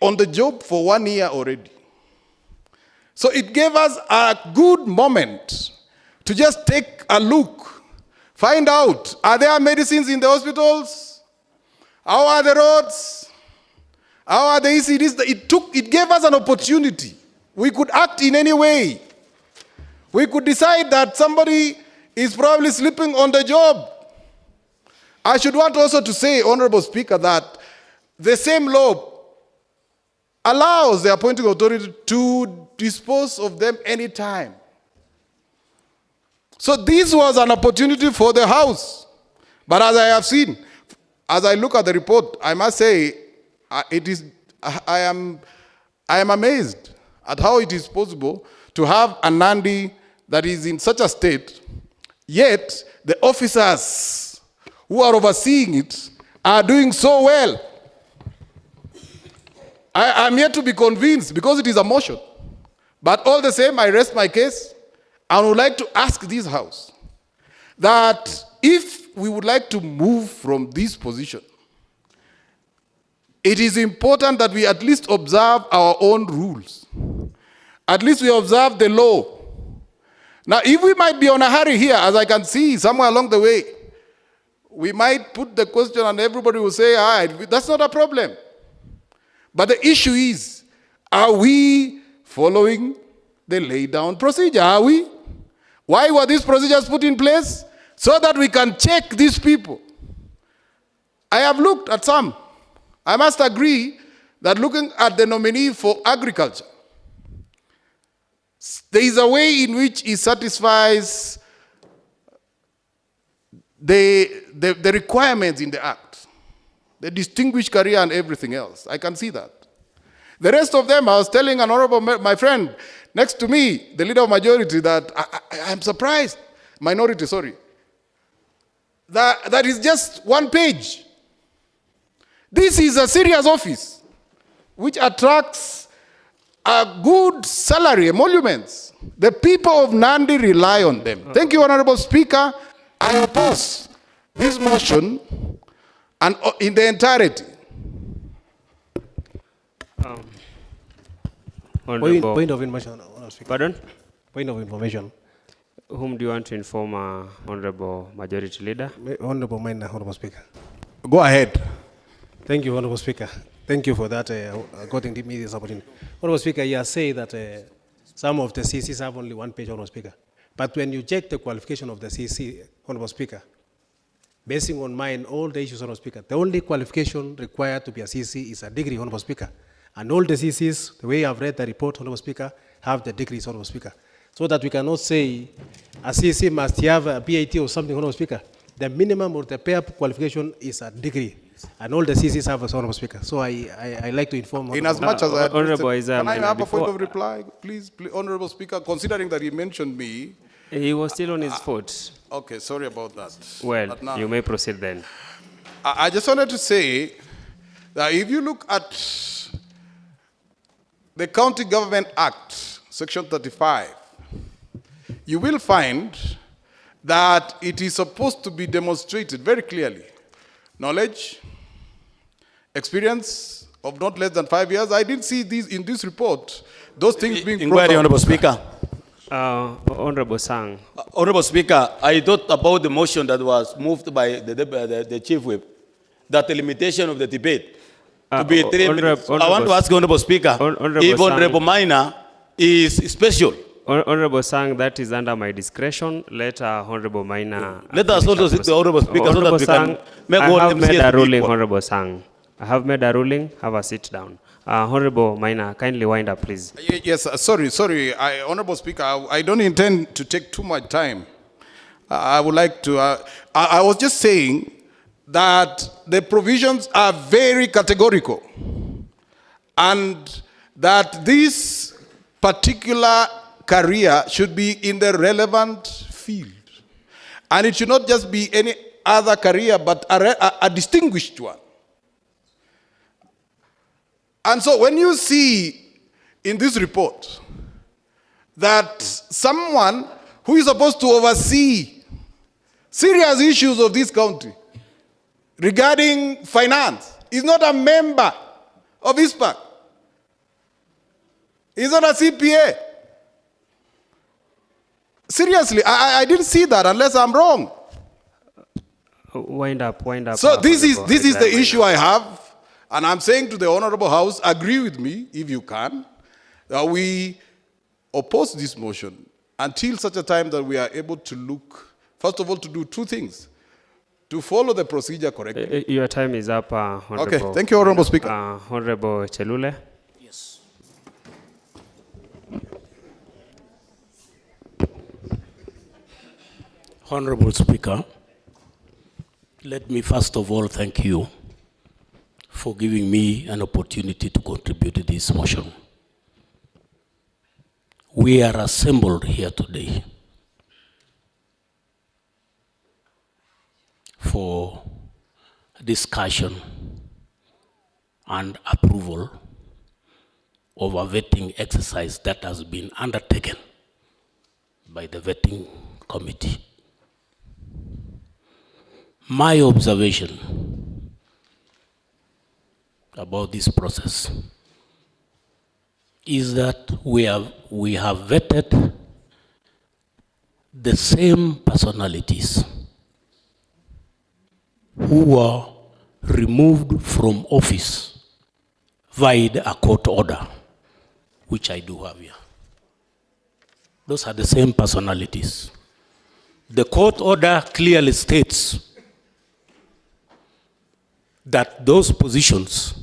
on the job for 1 year already. So it gave us a good moment to just take a look, find out, are there medicines in the hospitals? How are the roads? How are the ECDs? It gave us an opportunity. We could act in any way. We could decide that somebody is probably sleeping on the job. I should want also to say, Honorable Speaker, that the same law allows the appointing authority to dispose of them anytime. So this was an opportunity for the House. But as I have seen, as I look at the report, I must say, I am amazed at how it is possible to have a Nandi that is in such a state, yet the officers who are overseeing it are doing so well. I'm yet to be convinced because it is a motion. But all the same, I rest my case and would like to ask this House that if we would like to move from this position, it is important that we at least observe our own rules. At least we observe the law. Now, if we might be on a hurry here, as I can see somewhere along the way, we might put the question and everybody will say, all right, that's not a problem. But the issue is, are we following the laid down procedure? Are we? Why were these procedures put in place? So that we can check these people. I have looked at some. I must agree that looking at the nominee for agriculture, there is a way in which it satisfies the requirements in the Act, the distinguished career and everything else. I can see that. The rest of them, I was telling an honorable, my friend next to me, the leader of majority, that I'm surprised, minority, sorry, that is just 1 page. This is a serious office which attracts a good salary, emoluments. The people of Nandi rely on them. Thank you, Honorable Speaker. I oppose this motion and in the entirety. Point of information, Honorable Speaker. Pardon? Point of information. Whom do you want to inform, Honorable Majority Leader? Honorable Minor, Honorable Speaker. Go ahead. Thank you, Honorable Speaker. Thank you for that, getting me this opportunity. Honorable Speaker, you say that some of the CCs have only 1 page, Honorable Speaker. But when you check the qualification of the CC, Honorable Speaker, basing on mine, all the issues, Honorable Speaker, the only qualification required to be a CC is a degree, Honorable Speaker. And all the CCs, the way I've read the report, Honorable Speaker, have the degrees, Honorable Speaker. So that we cannot say a CC must have a PhD or something, Honorable Speaker. The minimum or the pair qualification is a degree. And all the CCs have a Honorable Speaker. So I like to inform. In as much as I Honorable can I have a point of reply, please, Honorable Speaker, considering that he mentioned me. He was still on his foot. Okay, sorry about that. Well, you may proceed then. I just wanted to say that if you look at the County Government Act, Section 35, you will find that it is supposed to be demonstrated very clearly. Knowledge, experience of not less than 5 years. I didn't see these in this report, those things being Inquiry, Honorable Speaker. Honorable Sang. Honorable Speaker, I thought about the motion that was moved by the Chief Whip, that the limitation of the debate to be 3 minutes. I want to ask Honorable Speaker, if Honorable Minor is special. Honorable Sang, that is under my discretion. Let Honorable Minor. Let us also sit to Honorable Speaker Honorable so that we Sang, can make I all have made a ruling, equal. Honorable Sang. I have made a ruling. Have a sit down. Honorable Maina, kindly wind up, please. Yes, sorry, Honorable Speaker, I don't intend to take too much time. I would like to, I was just saying that the provisions are very categorical and that this particular career should be in the relevant field. And it should not just be any other career, but a distinguished one. And so when you see in this report that someone who is supposed to oversee serious issues of this country regarding finance is not a member of ISPAC, he's not a CPA. Seriously, I didn't see that unless I'm wrong. Wind up. So this is the issue I have. And I'm saying to the Honorable House, agree with me, if you can, that we oppose this motion until such a time that we are able to look, first of all, to do two things. To follow the procedure correctly. Your time is up, Honorable. Okay, thank you, Honorable Speaker. Honorable Chelule. Yes. Honorable Speaker, let me first of all thank you for giving me an opportunity to contribute to this motion. We are assembled here today for discussion and approval of a vetting exercise that has been undertaken by the vetting committee. My observation about this process is that we have vetted the same personalities who were removed from office via a court order, which I do have here. Those are the same personalities. The court order clearly states that those positions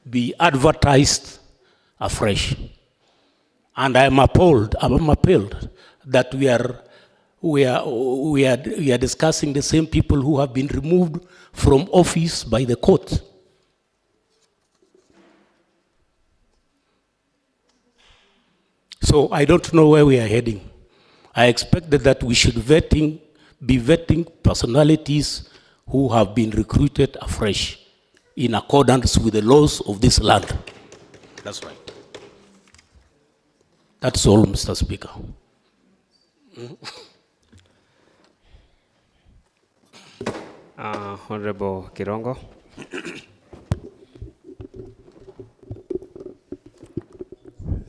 be advertised afresh. And I'm appalled that we are discussing the same people who have been removed from office by the court. So I don't know where we are heading. I expected that we should be vetting personalities who have been recruited afresh in accordance with the laws of this land. That's right. That's all, Mr. Speaker. Honorable Kirongo.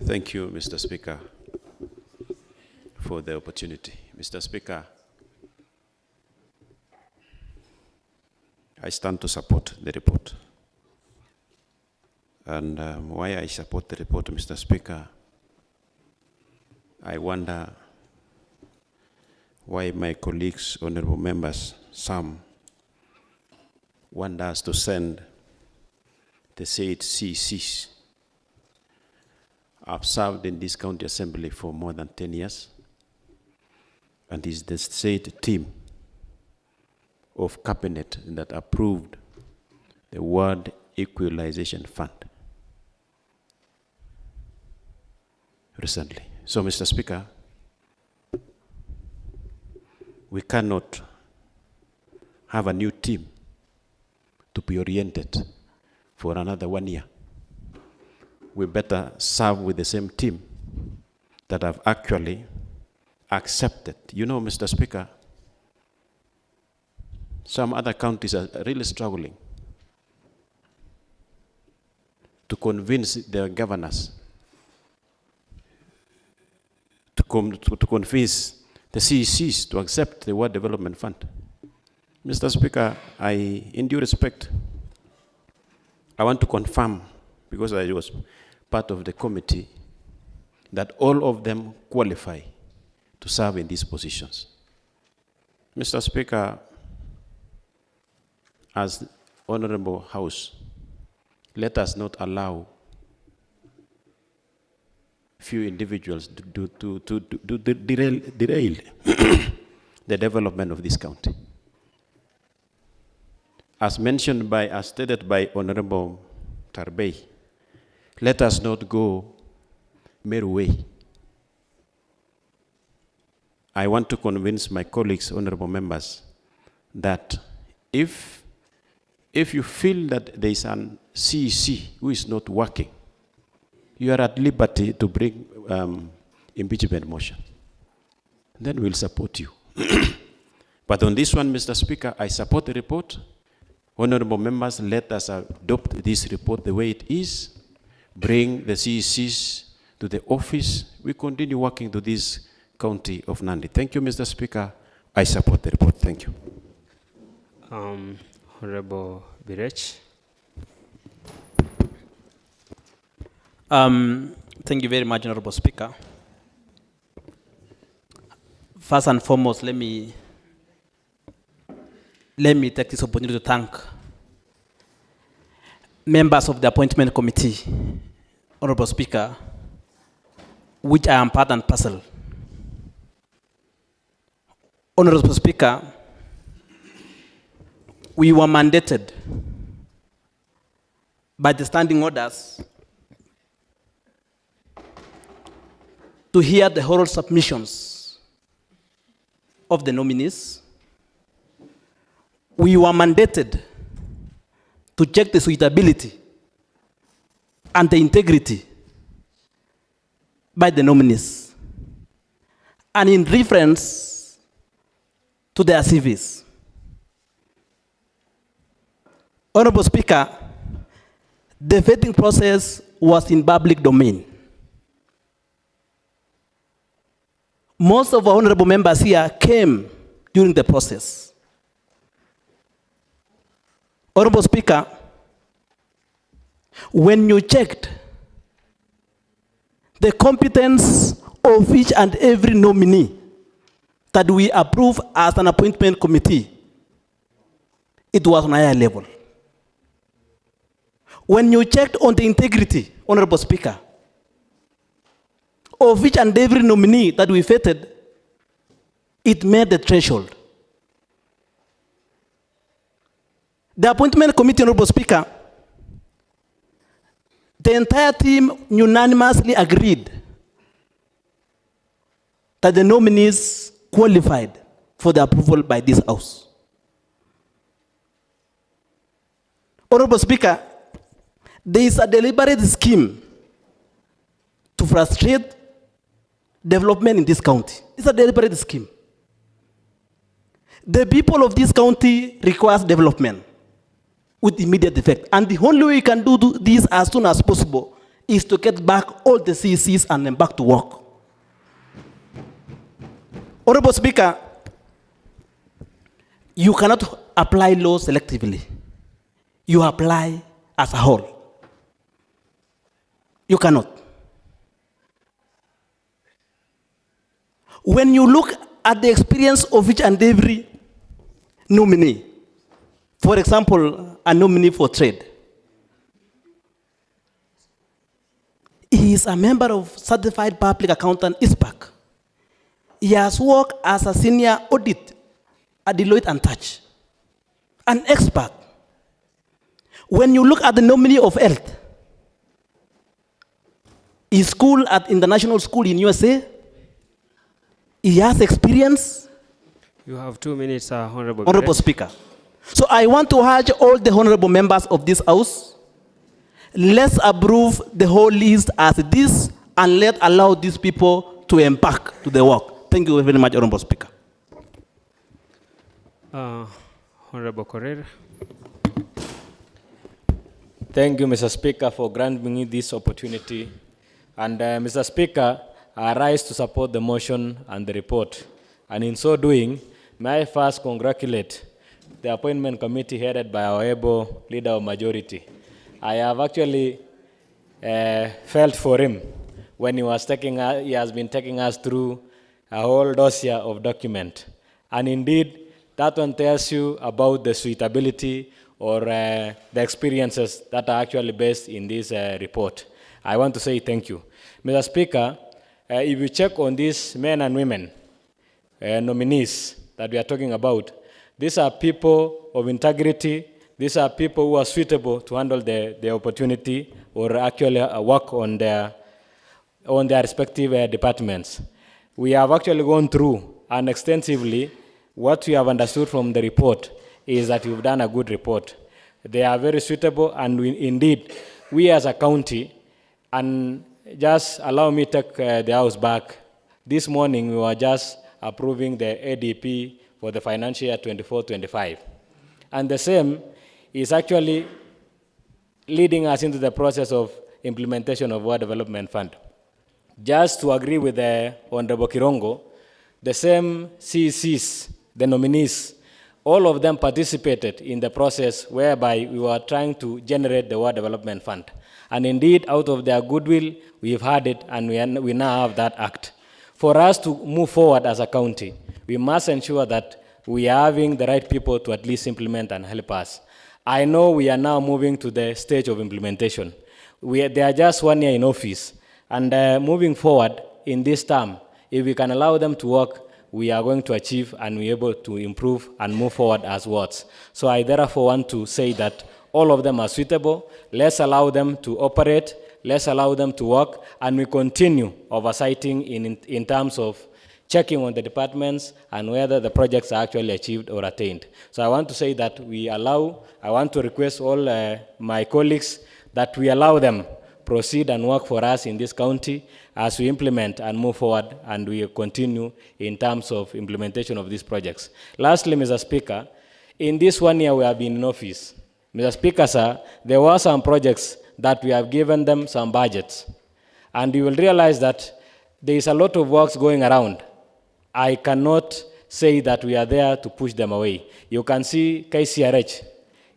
Thank you, Mr. Speaker, for the opportunity. Mr. Speaker, I stand to support the report. And why I support the report, Mr. Speaker, I wonder why my colleagues, honorable members, some want us to send the said CCs. I've served in this county assembly for more than 10 years, and it's the said team of cabinet that approved the Ward Equalization Fund recently. So, Mr. Speaker, we cannot have a new team to be oriented for another 1 year. We better serve with the same team that have actually accepted. You know, Mr. Speaker, some other counties are really struggling to convince their governors to convince the CECs to accept the Ward Development Fund. Mr. Speaker, in due respect, I want to confirm, because I was part of the committee, that all of them qualify to serve in these positions. Mr. Speaker, as Honorable House, let us not allow few individuals to derail the development of this county. As stated by Honorable Tarbey, let us not go mere way. I want to convince my colleagues, honorable members, that if you feel that there is an CEC who is not working, you are at liberty to bring impeachment motion. Then we'll support you. But on this one, Mr. Speaker, I support the report. Honorable members, let us adopt this report the way it is. Bring the CECs to the office. We continue working to this county of Nandi. Thank you, Mr. Speaker. I support the report. Thank you. Honorable Birech. Thank you very much, Honorable Speaker. First and foremost, let me take this opportunity to thank members of the Appointment Committee, Honorable Speaker, which I am part and parcel. Honorable Speaker, we were mandated by the standing orders to hear the oral submissions of the nominees. We were mandated to check the suitability and the integrity by the nominees, and in reference to their CVs. Honorable Speaker, the vetting process was in public domain. Most of our honorable members here came during the process. Honorable Speaker, when you checked the competence of each and every nominee that we approve as an appointment committee, it was on a higher level. When you checked on the integrity, Honorable Speaker, of each and every nominee that we vetted, it met the threshold. The appointment committee, Honorable Speaker, the entire team unanimously agreed that the nominees qualified for the approval by this House. Honorable Speaker, there is a deliberate scheme to frustrate development in this county. It's a deliberate scheme. The people of this county require development with immediate effect. And the only way we can do this as soon as possible is to get back all the CECs and then back to work. Honorable Speaker, you cannot apply law selectively. You apply as a whole. You cannot. When you look at the experience of each and every nominee, for example, a nominee for trade, he is a member of Certified Public Accountant ISPAC. He has worked as a senior audit at Deloitte and Touch, an expert. When you look at the nominee of health, he schooled at international school in USA. He has experience. You have 2 minutes, Honorable Honorable Speaker. So I want to urge all the honorable members of this House, let's approve the whole list as it is and let's allow these people to embark to the work. Thank you very much, Honorable Speaker. Honorable Correa. Thank you, Mr. Speaker, for granting me this opportunity. And Mr. Speaker, I rise to support the motion and the report. And in so doing, may I first congratulate the appointment committee headed by our able leader of majority. I have actually felt for him when he has been taking us through a whole dossier of document. And indeed, that one tells you about the suitability or the experiences that are actually based in this report. I want to say thank you. Mr. Speaker, if you check on these men and women nominees that we are talking about, these are people of integrity. These are people who are suitable to handle the opportunity or actually work on their respective departments. We have actually gone through and extensively what we have understood from the report is that we've done a good report. They are very suitable, and indeed, we as a county, and just allow me to take the house back. This morning, we were just approving the ADP for the financial year 24-25. And the same is actually leading us into the process of implementation of World Development Fund. Just to agree with the Honorable Kirongo, the same CECs, the nominees, all of them participated in the process whereby we were trying to generate the World Development Fund. And indeed, out of their goodwill, we've had it, and we now have that act. For us to move forward as a county, we must ensure that we are having the right people to at least implement and help us. I know we are now moving to the stage of implementation. They are just 1 year in office. And moving forward in this term, if we can allow them to work, we are going to achieve and be able to improve and move forward as wards. So I therefore want to say that all of them are suitable. Let's allow them to operate. Let's allow them to work. And we continue oversighting in terms of checking on the departments and whether the projects are actually achieved or attained. So I want to say that I want to request all my colleagues that we allow them proceed and work for us in this county as we implement and move forward, and we continue in terms of implementation of these projects. Lastly, Mr. Speaker, in this 1 year we have been in office, Mr. Speaker, sir, there were some projects that we have given them some budgets, and you will realize that there is a lot of works going around. I cannot say that we are there to push them away. You can see KCRH.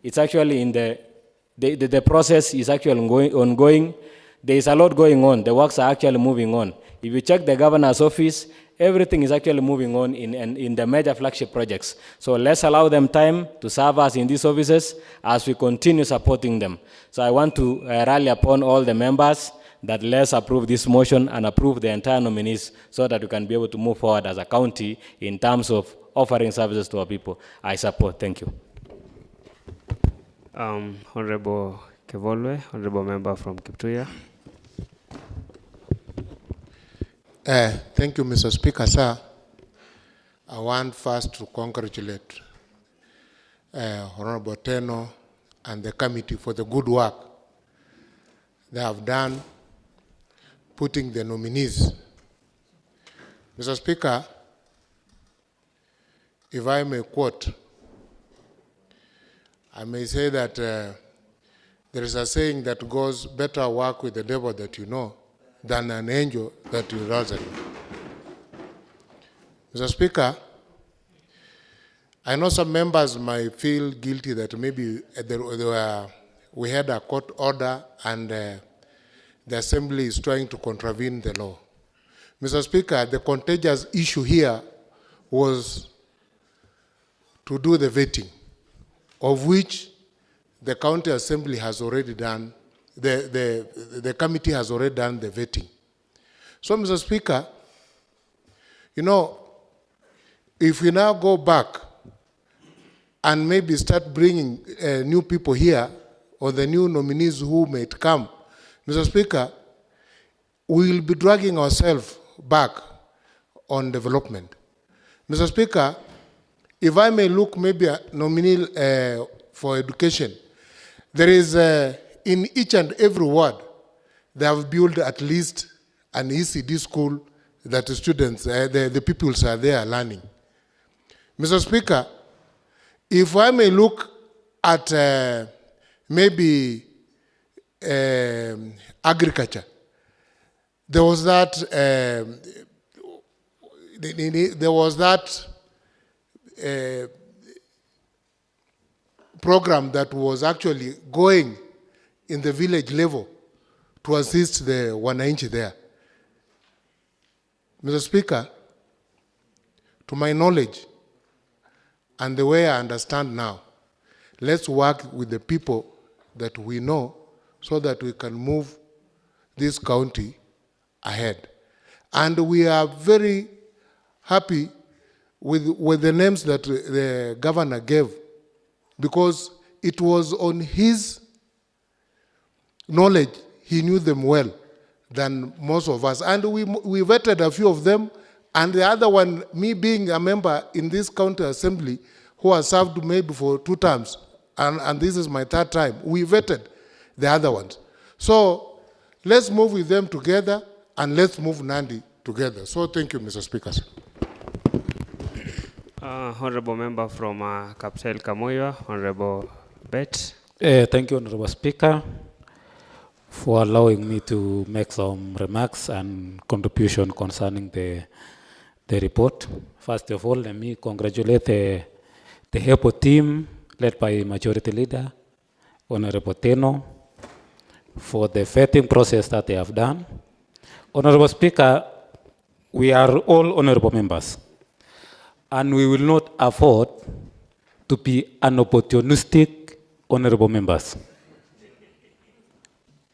It's actually in the process is actually ongoing. There is a lot going on. The works are actually moving on. If you check the governor's office, everything is actually moving on in the major flagship projects. So let's allow them time to serve us in these offices as we continue supporting them. So I want to rally upon all the members that let's approve this motion and approve the entire nominees so that we can be able to move forward as a county in terms of offering services to our people. I support. Thank you. Honorable Kevolwe, Honorable Member from Kiptuya. Thank you, Mr. Speaker, sir. I want first to congratulate Honorable Teno and the committee for the good work they have done putting the nominees. Mr. Speaker, if I may quote, I may say that there is a saying that goes, better work with the devil that you know than an angel that you doesn't know. Mr. Speaker, I know some members might feel guilty that maybe we had a court order and the Assembly is trying to contravene the law. Mr. Speaker, the contagious issue here was to do the vetting, of which the County Assembly has already done, the committee has already done the vetting. So, Mr. Speaker, you know, if we now go back and maybe start bringing new people here, or the new nominees who may come, Mr. Speaker, we will be dragging ourselves back on development. Mr. Speaker, if I may look maybe a nominee for education, there is in each and every ward, they have built at least an ECD school that the students, the pupils are there learning. Mr. Speaker, if I may look at maybe agriculture, there was that program that was actually going in the village level to assist the wananchi there. Mr. Speaker, to my knowledge and the way I understand now, let's work with the people that we know so that we can move this county ahead. And we are very happy with the names that the governor gave, because it was on his knowledge, he knew them well than most of us. And we vetted a few of them, and the other one, me being a member in this county assembly who has served maybe for 2 terms, and this is my 3rd time, we vetted the other ones. So let's move with them together, and let's move Nandi together. So thank you, Mr. Speaker. Honorable member from Kapsel Kamoyo, Honorable Bet. Thank you, Honorable Speaker, for allowing me to make some remarks and contribution concerning the report. First of all, let me congratulate the HEPO team led by Majority Leader, Honorable Teno, for the vetting process that they have done. Honorable Speaker, we are all honorable members, and we will not afford to be unopportunistic honorable members.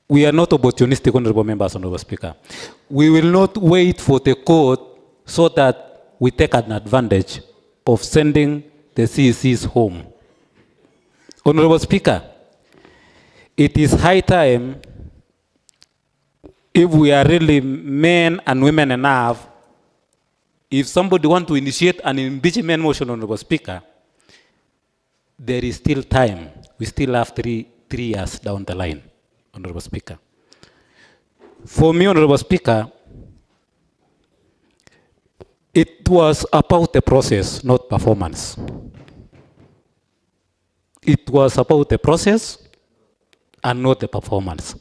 We are not opportunistic honorable members, Honorable Speaker. We will not wait for the court so that we take an advantage of sending the CECs home. Honorable Speaker, it is high time, if we are really men and women enough, if somebody wants to initiate an impeachment motion, Honorable Speaker, there is still time. We still have three years down the line, Honorable Speaker. For me, Honorable Speaker, it was about the process, not performance. It was about the process and not the performance.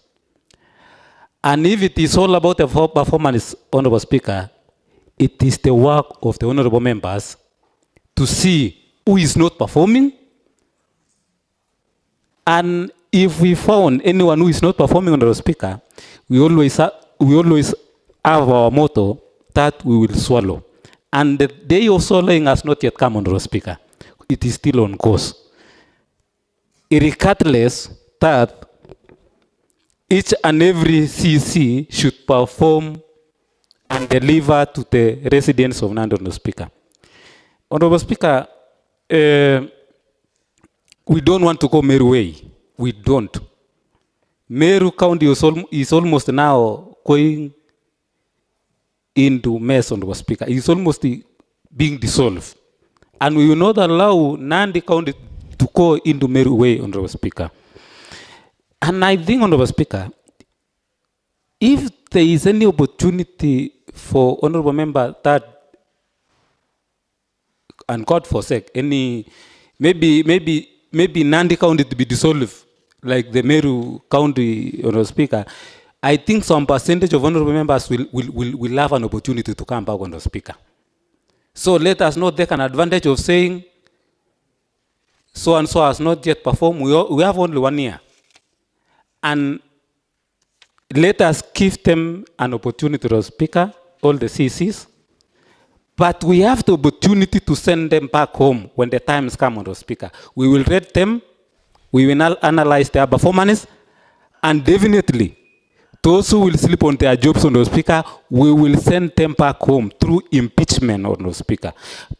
And if it is all about the performance, Honorable Speaker, it is the work of the honorable members to see who is not performing. And if we found anyone who is not performing, Honorable Speaker, we always have our motto that we will swallow. And the day of swallowing has not yet come, Honorable Speaker. It is still on course. Regardless that each and every CC should perform and deliver to the residents of Nandi, Honorable Speaker. Honorable Speaker, we don't want to go Meru way. We don't. Meru County is almost now going into mess, Honorable Speaker. It's almost being dissolved. And we will not allow Nandi County to go into Meru way, Honorable Speaker. And I think, Honorable Speaker, if there is any opportunity for honorable member that, and God forsake, maybe Nandi County to be dissolved, like the Meru County, Honorable Speaker, I think some percentage of honorable members will have an opportunity to come back, Honorable Speaker. So let us not take an advantage of saying so and so has not yet performed. We have only 1 year. And let us give them an opportunity, Honorable Speaker, all the CCs. But we have the opportunity to send them back home when the times come, Honorable Speaker. We will rate them, we will analyze their performance, and definitely, those who will sleep on their jobs, Honorable Speaker, we will send them back home through impeachment, Honorable Speaker.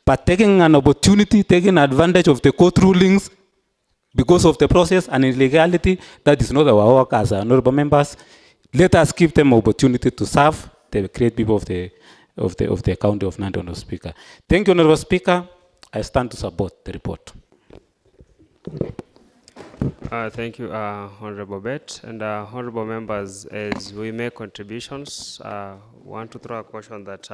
But taking an opportunity, taking advantage of the court rulings because of the process and illegality, that is not our work as honorable members. Let us give them opportunity to serve the great people of the county of Nandi, Honorable Speaker. Thank you, Honorable Speaker. I stand to support the report. Thank you, Honorable Bet. And honorable members, as we make contributions, want to throw a caution that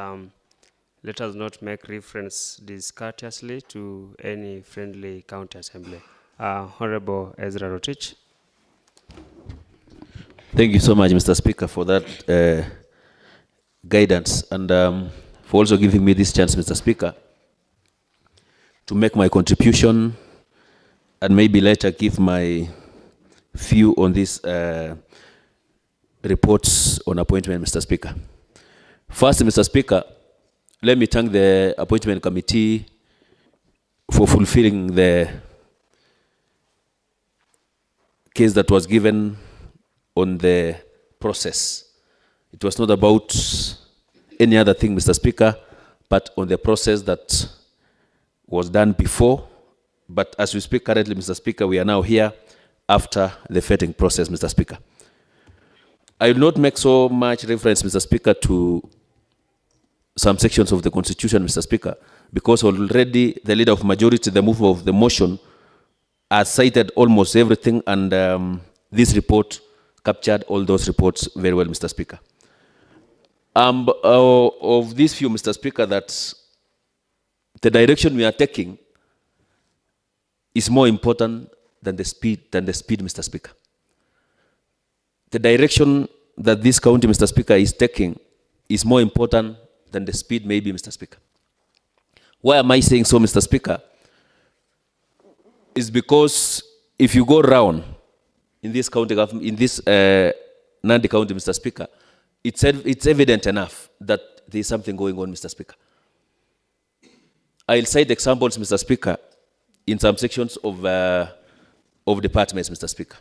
let us not make reference discourteously to any friendly county assembly. Honorable Ezra Rotich. Thank you so much, Mr. Speaker, for that guidance and for also giving me this chance, Mr. Speaker, to make my contribution and maybe later give my view on these reports on appointment, Mr. Speaker. First, Mr. Speaker, let me thank the appointment committee for fulfilling the case that was given on the process It was not about any other thing, Mr. Speaker, but on the process that was done before. But as we speak currently, Mr. Speaker, we are now here after the vetting process, Mr. Speaker. I will not make so much reference, Mr. Speaker, to some sections of the Constitution, Mr. Speaker, because already the leader of majority, the mover of the motion, has cited almost everything, and this report captured all those reports very well, Mr. Speaker. Of this view, Mr. Speaker, that the direction we are taking is more important than the speed, Mr. Speaker. The direction that this county, Mr. Speaker, is taking is more important than the speed, maybe, Mr. Speaker. Why am I saying so, Mr. Speaker? Is because if you go around in this county government, in this Nandi County, Mr. Speaker, it's evident enough that there is something going on, Mr. Speaker. I'll cite examples, Mr. Speaker, in some sections of departments, Mr. Speaker.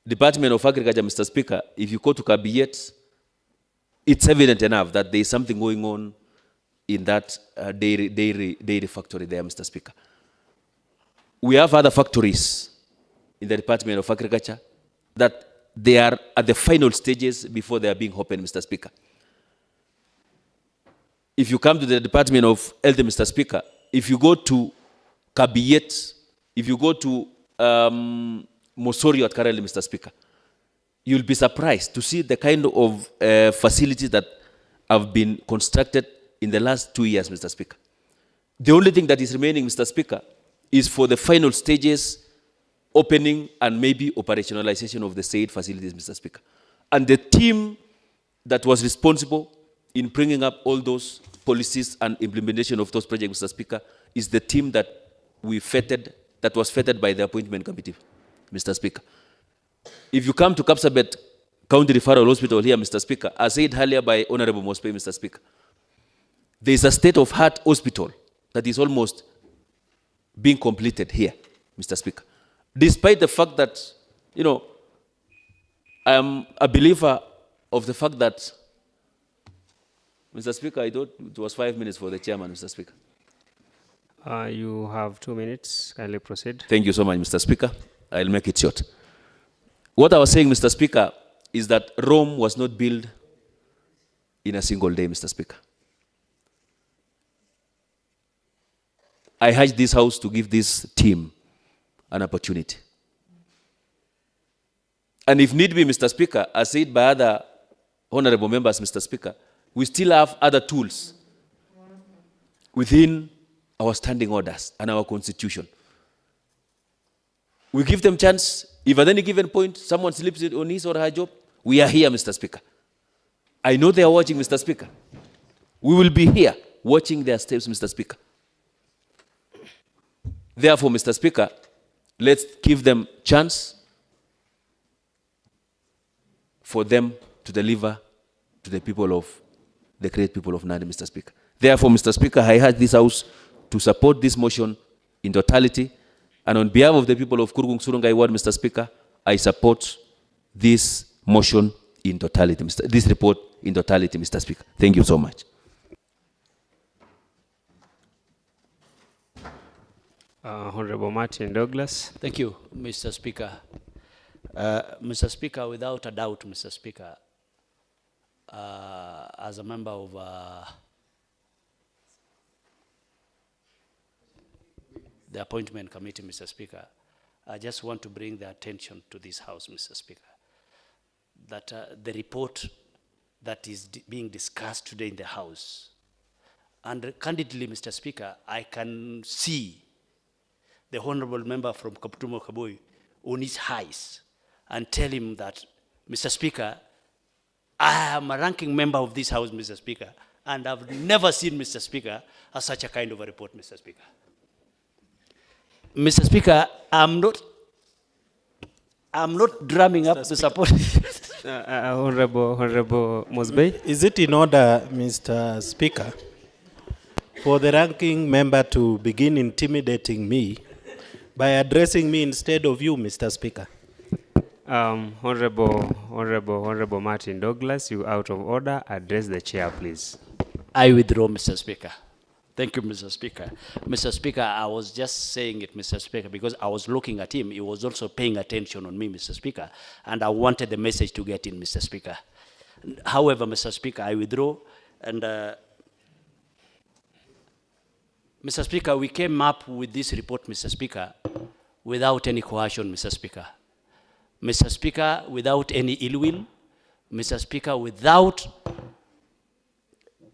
Department of Agriculture, Mr. Speaker, if you go to Kabiyet, it's evident enough that there is something going on in that dairy factory there, Mr. Speaker. We have other factories in the Department of Agriculture that they are at the final stages before they are being opened, Mr. Speaker. If you come to the Department of Health, Mr. Speaker, if you go to Kabiyet, if you go to Mosorio at Kareli, Mr. Speaker, you'll be surprised to see the kind of facilities that have been constructed in the last 2 years, Mr. Speaker. The only thing that is remaining, Mr. Speaker, is for the final stages, opening and maybe operationalization of the said facilities, Mr. Speaker. And the team that was responsible in bringing up all those policies and implementation of those projects, Mr. Speaker, is the team that we vetted, that was vetted by the appointment committee, Mr. Speaker. If you come to Kapsabet County Referral Hospital here, Mr. Speaker, as said earlier by Honorable Mospe, Mr. Speaker, there is a state-of-art hospital that is almost being completed here, Mr. Speaker. Despite the fact that, you know, I am a believer of the fact that, Mr. Speaker, I thought it was 5 minutes for the chairman, Mr. Speaker. You have 2 minutes. Kindly proceed. Thank you so much, Mr. Speaker. I'll make it short. What I was saying, Mr. Speaker, is that Rome was not built in a single day, Mr. Speaker. I urge this House to give this team an opportunity. And if need be, Mr. Speaker, as said by other honorable members, Mr. Speaker, we still have other tools within our standing orders and our constitution. We give them chance. If at any given point someone slips on his or her job, we are here, Mr. Speaker. I know they are watching, Mr. Speaker. We will be here watching their steps, Mr. Speaker. Therefore, Mr. Speaker, let's give them chance for them to deliver to the people of, the great people of Nandi, Mr. Speaker. Therefore, Mr. Speaker, I urge this House to support this motion in totality. And on behalf of the people of Kurgung Surungai Ward, Mr. Speaker, I support this motion in totality, this report in totality, Mr. Speaker. Thank you so much. Honorable Martin Douglas. Thank you, Mr. Speaker. Mr. Speaker, without a doubt, Mr. Speaker, as a member of the appointment committee, Mr. Speaker, I just want to bring the attention to this House, Mr. Speaker, that the report that is being discussed today in the House, and candidly, Mr. Speaker, I can see the honorable member from Kaputumo Kaboi on his eyes and tell him that, Mr. Speaker, I am a ranking member of this House, Mr. Speaker, and I've never seen, Mr. Speaker, such a kind of a report, Mr. Speaker. Mr. Speaker, I'm not drumming up the support. Honorable Mosbe. Is it in order, Mr. Speaker, for the ranking member to begin intimidating me by addressing me instead of you, Mr. Speaker? Honorable Martin Douglas, you out of order. Address the chair, please. I withdraw, Mr. Speaker. Thank you, Mr. Speaker. Mr. Speaker, I was just saying it, Mr. Speaker, because I was looking at him. He was also paying attention on me, Mr. Speaker, and I wanted the message to get in, Mr. Speaker. However, Mr. Speaker, I withdraw, and Mr. Speaker, we came up with this report, Mr. Speaker, without any coercion, Mr. Speaker. Mr. Speaker, without any ill will, Mr. Speaker, without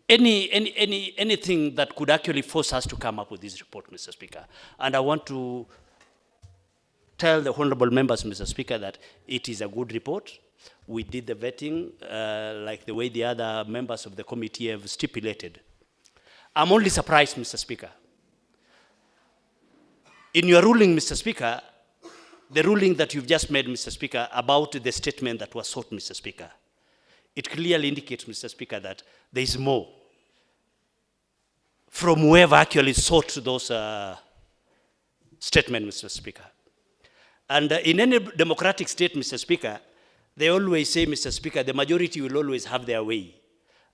anything that could actually force us to come up with this report, Mr. Speaker. And I want to tell the honorable members, Mr. Speaker, that it is a good report. We did the vetting like the way the other members of the committee have stipulated. I'm only surprised, Mr. Speaker. In your ruling, Mr. Speaker, the ruling that you've just made, Mr. Speaker, about the statement that was sought, Mr. Speaker, it clearly indicates, Mr. Speaker, that there is more from whoever actually sought those statements, Mr. Speaker. And in any democratic state, Mr. Speaker, they always say, Mr. Speaker, the majority will always have their way,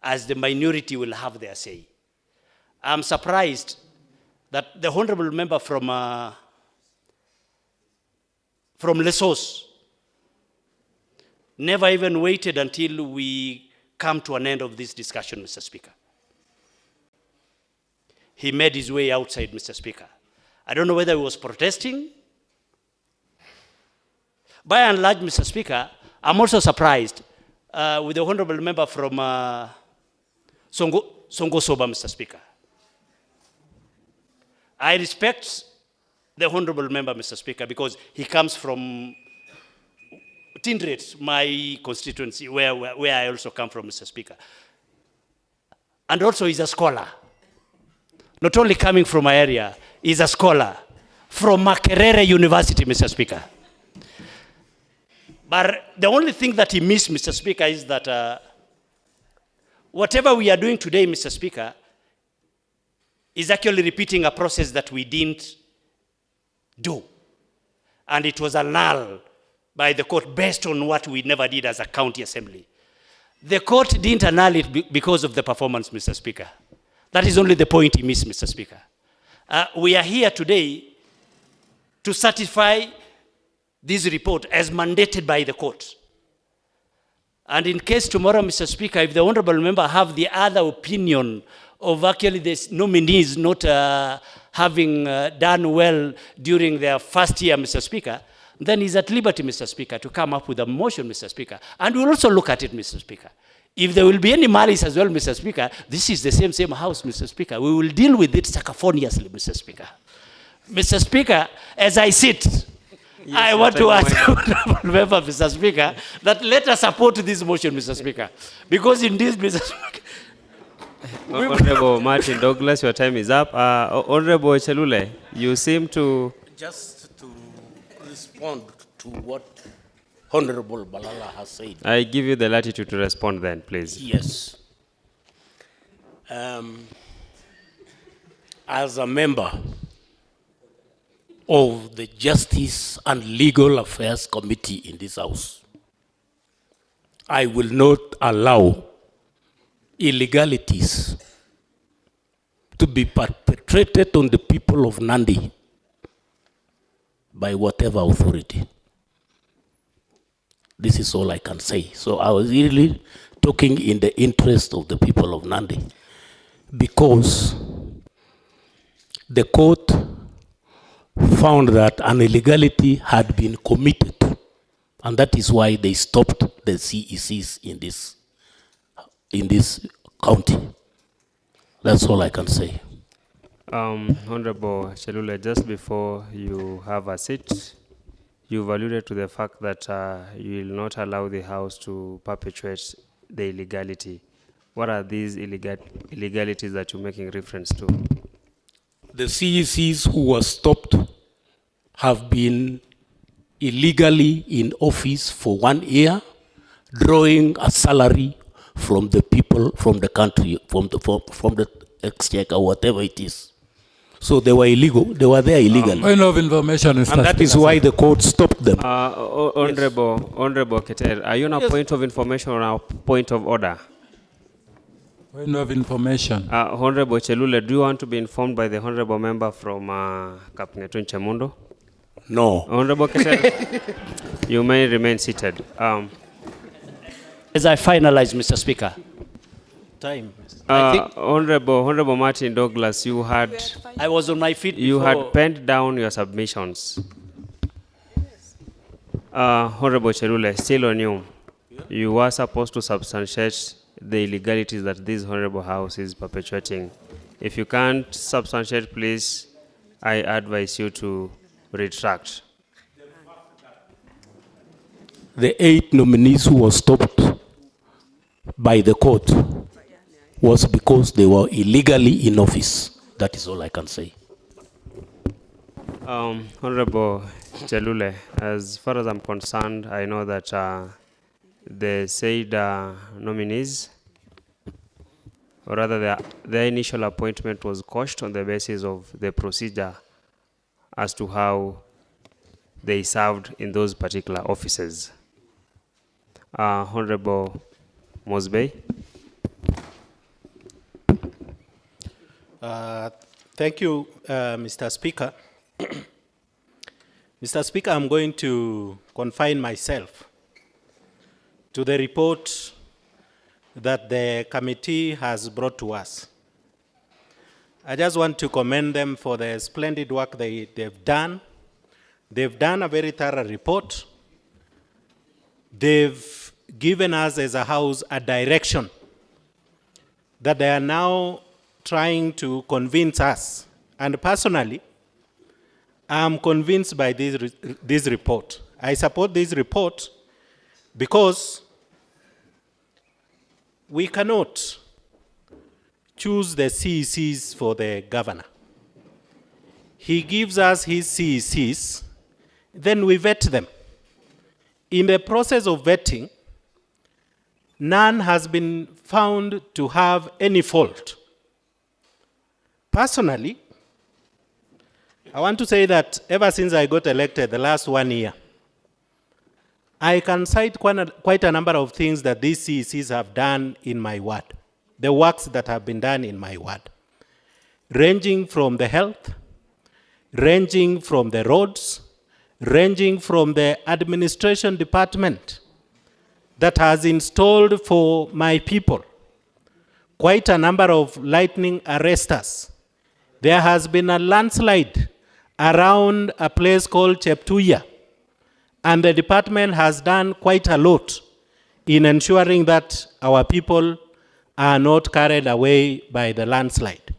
as the minority will have their say. I'm surprised that the honorable member from Lesos never even waited until we come to an end of this discussion, Mr. Speaker. He made his way outside, Mr. Speaker. I don't know whether he was protesting. By and large, Mr. Speaker, I'm also surprised with the honorable member from Songo Soba, Mr. Speaker. I respect the honorable member, Mr. Speaker, because he comes from Tindret, my constituency, where I also come from, Mr. Speaker. And also he's a scholar. Not only coming from my area, he's a scholar from Makerere University, Mr. Speaker. But the only thing that he missed, Mr. Speaker, is that whatever we are doing today, Mr. Speaker, is actually repeating a process that we didn't do. And it was annulled by the court based on what we never did as a county assembly. The court didn't annul it because of the performance, Mr. Speaker. That is only the point he missed, Mr. Speaker. We are here today to certify this report as mandated by the court. And in case tomorrow, Mr. Speaker, if the honorable member have the other opinion of actually the nominees not having done well during their first year, Mr. Speaker, then he's at liberty, Mr. Speaker, to come up with a motion, Mr. Speaker. And we'll also look at it, Mr. Speaker. If there will be any malice as well, Mr. Speaker, this is the same house, Mr. Speaker. We will deal with it sacafoniously, Mr. Speaker. Mr. Speaker, as I sit, yes, I want to ask the honorable member, Mr. Speaker, that let us support this motion, Mr. Speaker. Because in this, Mr. Speaker, Honorable Martin Douglas, your time is up. Honorable Chelule, you seem to... Just to respond to what Honorable Balala has said. I give you the latitude to respond then, please. Yes. As a member of the Justice and Legal Affairs Committee in this House, I will not allow illegalities to be perpetrated on the people of Nandi by whatever authority. This is all I can say. So I was really talking in the interest of the people of Nandi, because the court found that an illegality had been committed, and that is why they stopped the CECs in this county. That's all I can say. Honorable Chelule, just before you have a seat, you've alluded to the fact that you will not allow the House to perpetuate the illegality. What are these illegalities that you're making reference to? The CECs who were stopped have been illegally in office for 1 year, drawing a salary from the people, from the country, from the exchequer, whatever it is. So they were illegal. They were there illegally. Point of information, Mr. And that is Speaker, why sir. the court stopped them. Honorable Keter, are you on a point of information or a point of order? Point of information. Honorable Chelule, do you want to be informed by the honorable member from Kapngetun Chemundo? No. Honorable Keter, you may remain seated. As I finalize, Mr. Speaker. Time. Honorable Martin Douglas, you had... I was on my feet You before. had penned down your submissions. Honorable Chelule, still on you. You were supposed to substantiate the illegalities that this honorable house is perpetuating. If you can't substantiate, please, I advise you to retract. The 8 nominees who were stopped by the court was because they were illegally in office. That is all I can say. Honorable Chelule, as far as I'm concerned, I know that the said nominees, or rather their initial appointment was quashed on the basis of the procedure as to how they served in those particular offices. Honorable Mosbey. Thank you, Mr. Speaker. Mr. Speaker, I'm going to confine myself to the report that the committee has brought to us. I just want to commend them for the splendid work they've done. They've done a very thorough report. They've given us as a house a direction that they are now trying to convince us. And personally, I'm convinced by this report. I support this report because we cannot choose the CECs for the governor. He gives us his CECs, then we vet them. In the process of vetting, none has been found to have any fault. Personally, I want to say that ever since I got elected the last 1 year, I can cite quite a number of things that these CECs have done in my ward, the works that have been done in my ward, ranging from the health, ranging from the roads, ranging from the administration department that has installed for my people quite a number of lightning arresters. There has been a landslide around a place called Cheptuya, and the department has done quite a lot in ensuring that our people are not carried away by the landslide.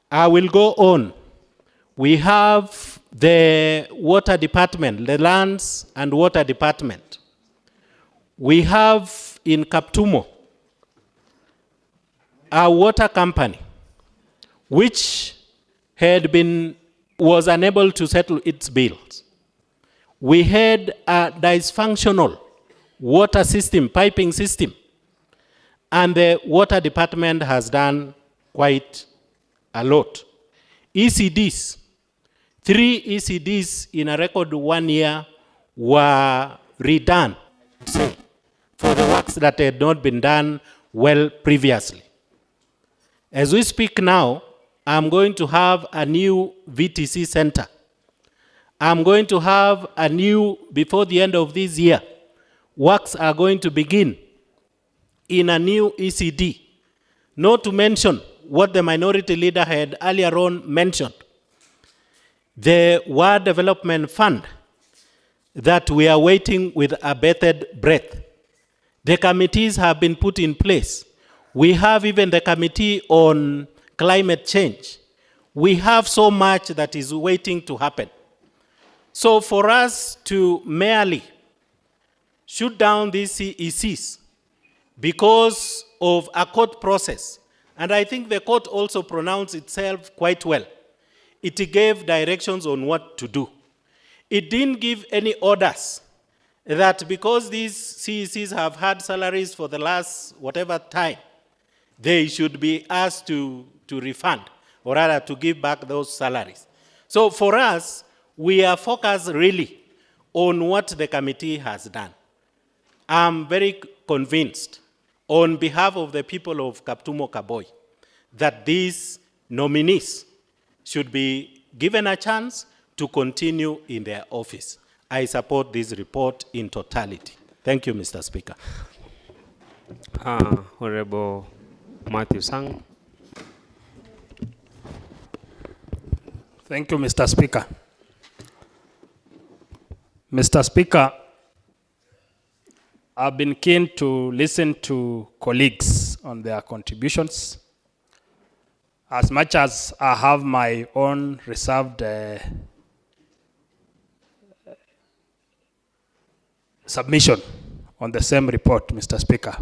I will go on. We have the water department, the lands and water department. We have in Kaptumo a water company which was unable to settle its bills. We had a dysfunctional water system, piping system, and the water department has done quite a lot. ECDs, 3 ECDs in a record 1 year were redone for the works that had not been done well previously. As we speak now, I'm going to have a new VTC center. I'm going to have a new, before the end of this year, works are going to begin in a new ECD. Not to mention what the minority leader had earlier on mentioned, the Ward Development Fund that we are waiting with a bated breath. The committees have been put in place. We have even the committee on climate change. We have so much that is waiting to happen. So for us to merely shoot down these CECs because of a court process, and I think the court also pronounced itself quite well. It gave directions on what to do. It didn't give any orders that because these CECs have had salaries for the last whatever time, they should be asked to refund. or rather to give back those salaries. So for us, we are focused really on what the committee has done. I'm very convinced, on behalf of the people of Kaptumo Kaboi, that these nominees should be given a chance to continue in their office. I support this report in totality. Thank you, Mr. Speaker. Honorable Matthew Sang. Thank you, Mr. Speaker. Mr. Speaker, I've been keen to listen to colleagues on their contributions. As much as I have my own reserved submission on the same report, Mr. Speaker,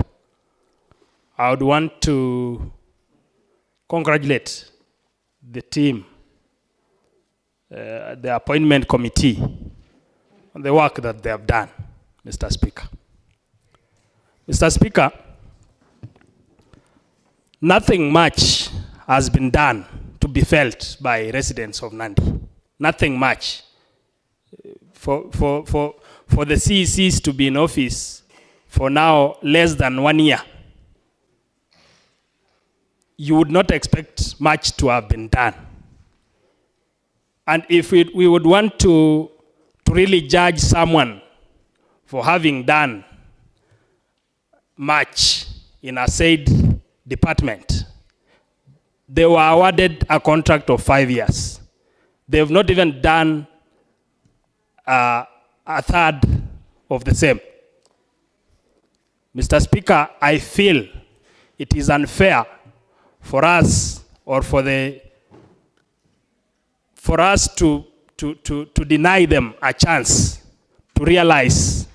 I would want to congratulate the team, the appointment committee, on the work that they have done, Mr. Speaker. Mr. Speaker, nothing much has been done to be felt by residents of Nandi. Nothing much. For the CECs to be in office for now less than 1 year, you would not expect much to have been done. And if we would want to really judge someone for having done much in a said department, they were awarded a contract of 5 years. They have not even done a third of the same. Mr. Speaker, I feel it is unfair for us, or for us to deny them a chance to realize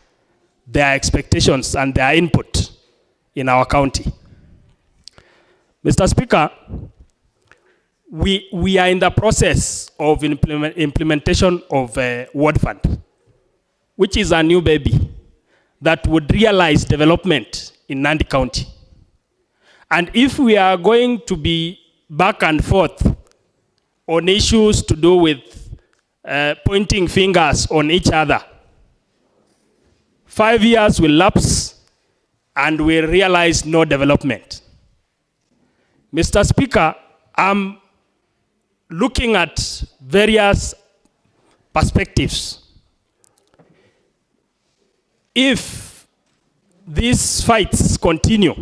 their expectations and their input in our county. Mr. Speaker, we are in the process of implementation of Ward Fund, which is a new baby that would realize development in Nandi County. And if we are going to be back and forth on issues to do with pointing fingers on each other, 5 years will lapse and we'll realize no development. Mr. Speaker, I'm looking at various perspectives. If these fights continue,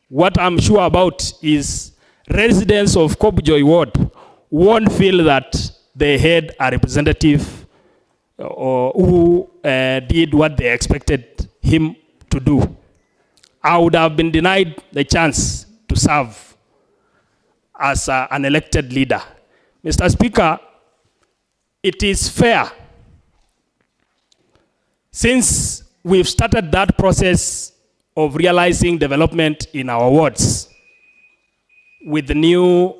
what I'm sure about is residents of Kobujoi Ward won't feel that they had a representative who did what they expected him to do. I would have been denied the chance to serve as an elected leader. Mr. Speaker, it is fair, since we've started that process of realizing development in our wards with the new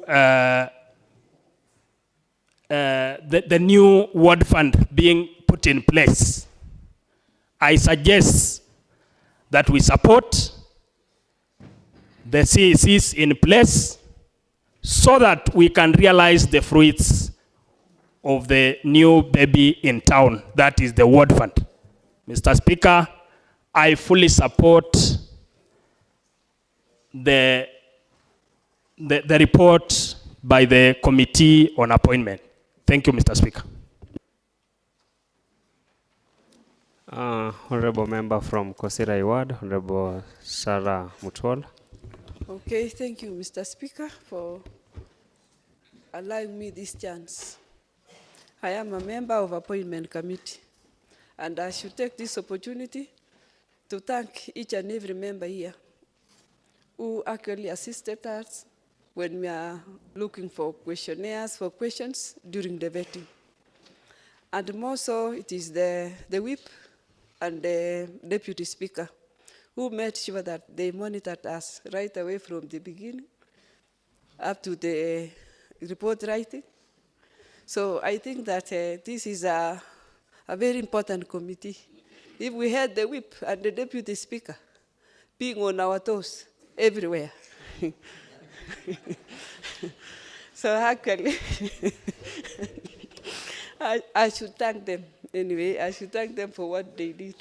the new ward fund being put in place. I suggest that we support the CECs in place so that we can realize the fruits of the new baby in town, that is the ward fund. Mr. Speaker, I fully support the report by the Committee on Appointment. Thank you, Mr. Speaker. Honorable member from Kosira Ward, Honorable Sarah Mutwal. Okay, thank you, Mr. Speaker, for allowing me this chance. I am a member of Appointment Committee, and I should take this opportunity to thank each and every member here who actually assisted us when we are looking for questionnaires, for questions during the vetting. And more so, it is the whip and the deputy speaker who made sure that they monitored us right away from the beginning up to the report writing. So I think that this is a very important committee. If we had the whip and the deputy speaker being on our toes everywhere, So actually, I should thank them. Anyway, I should thank them for what they did.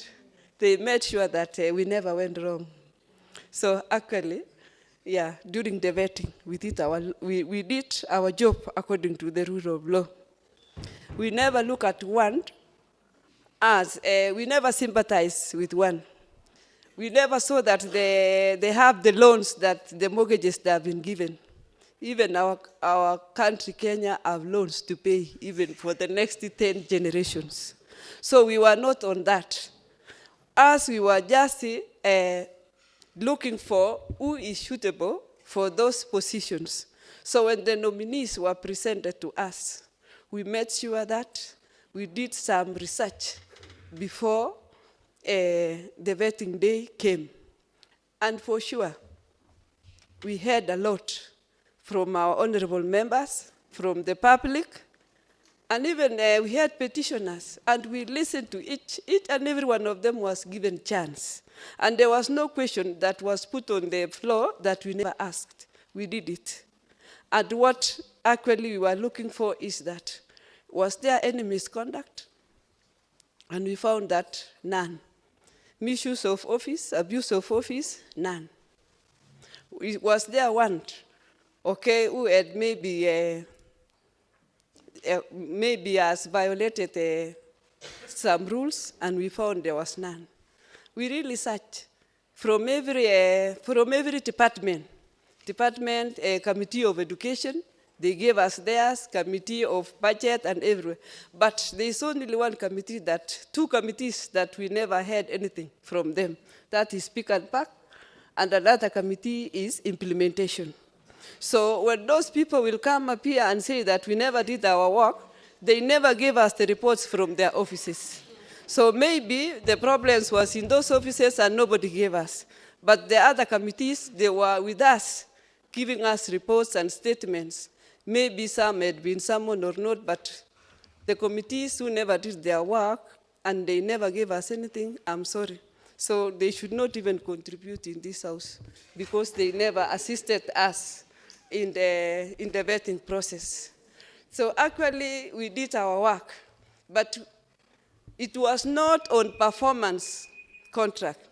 They made sure that we never went wrong. So actually, yeah, during the vetting, we did our job according to the rule of law. We never look at one as, we never sympathize with one. We never saw that they have the loans that the mortgages that have been given. Even our country, Kenya, have loans to pay even for the next 10 generations. So we were not on that. As we were just looking for who is suitable for those positions. So when the nominees were presented to us, we made sure that we did some research before the vetting day came. And for sure, we heard a lot from our honorable members, from the public, and even we had petitioners, and we listened to each and every one of them was given chance. And there was no question that was put on the floor that we never asked. We did it. And what actually we were looking for is that, was there any misconduct? And we found that none. Misuse of office, abuse of office, none. Was there one, okay, who had maybe has violated some rules, and we found there was none. We really searched from every department, committee of education, they gave us theirs, committee of budget and everywhere. But there's only two committees that we never heard anything from them. That is Pick and Pack, and another committee is implementation. So when those people will come up here and say that we never did our work, they never gave us the reports from their offices. So maybe the problems was in those offices and nobody gave us. But the other committees, they were with us, giving us reports and statements. Maybe some had been summoned or not, but the committees who never did their work and they never gave us anything, I'm sorry. So they should not even contribute in this house because they never assisted us in the vetting process. So actually, we did our work, but it was not on performance contract.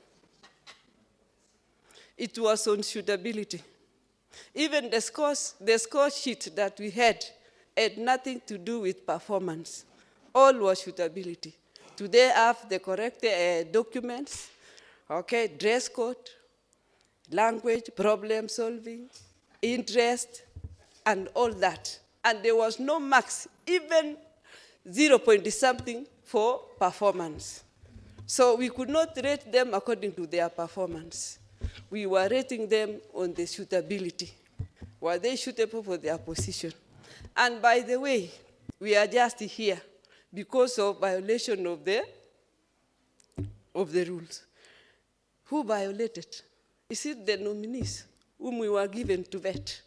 It was on suitability. Even the score sheet that we had nothing to do with performance. All was suitability. Do they have the correct documents? Okay, dress code, language, problem solving, interest, and all that. And there was no marks, even 0.something for performance. So we could not rate them according to their performance. We were rating them on the suitability. Were they suitable for their position? And by the way, we are just here because of violation of the rules. Who violated? Is it the nominees whom we were given to vet?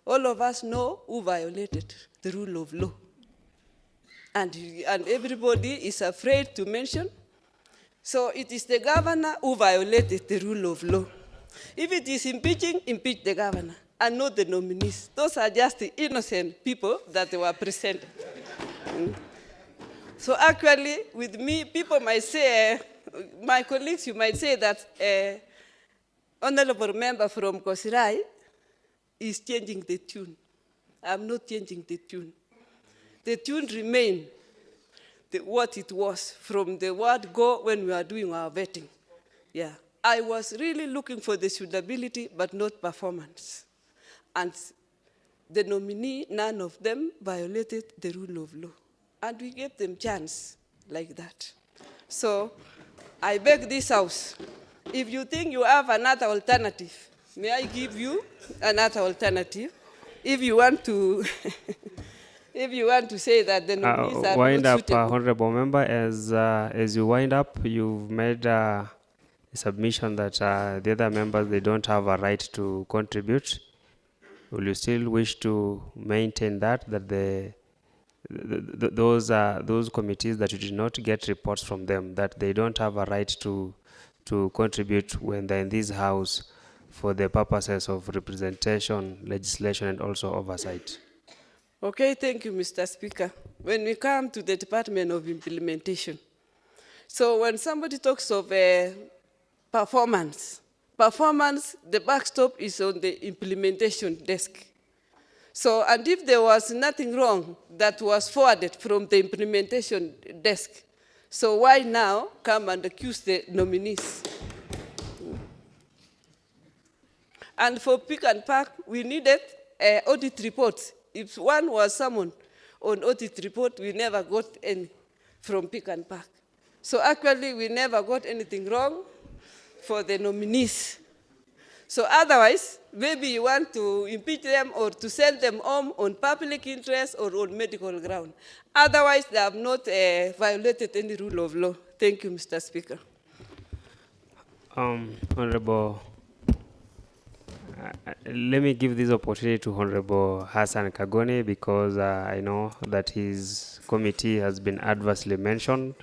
All of us know who violated the rule of law. And everybody is afraid to mention. So it is the governor who violated the rule of law. If it is impeaching, impeach the governor and not the nominees. Those are just the innocent people that were presented. So actually, with me, people might say, my colleagues, you might say that honorable member from Kosirai is changing the tune. I'm not changing the tune. The tune remains what it was from the word go when we were doing our vetting. Yeah, I was really looking for the suitability, but not performance. And the nominee, none of them violated the rule of law. And we gave them chance like that. So I beg this house, if you think you have another alternative, may I give you another alternative? If you want to, if you want to say that the nominees are wind not up, suitable. Honorable Member, as you wind up, you've made a submission that the other members, they don't have a right to contribute. Will you still wish to maintain that those committees that you did not get reports from them, that they don't have a right to contribute when they're in this house for the purposes of representation, legislation, and also oversight. Okay, thank you, Mr. Speaker. When we come to the Department of Implementation, so when somebody talks of performance, the backstop is on the implementation desk. So, and if there was nothing wrong that was forwarded from the implementation desk, so why now come and accuse the nominees? And for Pick and Pack, we needed audit reports. If one was summoned on audit report, we never got any from Pick and Pack. So actually, we never got anything wrong for the nominees. So otherwise, maybe you want to impeach them or to send them home on public interest or on medical ground. Otherwise, they have not violated any rule of law. Thank you, Mr. Speaker. Honorable, let me give this opportunity to Honorable Hassan Kagone because I know that his committee has been adversely mentioned.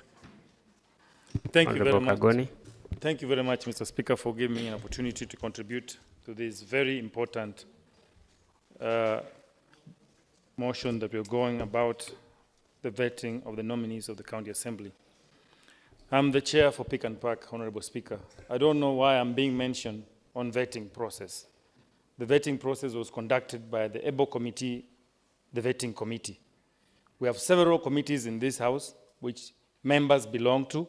Thank you very much. Kagone. Thank you very much, Mr. Speaker, for giving me an opportunity to contribute to this very important motion that we're going about the vetting of the nominees of the County Assembly. I'm the chair for Pick and Pack, Honorable Speaker. I don't know why I'm being mentioned on vetting process. The vetting process was conducted by the ABO committee, the vetting committee. We have several committees in this house which members belong to,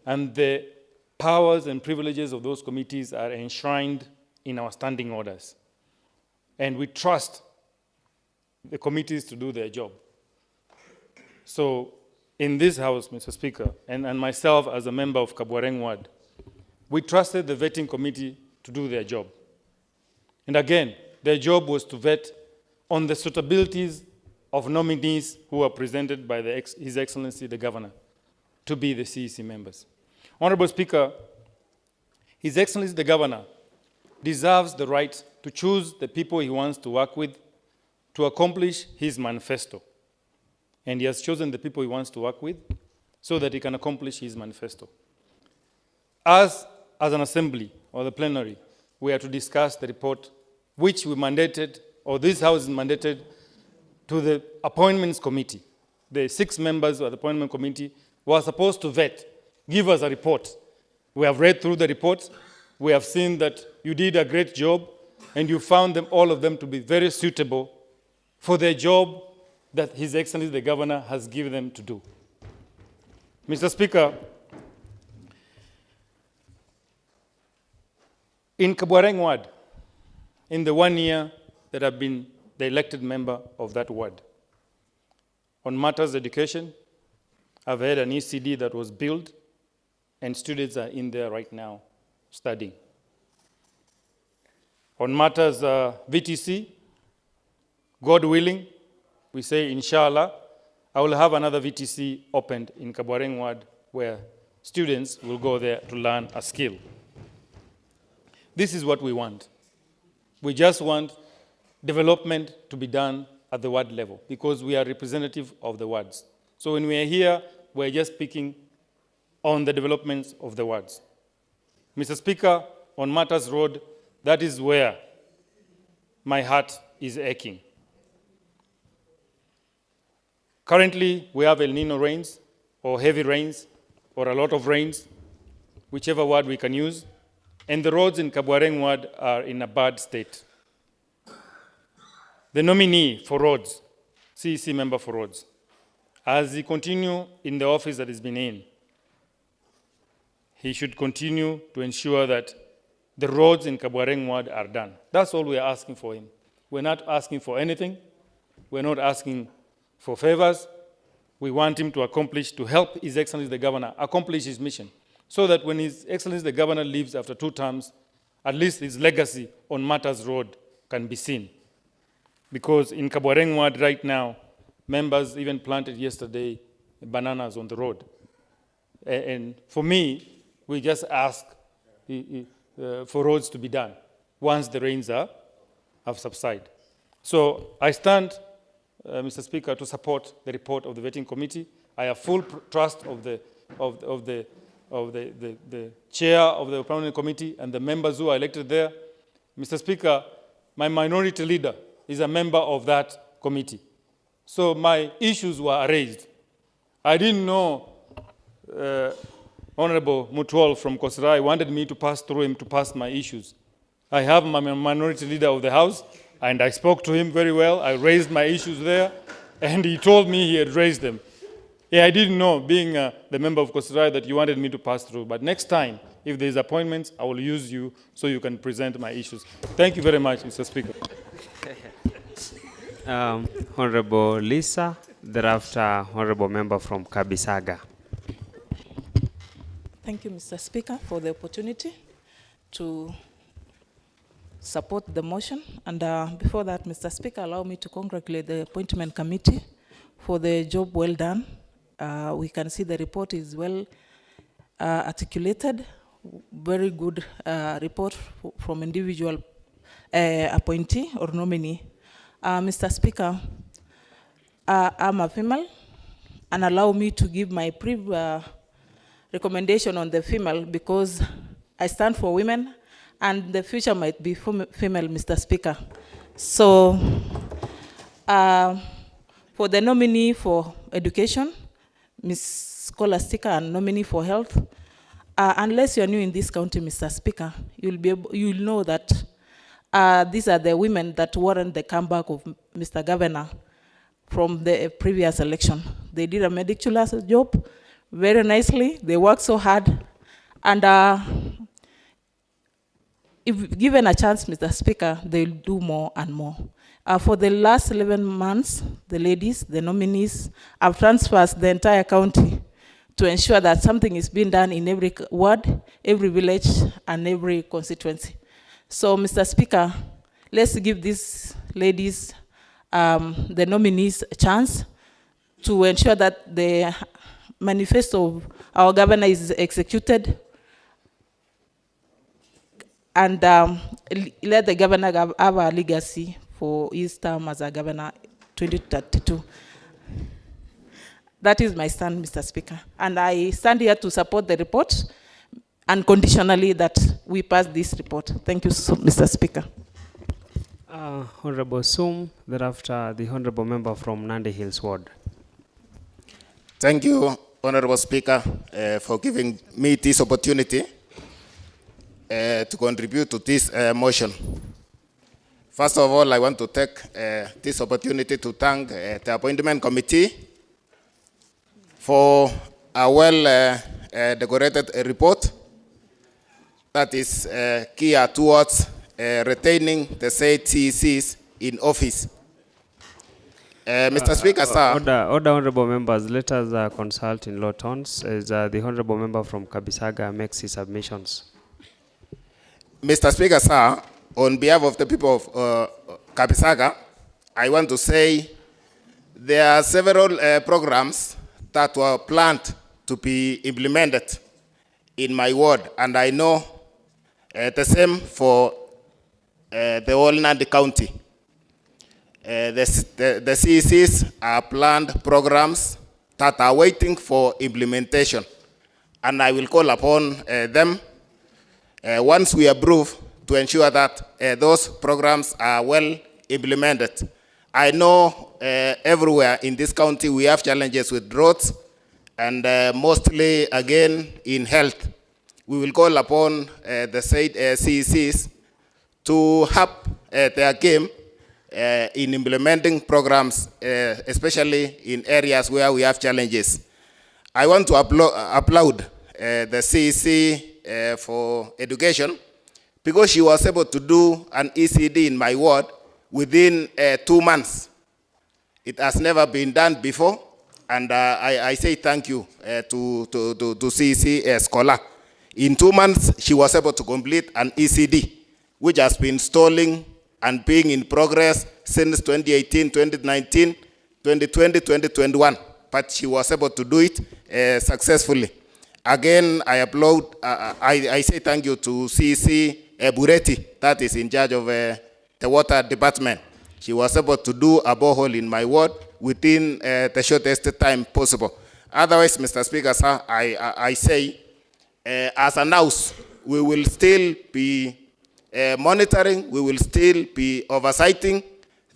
and the powers and privileges of those committees are enshrined in our standing orders. And we trust the committees to do their job. So in this house, Mr. Speaker, and myself as a member of Kabwareng Ward, we trusted the vetting committee to do their job. And again, their job was to vet on the suitabilities of nominees who were presented by His Excellency the Governor to be the CEC members. Honorable Speaker, His Excellency the Governor deserves the right to choose the people he wants to work with to accomplish his manifesto. And he has chosen the people he wants to work with so that he can accomplish his manifesto. As an assembly or the plenary, we are to discuss the report which we mandated, or this House is mandated, to the Appointments Committee. The 6 members of the Appointment Committee were supposed to vet, give us a report. We have read through the report. We have seen that you did a great job, and you found them, all of them, to be very suitable for their job that His Excellency the Governor has given them to do. Mr. Speaker, in Kabwareng Ward, in the 1 year that I've been the elected member of that ward, on matters education, I've had an ECD that was built, and students are in there right now studying. On matters VTC, God willing, we say inshallah, I will have another VTC opened in Kabwareng Ward where students will go there to learn a skill. This is what we want. We just want development to be done at the ward level because we are representative of the wards. So when we are here, we're just speaking on the developments of the wards. Mr. Speaker, on Matters Road, that is where my heart is aching. Currently, we have El Nino rains, or heavy rains, or a lot of rains, whichever word we can use, and the roads in Kabwareng Ward are in a bad state. The nominee for roads, CEC member for roads, as he continue in the office that he's been in, he should continue to ensure that the roads in Kabwareng Ward are done. That's all we're asking for him. We're not asking for anything. We're not asking for favors. We want him to accomplish, to help His Excellency the Governor accomplish his mission, so that when His Excellency the Governor leaves after 2 terms, at least his legacy on Matters Road can be seen. Because in Kabwareng Ward right now, members even planted yesterday bananas on the road. And for me, we just ask for roads to be done once the rains have subsided. So I stand, Mr. Speaker, to support the report of the vetting committee. I have full trust of the the chair of the permanent committee and the members who are elected there. Mr. Speaker, my minority leader is a member of that committee. So my issues were raised. I didn't know Honorable Mutual from Kosrai wanted me to pass through him to pass my issues. I have my minority leader of the House, and I spoke to him very well. I raised my issues there, and he told me he had raised them. Yeah, I didn't know, being the member of Kosrai, that you wanted me to pass through. But next time, if there's appointments, I will use you so you can present my issues. Thank you very much, Mr. Speaker. Honorable Lisa, thereafter Honorable Member from Kabisaga. Thank you, Mr. Speaker, for the opportunity to support the motion. And before that, Mr. Speaker, allow me to congratulate the appointment committee for the job well done. We can see the report is well articulated, very good report from individual appointee or nominee. Mr. Speaker, I'm a female, and allow me to give my recommendation on the female because I stand for women and the future might be female, Mr. Speaker. So for the nominee for education, Ms. Scholastica, and nominee for health, unless you're new in this county, Mr. Speaker, you'll know that these are the women that warrant the comeback of Mr. Governor from the previous election. They did a meticulous job very nicely. They worked so hard. And if given a chance, Mr. Speaker, they'll do more and more. For the last 11 months, the ladies, the nominees, have transferred the entire county to ensure that something is being done in every ward, every village, and every constituency. So, Mr. Speaker, let's give these ladies, the nominees, a chance to ensure that the manifesto of our governor is executed, and let the governor have a legacy for his term as a governor 2032. That is my stand, Mr. Speaker. And I stand here to support the report unconditionally that we pass this report. Thank you, Mr. Speaker. Honorable Sum, thereafter the Honorable Member from Nandi Hills Ward. Thank you, Honorable Speaker, for giving me this opportunity to contribute to this motion. First of all, I want to take this opportunity to thank the appointment committee for a well-decorated report that is geared towards retaining the said CECs in office. Mr. Speaker, sir. Order, honorable members, let us consult in low tones as the honorable member from Kabisaga makes his submissions. Mr. Speaker, sir, on behalf of the people of Kabisaga, I want to say there are several programs that were planned to be implemented in my ward, and I know the same for the whole Nandi County. The CECs are planned programs that are waiting for implementation, and I will call upon them once we approve to ensure that those programs are well implemented. I know everywhere in this county we have challenges with roads, and mostly again in health. We will call upon the said CECs to help their game in implementing programs, especially in areas where we have challenges. I want to applaud the CEC for education because she was able to do an ECD in my ward within 2 months. It has never been done before, and I say thank you to CEC Scholar. In 2 months, she was able to complete an ECD, which has been stalling and being in progress since 2018, 2019, 2020, 2021. But she was able to do it successfully. Again, I applaud, I say thank you to CEC Bureti, that is in charge of the water department. She was able to do a borehole in my ward within the shortest time possible. Otherwise, Mr. Speaker, sir, I say as announced, we will still be monitoring, we will still be oversighting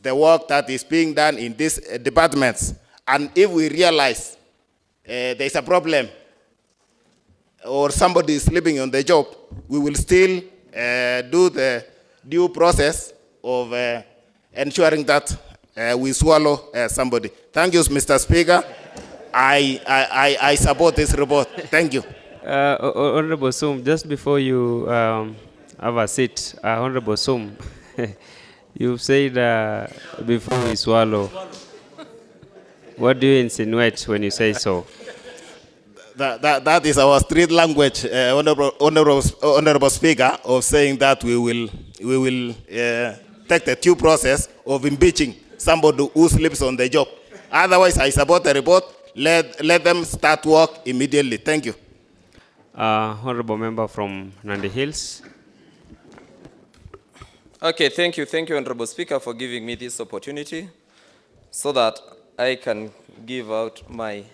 the work that is being done in these departments. And if we realize there's a problem or somebody is sleeping on the job, we will still do the due process of ensuring that we swallow somebody. Thank you, Mr. Speaker. I support this report. Thank you. Honorable Sum, just before you have a seat, Honorable Sum, you've said before we swallow. What do you insinuate when you say so? That is our street language, Honorable Speaker, of saying that we will take the due process of impeaching somebody who sleeps on the job. Otherwise, I support the report. Let them start work immediately. Thank you. Honorable member from Nandi Hills. Okay, thank you, Honorable Speaker, for giving me this opportunity so that I can give out my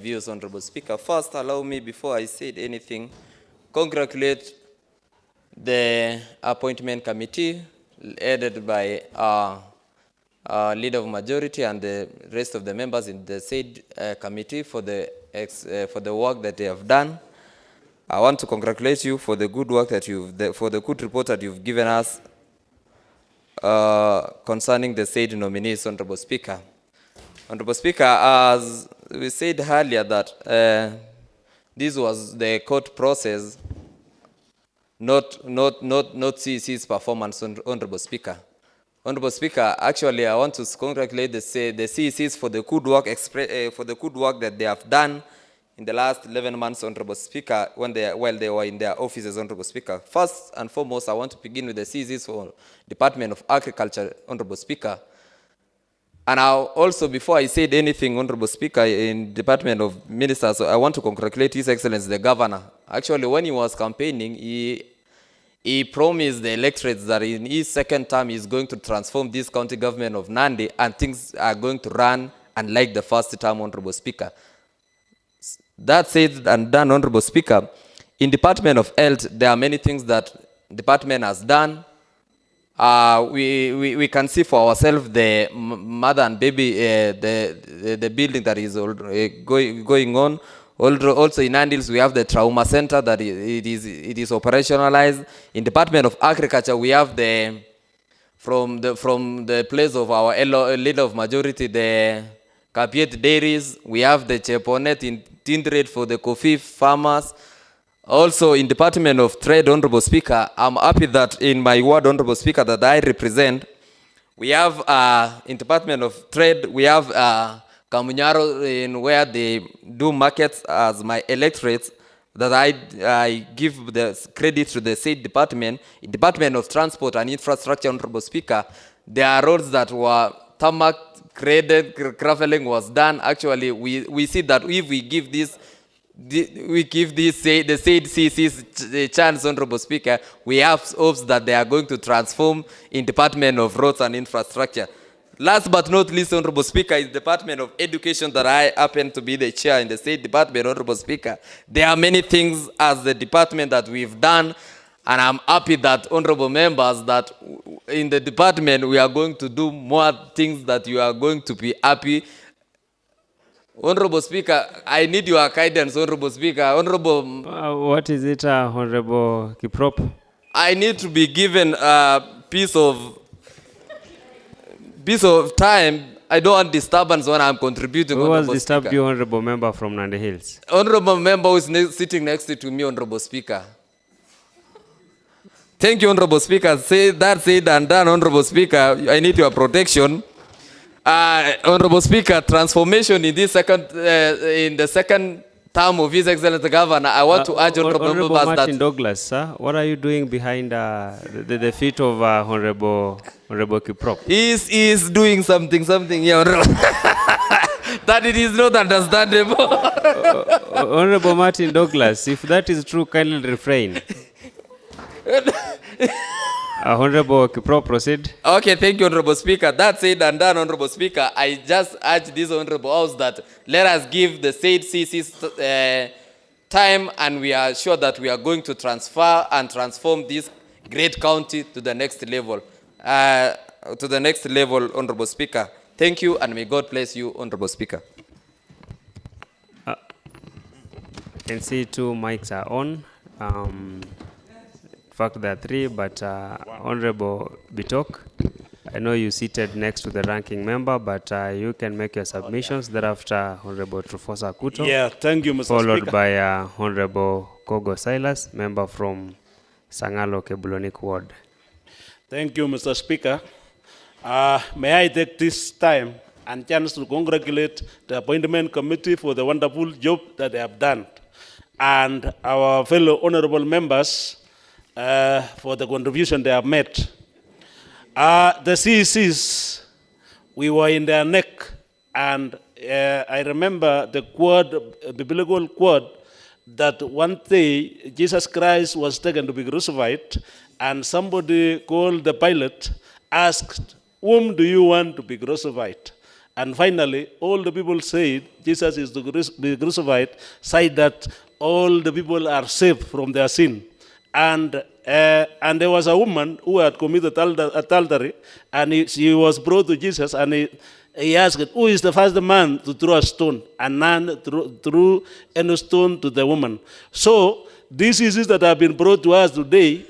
views, Honorable Speaker. First, allow me, before I said anything, congratulate the appointment committee headed by our leader of majority and the rest of the members in the said committee for the work that they have done. I want to congratulate you for the good work that for the good report that you've given us concerning the said nominees, Honorable Speaker. Honorable Speaker, as we said earlier that this was the court process, not CEC's performance, Honorable Speaker. Honorable Speaker, actually I want to congratulate the CECs for the good work that they have done in the last 11 months, Honorable Speaker, while they were in their offices, Honorable Speaker. First and foremost, I want to begin with the CECs for Department of Agriculture, Honorable Speaker. And also, before I said anything, Honorable Speaker, in Department of Ministers, I want to congratulate His Excellency the Governor. Actually, when he was campaigning, he promised the electorates that in his second term, he's going to transform this county government of Nandi and things are going to run unlike the first term, Honorable Speaker. That said and done, Honorable Speaker, in Department of Health, there are many things that department has done. We can see for ourselves the mother and baby, the building that is going on. Also in Nandi Hills, we have the trauma center that it is operationalized. In Department of Agriculture, we have from the place of our leader of majority, the Kapiet dairies. We have the Cheponet in Tindred for the coffee farmers. Also in Department of Trade, Honorable Speaker, I'm happy that in my ward, Honorable Speaker, that I represent, we have in Department of Trade, we have Kamunyaro in where they do markets as my electorates, that I give the credit to the said department. In Department of Transport and Infrastructure, Honorable Speaker, there are roads that were tarmac, graded, graveling was done. Actually, we see that if we give the said CC's the chance, Honorable Speaker, we have hopes that they are going to transform in Department of Roads and Infrastructure. Last but not least, Honorable Speaker, is Department of Education that I happen to be the chair in the State Department, Honorable Speaker. There are many things as the department that we've done, and I'm happy that, honorable members, that in the department we are going to do more things that you are going to be happy. Honorable Speaker, I need your guidance, Honorable Speaker. Honorable... what is it, Honorable Kiprop? I need to be given a piece of time. I don't want disturbance when I'm contributing. Who has disturbed you, Honorable Member from Nandi Hills? Honorable Member who is sitting next to me, Honorable Speaker. Thank you, Honorable Speaker. That said and done, Honorable Speaker, I need your protection. Honorable Speaker, transformation in this in the second term of His Excellency the Governor, I want to urge Honorable members Martin Douglas, sir, what are you doing behind the feet of Honorable Kiprop? He is doing something here, Honorable. That it is not understandable. Honorable Martin Douglas, if that is true, kindly refrain. Honorable Kiprop, proceed. Okay, thank you, Honorable Speaker. That said and done, Honorable Speaker, I just urge this Honorable House that let us give the said CCs time, and we are sure that we are going to transfer and transform this great county to the next level. Honorable Speaker. Thank you, and may God bless you, Honorable Speaker. I can see 2 mics are on. In fact, there are 3, but Honorable Bitok, I know you seated next to the ranking member, but you can make your submissions. Thereafter, Honorable Trufosa Kuto. Yeah, thank you, Mr. Followed Speaker. by Honorable Kogo Silas, member from Sangalo Kebulonik Ward. Thank you, Mr. Speaker. May I take this time and chance to congratulate the appointment committee for the wonderful job that they have done, and our fellow honorable members for the contribution they have made. The CECs, we were in their neck, and I remember the biblical quote, that one day Jesus Christ was taken to be crucified, and somebody called the Pilate, asked, whom do you want to be crucified? And finally, all the people said, Jesus is to be crucified, said that all the people are saved from their sin. And there was a woman who had committed adultery, and she was brought to Jesus, and he asked, who is the first man to throw a stone? And none threw any stone to the woman. So, these issues that have been brought to us today,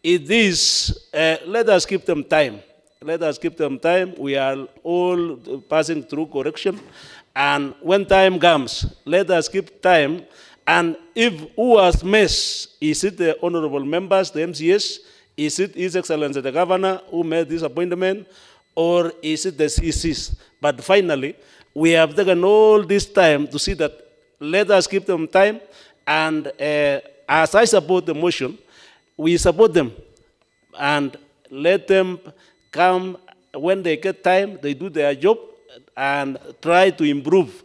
it is, let us give them time. Let us give them time. We are all passing through correction. And when time comes, let us give time. And if who has missed, is it the honorable members, the MCS? Is it His Excellency the Governor who made this appointment? Or is it the CCs? But finally, we have taken all this time to see that let us give them time. And as I support the motion, we support them. And let them come when they get time, they do their job and try to improve,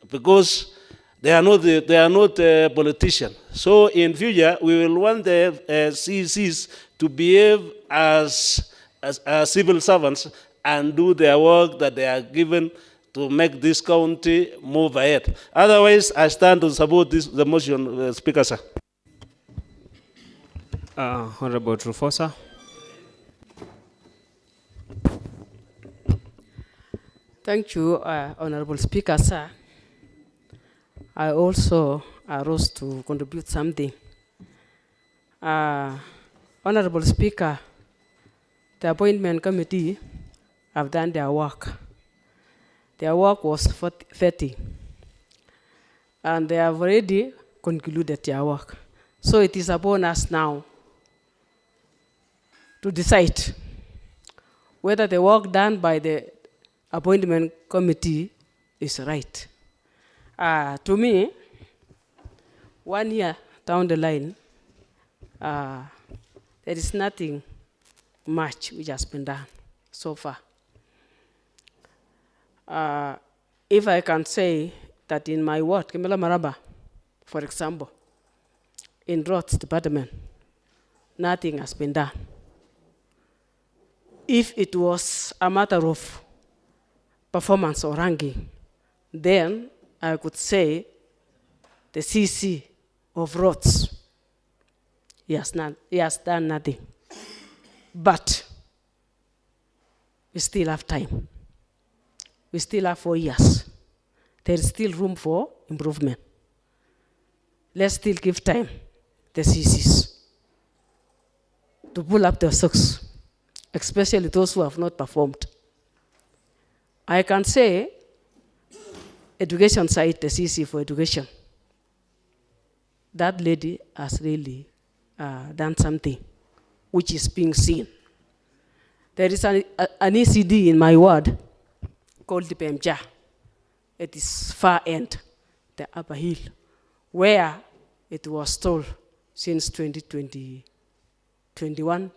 because they are not politicians. So in future, we will want the CECs to behave as civil servants and do their work that they are given to make this county move ahead. Otherwise, I stand to support the motion, Speaker, sir. Honorable Trufosa. Thank you, Honorable Speaker, sir. I also arose to contribute something. Honorable Speaker, the appointment committee have done their work. Their work was 30, and they have already concluded their work. So it is upon us now to decide whether the work done by the appointment committee is right. To me, 1 year down the line, there is nothing much which has been done so far. If I can say that in my ward, Kimela Maraba, for example, in roads department, nothing has been done. If it was a matter of performance or ranking, then I could say the CC of roads, he has done nothing. But we still have time. We still have 4 years. There is still room for improvement. Let's still give time the CCs to pull up their socks, especially those who have not performed. I can say education side, the CC for education. That lady has really done something which is being seen. There is an ECD in my ward called the PMJA. It is far end, the upper hill, where it was told since 2021,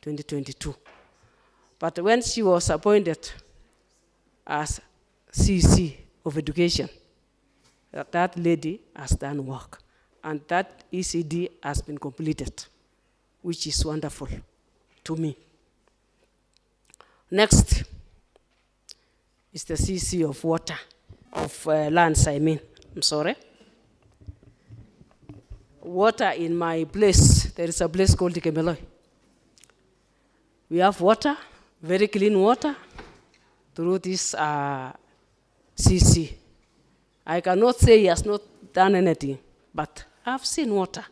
2022. But when she was appointed as CC of education, that lady has done work. And that ECD has been completed, which is wonderful to me. Next is the CC of water, of lands, I mean. I'm sorry. water in my place. There is a place called Kemeloi. We have water, very clean water, through this CC. I cannot say he has not done anything, but I've seen water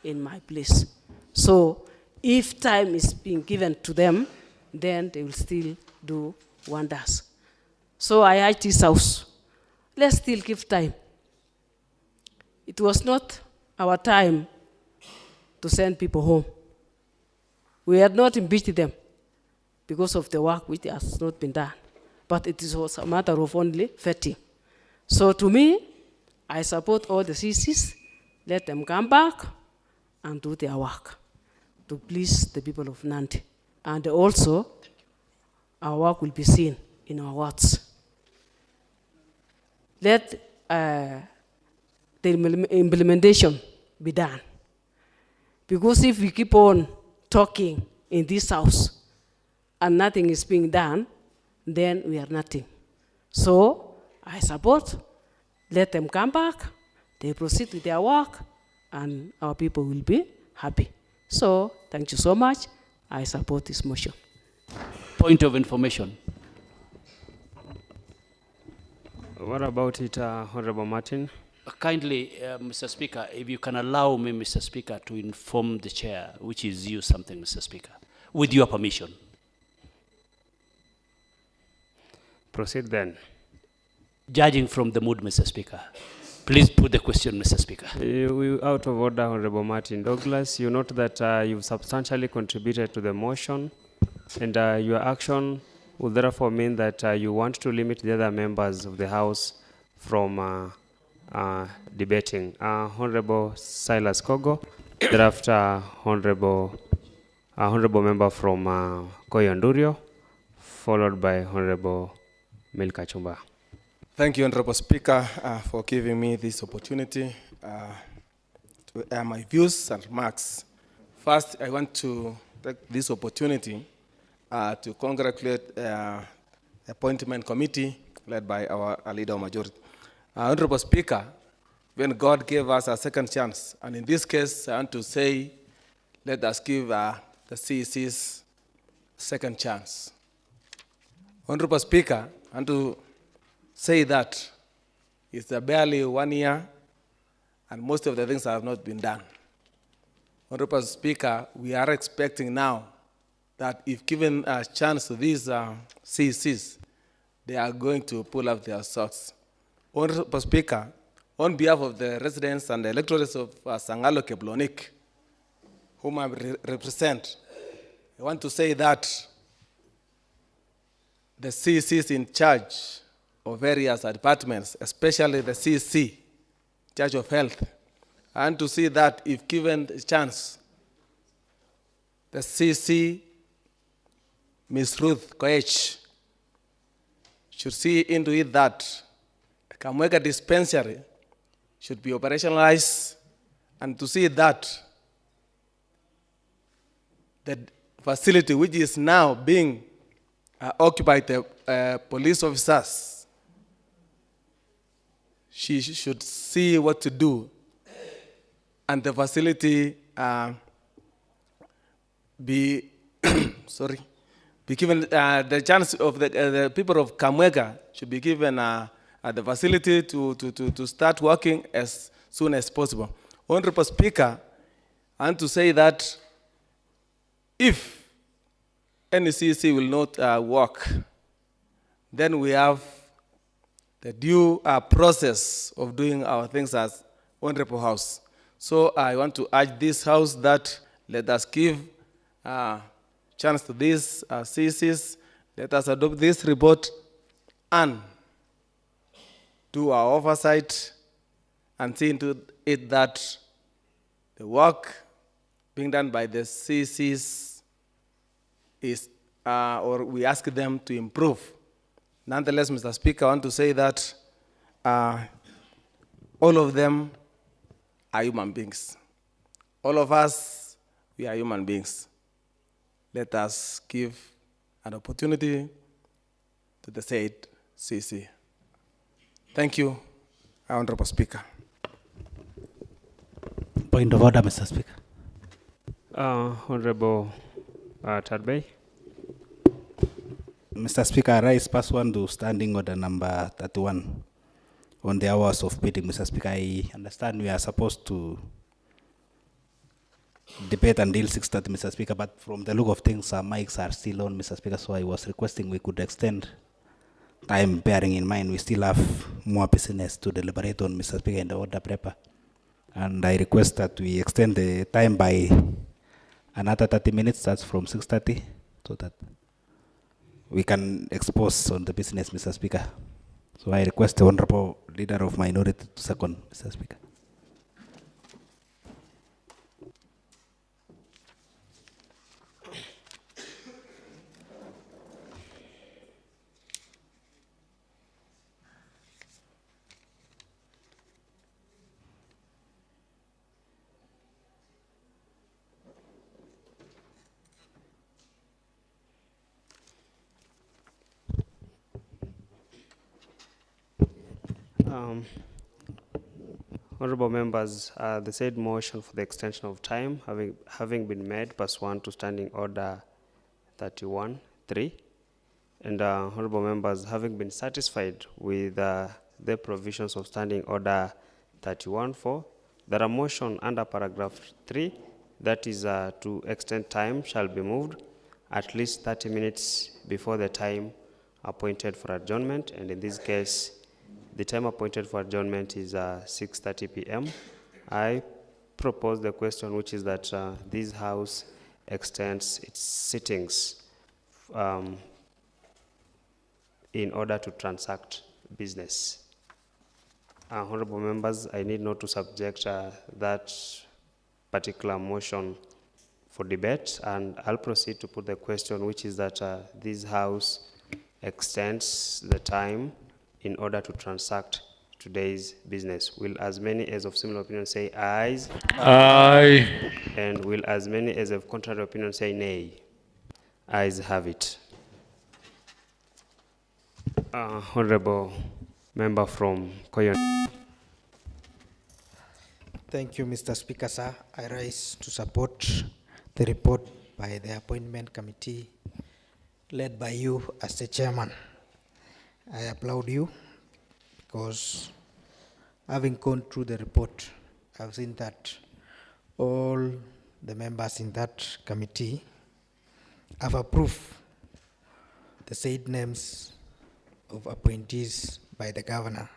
in my place. So if time is being given to them, then they will still do wonders. So I urge this house, let's still give time. It was not our time to send people home. We had not impeached them because of the work which has not been done. But it was a matter of only vetting. So to me, I support all the CCs. Let them come back and do their work to please the people of Nandi. And also, our work will be seen in our wards. Let the implementation be done. Because if we keep on talking in this house and nothing is being done, then we are nothing. So I support, let them come back, they proceed with their work, and our people will be happy. So thank you so much. I support this motion. Point of information. What about it, Honorable Martin? Kindly, Mr. Speaker, if you can allow me, Mr. Speaker, to inform the chair, which is you something, Mr. Speaker, with your permission. Proceed then. Judging from the mood, Mr. Speaker, please put the question, Mr. Speaker. We out of order, Honorable Martin Douglas. You note that you've substantially contributed to the motion, and your action will therefore mean that you want to limit the other members of the House from debating. Honorable Silas Kogo, thereafter Honorable Member from Koyondurio, followed by Honorable Milka Chumba. Thank you, Honorable Speaker, for giving me this opportunity to air my views and remarks. First, I want to take this opportunity to congratulate the appointment committee led by our leader of majority. Honorable Speaker, when God gave us a second chance, and in this case, I want to say, let us give the CECs second chance. Honorable Speaker, I want to say that it's barely 1 year, and most of the things have not been done. Honorable Speaker, we are expecting now that if given a chance to these CECs, they are going to pull up their socks. Honorable Speaker, on behalf of the residents and the electorates of Sangalo Keblonik, whom I represent, I want to say that the CECs in charge of various departments, especially the CEC, Charge of Health, I want to see that if given the chance, the CEC, Ms. Ruth Koech, should see into it that Kamwega dispensary should be operationalized, and to see that the facility which is now being occupied by police officers, she should see what to do, and the facility be be given the chance of the people of Kamwega should be given the facility to start working as soon as possible. Honorable Speaker, I want to say that if any CEC will not work, then we have the due process of doing our things as Honorable House. So I want to urge this House that let us give chance to these CECs, let us adopt this report and do our oversight and see into it that the work being done by the CECs is, or we ask them to improve. Nonetheless, Mr. Speaker, I want to say that all of them are human beings. All of us, we are human beings. Let us give an opportunity to the said CEC. Thank you, Honorable Speaker. Point of order, Mr. Speaker. Honorable Tadbay. Mr. Speaker, I rise pursuant to standing order number 31 on the hours of meeting. Mr. Speaker, I understand we are supposed to debate until 6:30, Mr. Speaker, but from the look of things, our mics are still on, Mr. Speaker, so I was requesting we could extend time, bearing in mind we still have more business to deliberate on, Mr. Speaker, in the order paper. And I request that we extend the time by another 30 minutes, that's from 6:30, so that we can expose on the business, Mr. Speaker. So I request the Honorable Leader of Minority to second, Mr. Speaker. Honorable members, the said motion for the extension of time having been made pursuant to Standing Order 31(3), and honorable members, having been satisfied with the provisions of Standing Order 31(4), there are motion under paragraph 3, that is to extend time, shall be moved at least 30 minutes before the time appointed for adjournment, and in this case, the time appointed for adjournment is 6:30 p.m. I propose the question, which is that this House extends its sittings in order to transact business. Honorable members, I need not to subject that particular motion for debate, and I'll proceed to put the question, which is that this House extends the time in order to transact today's business. Will as many as of similar opinion say ayes? Aye. And will as many as of contrary opinion say nay? Ayes have it. Honorable member from Koyon. Thank you, Mr. Speaker, sir. I rise to support the report by the appointment committee led by you as the chairman. I applaud you because having gone through the report, I've seen that all the members in that committee have approved the said names of appointees by the governor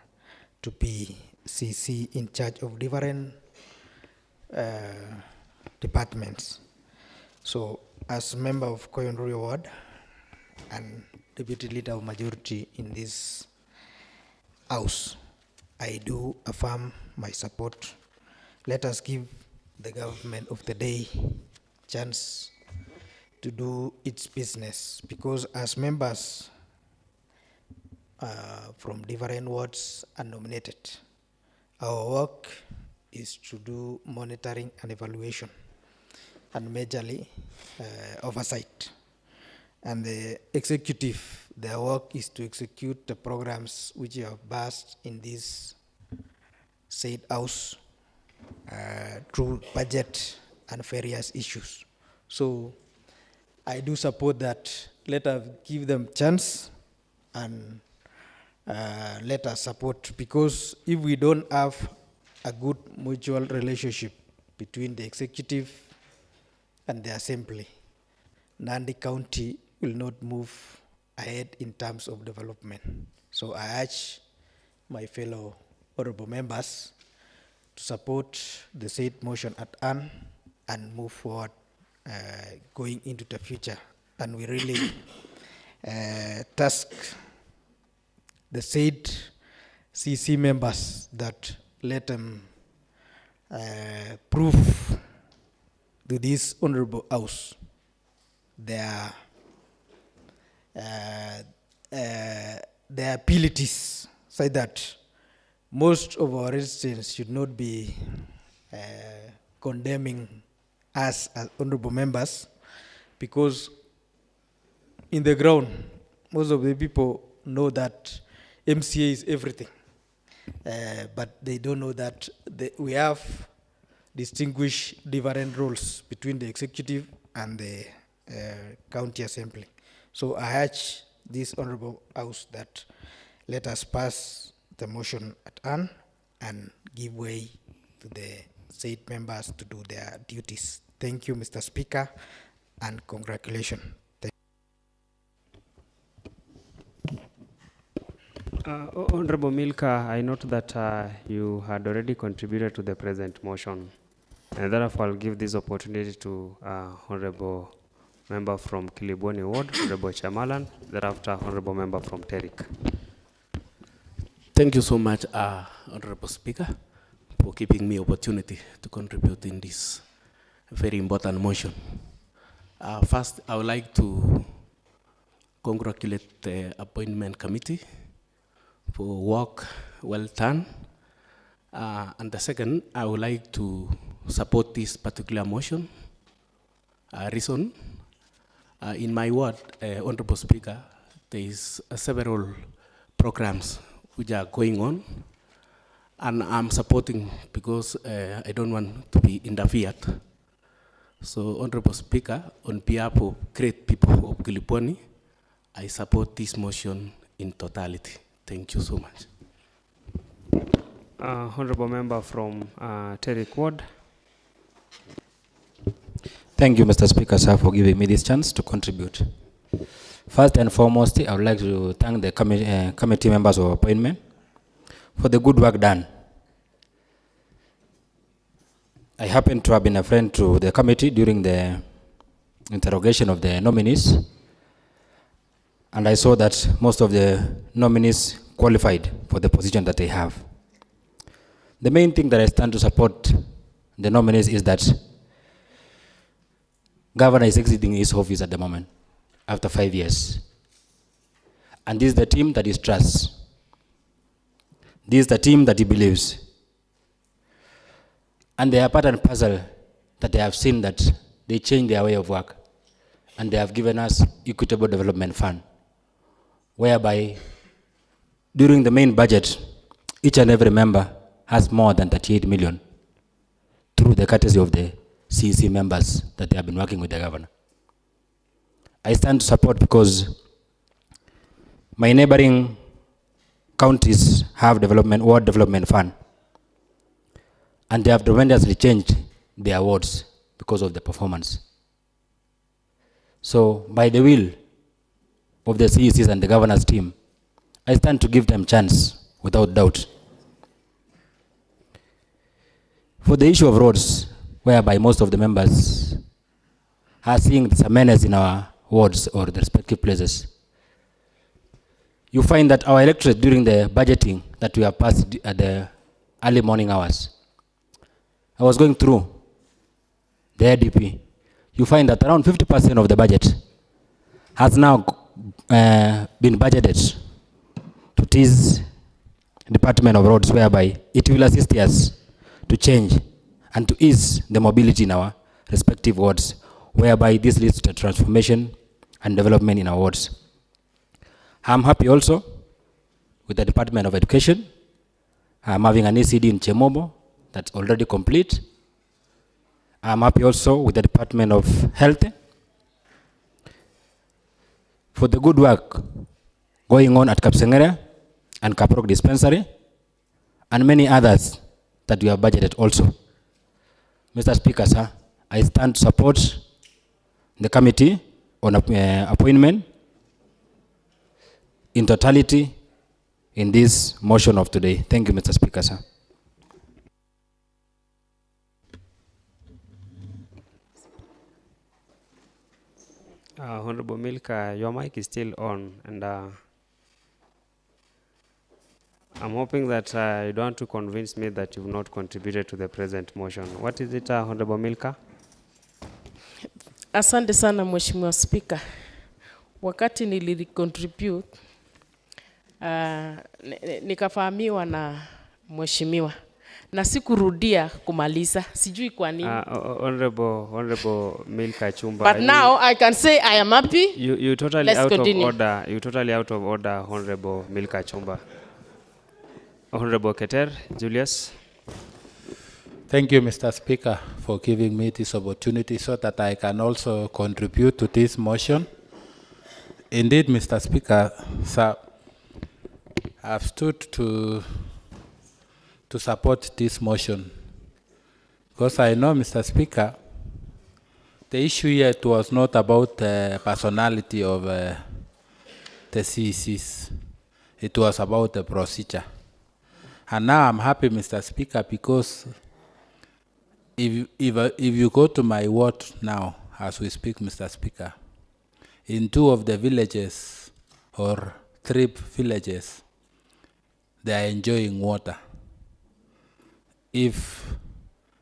to be CC in charge of different departments. So as member of Koyonrui Ward and Deputy Leader of Majority in this House, I do affirm my support. Let us give the government of the day chance to do its business, because as members from different wards are nominated, our work is to do monitoring and evaluation and majorly oversight. And the executive, their work is to execute the programs which you have passed in this said House through budget and various issues. So I do support that. Let us give them chance and let us support, because if we don't have a good mutual relationship between the executive and the assembly, Nandi County will not move ahead in terms of development. So I urge my fellow honorable members to support the said motion at hand and move forward going into the future. And we really task the said CC members that let them prove to this honorable House their abilities, so that most of our residents should not be condemning us as honorable members, because in the ground, most of the people know that MCA is everything, but they don't know that we have distinguish different roles between the executive and the county assembly. So I urge this honorable house that let us pass the motion at hand and give way to the said members to do their duties. Thank you, Mr. Speaker, and congratulations. Honorable Milka, I note that you had already contributed to the present motion, and therefore I'll give this opportunity to Honorable Member from Kilibwoni Ward, Honorable Chamalan, thereafter Honorable Member from Terik. Thank you so much, Honorable Speaker, for giving me opportunity to contribute in this very important motion. First, I would like to congratulate the appointment committee for work well done. And the second, I would like to support this particular motion. Reason, in my ward, Honorable Speaker, there is several programs which are going on, and I'm supporting because I don't want to be interfered. So, Honorable Speaker, on behalf of great people of Kilibwoni, I support this motion in totality. Thank you so much. Honorable Member from Terik Ward. Thank you, Mr. Speaker, sir, for giving me this chance to contribute. First and foremost, I would like to thank the committee members of appointment for the good work done. I happen to have been a friend to the committee during the interrogation of the nominees, and I saw that most of the nominees qualified for the position that they have. The main thing that I stand to support the nominees is that Governor is exiting his office at the moment after 5 years. And this is the team that he trusts. This is the team that he believes. And they are part and parcel that they have seen that they changed their way of work. And they have given us Equitable Development Fund, whereby during the main budget, each and every member has more than 38 million through the courtesy of the CEC members that they have been working with the governor. I stand to support because my neighboring counties have ward development fund, and they have tremendously changed their wards because of the performance. So by the will of the CECs and the governor's team, I stand to give them chance without doubt. For the issue of roads, whereby most of the members are seeing some menace in our wards or the respective places, you find that our electorate during the budgeting that we have passed at the early morning hours, I was going through the ADP, you find that around 50% of the budget has now been budgeted to this Department of Roads, whereby it will assist us to change and to ease the mobility in our respective wards, whereby this leads to transformation and development in our wards. I'm happy also with the Department of Education. I'm having an ECD in Chemobo that's already complete. I'm happy also with the Department of Health for the good work going on at Kapsengere and Kaprok Dispensary and many others that we have budgeted also. Mr. Speaker, sir, I stand to support the committee on appointment in totality in this motion of today. Thank you, Mr. Speaker, sir. Honorable Milka, your mic is still on, and I'm hoping that you don't want to convince me that you've not contributed to the present motion. What is it, Honorable Milka? Asante sana Mheshimiwa Speaker. Wakati nilicontribute nikafahamiwa na Mheshimiwa na sikurudia kumaliza, sijui kwa nini. Honorable Milka Chumba. But now I can say I am happy. You totally Let's out continue. of order. You totally out of order, Honorable Milka Chumba. Honorable Keter Julius. Thank you, Mr. Speaker, for giving me this opportunity so that I can also contribute to this motion. Indeed, Mr. Speaker, sir, I've stood to support this motion because I know, Mr. Speaker, the issue here was not about the personality of the CECs. It was about the procedure. And now I'm happy, Mr. Speaker, because if you go to my ward now, as we speak, Mr. Speaker, in 2 of the villages, or 3 villages, they are enjoying water. If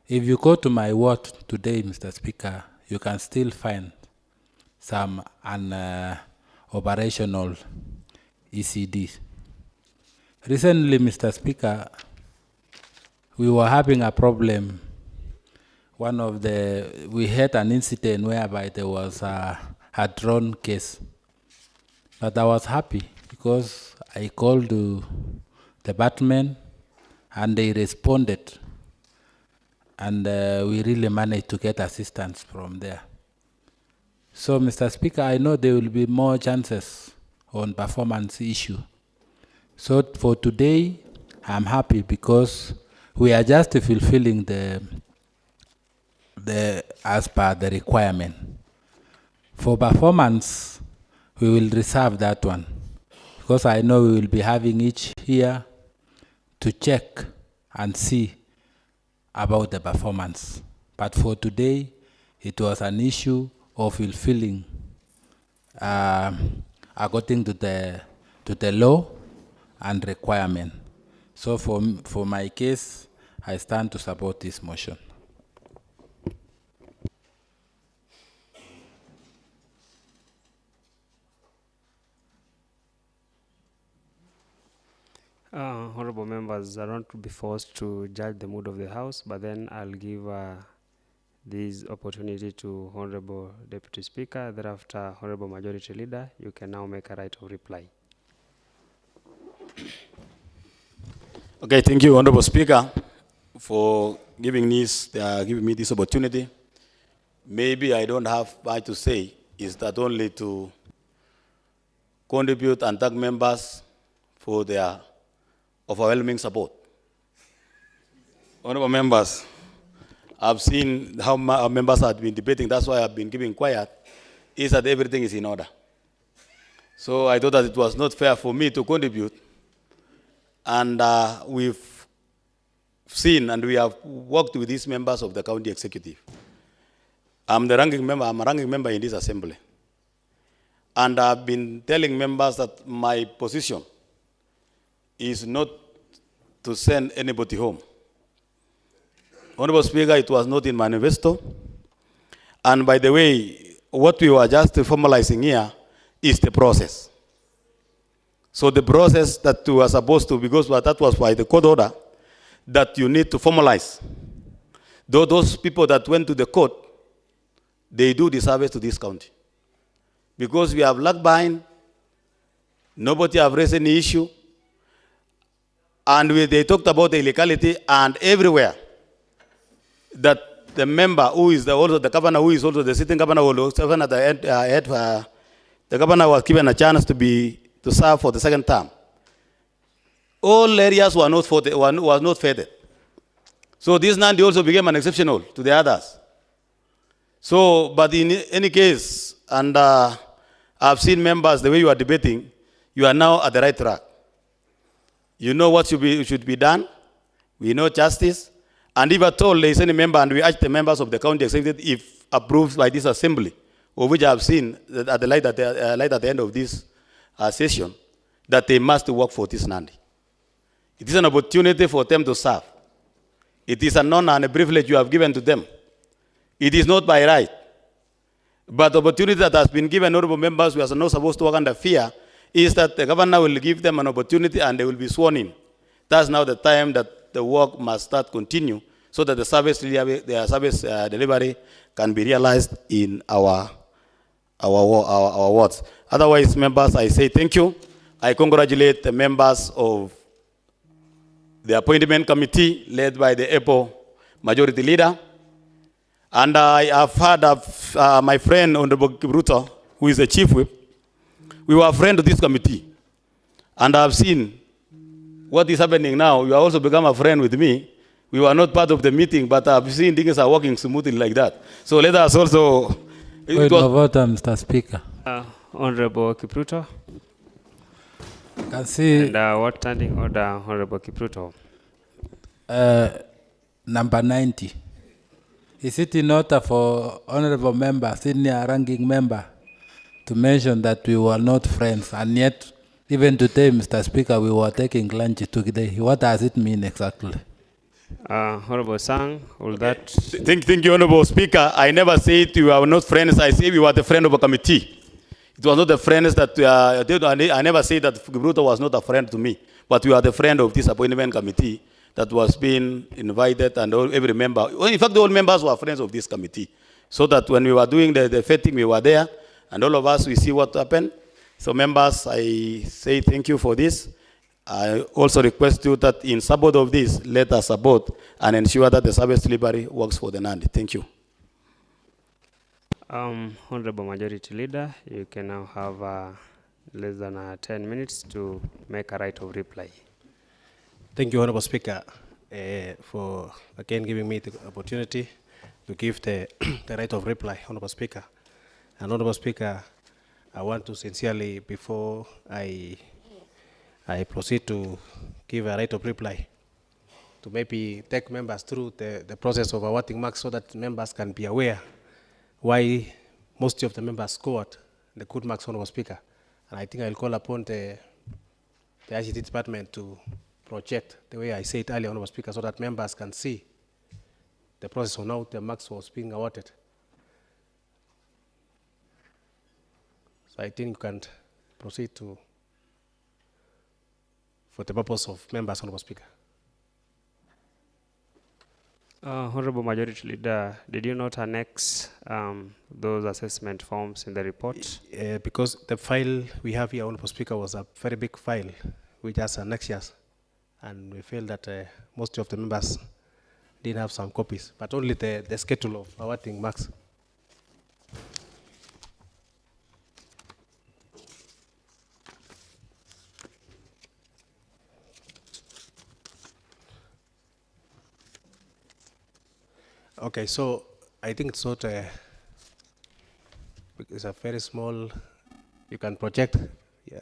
you go to my ward today, Mr. Speaker, you can still find some operational ECD. Recently, Mr. Speaker, we were having a problem. We had an incident whereby there was a drone case. But I was happy because I called the department and they responded. And we really managed to get assistance from there. So, Mr. Speaker, I know there will be more chances on performance issue. So for today, I'm happy because we are just fulfilling as per the requirement. For performance, we will reserve that one because I know we will be having each year to check and see about the performance. But for today, it was an issue of fulfilling according to the law and requirement. So for my case, I stand to support this motion. Honorable members, I don't be forced to judge the mood of the House, but then I'll give this opportunity to Honorable Deputy Speaker. Thereafter, Honorable Majority Leader, you can now make a right of reply. Okay, thank you, Honorable Speaker, for giving me this opportunity. Maybe I don't have much to say, is that only to contribute and thank members for their overwhelming support. Honorable members, I've seen how our members have been debating. That's why I've been keeping quiet, is that everything is in order. So I thought that it was not fair for me to contribute. And we've seen and we have worked with these members of the county executive. I'm a ranking member in this assembly. And I've been telling members that my position is not to send anybody home. Honorable Speaker, it was not in manifesto. And by the way, what we were just formalizing here is the process. So the process that we were supposed to, because that was by the court order, that you need to formalize. Those people that went to the court, they do the service to this county. Because we have lagged behind, nobody have raised any issue, and they talked about the illegality, and everywhere that the member who is also the governor, who is also the sitting governor, the governor was given a chance to serve for the second term. All areas were not fed. So this Nandi also became an exceptional to the others. So, but in any case, and I've seen members, the way you are debating, you are now at the right track. You know what should be done. We know justice. And if at all there is any member, and we urge the members of the county executive, if approved by this assembly, of which I have seen at the light at the end of this session, that they must work for this Nandi. It is an opportunity for them to serve. It is an honor and a privilege you have given to them. It is not by right. But the opportunity that has been given honorable members who are not supposed to work under fear is that the governor will give them an opportunity and they will be sworn in. That's now the time that the work must start continue so that the service delivery can be realized in our wards. Otherwise, members, I say thank you. I congratulate the members of the appointment committee led by the EPO Majority Leader. And I have heard of my friend Honorable Kipruto, who is the Chief Whip. We were a friend of this committee. And I have seen what is happening now. You have also become a friend with me. We were not part of the meeting, but I have seen things are working smoothly like that. So let us also... Point of order, Mr. Speaker. Honorable Kipruto. Can see... And what standing order, Honorable Kipruto? Number 90. Is it in order for honorable member, senior ranking member, to mention that we were not friends, and yet, even today, Mr. Speaker, we were taking lunch today? What does it mean exactly? Honorable Sang, will that... Thank you, Honorable Speaker. I never said we were not friends. I say we were the friend of a committee. It was not the friends that... I never said that Kipruto was not a friend to me, but we are the friend of this appointment committee that was being invited, and every member, well, in fact, all members were friends of this committee. So that when we were doing the vetting, we were there, and all of us, we see what happened. So members, I say thank you for this. I also request you that in support of this, let us support and ensure that the service delivery works for the Nandi. Thank you. Honorable Majority Leader, you can now have less than 10 minutes to make a right of reply. Thank you, Honorable Speaker, for again giving me the opportunity to give the right of reply, Honorable Speaker. And Honorable Speaker, I want to sincerely, before I proceed to give a right of reply, to maybe take members through the process of awarding marks so that members can be aware why most of the members scored the good marks, Honorable Speaker. And I think I'll call upon the ICT department to project the way I said earlier, Honorable Speaker, so that members can see the process of how the marks was being awarded. So I think you can proceed to, for the purpose of members, Honorable Speaker. Honorable Majority Leader, did you not annex those assessment forms in the report? Because the file we have here, Honorable Speaker, was a very big file, which has annexures. And we feel that most of the members didn't have some copies, but only the schedule of awarding marks. Okay, so I think it's not it's a very small, you can project, yeah.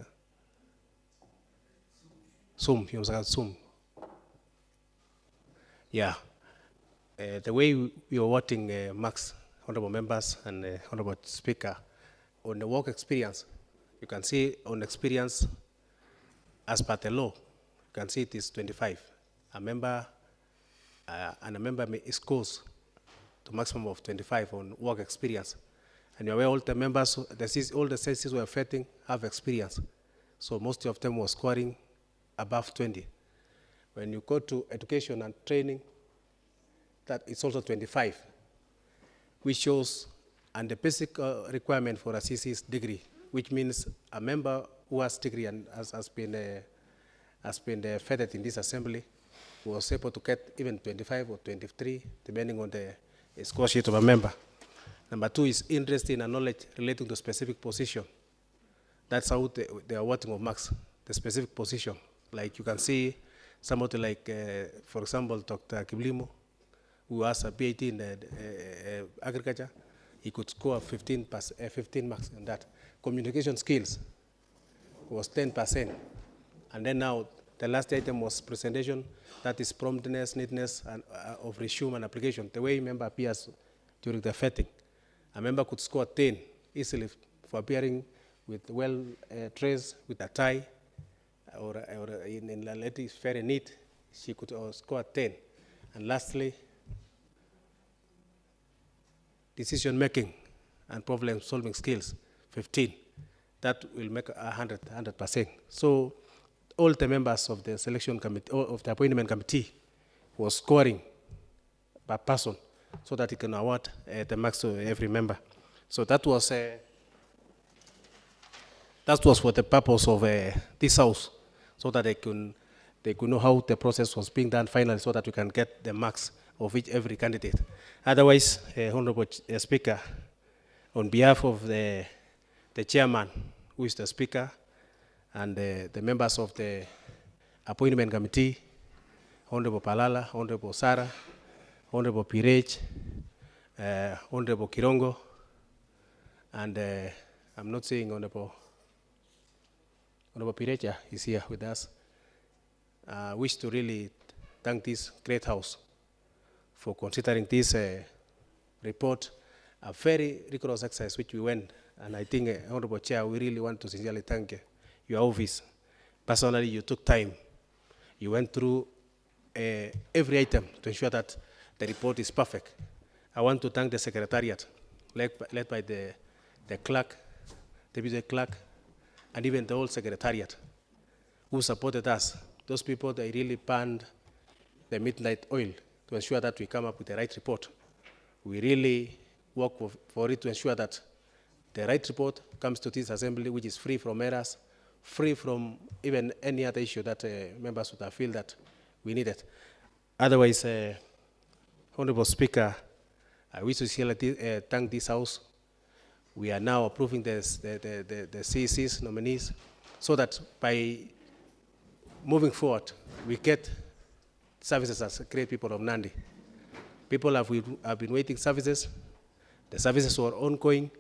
Zoom, you must Zoom. Yeah. The way we are awarding marks, honorable members and honorable Speaker, on the work experience, you can see on experience, as per the law, you can see it is 25. A member and a member scores to maximum of 25 on work experience. And you're aware all the members, all the census we're affecting have experience. So most of them were scoring above 20. When you go to education and training, that it's also 25, which shows, and the basic requirement for a CC is degree, which means a member who has degree and has been feted in this assembly was able to get even 25 or 23, depending on the score sheet of a member. Number two is interest in and knowledge relating to specific position. That's how they are awarding of marks, the specific position. Like you can see somebody like, for example, Dr. Kiblimo, who has a PhD in agriculture, he could score 15 marks on that. Communication skills was 10%. And then now, the last item was presentation, that is promptness, neatness, and, of resume and application, the way a member appears during the vetting. A member could score 10 easily for appearing with well dressed, with a tie, or in a lady very neat, she could score 10. And lastly, decision making and problem solving skills, 15. That will make 100%. So all the members of the selection committee, or of the appointment committee, was scoring per person so that he can award the marks to every member. So that was for the purpose of this house, so that they could know how the process was being done finally, so that we can get the marks of every candidate. Otherwise, Honorable Speaker, on behalf of the chairman, who is the speaker, and the members of the appointment committee, Honorable Palala, Honorable Sarah, Honorable Pirej, Honorable Kirongo, and I'm not saying Honorable Pireja is here with us. I wish to really thank this great house for considering this report, a very rigorous exercise which we went. And I think, Honorable Chair, we really want to sincerely thank your office. Personally, you took time. You went through every item to ensure that the report is perfect. I want to thank the Secretariat, led by the clerk, deputy clerk, and even the whole Secretariat, who supported us. Those people, they really burned the midnight oil to ensure that we come up with the right report. We really work for it to ensure that the right report comes to this assembly, which is free from errors, free from even any other issue that members would have feel that we needed. Otherwise, Honorable Speaker, I wish to sincerely thank this House. We are now approving the CEC's nominees so that by moving forward, we get services as great people of Nandi. People have been waiting services. The services were ongoing.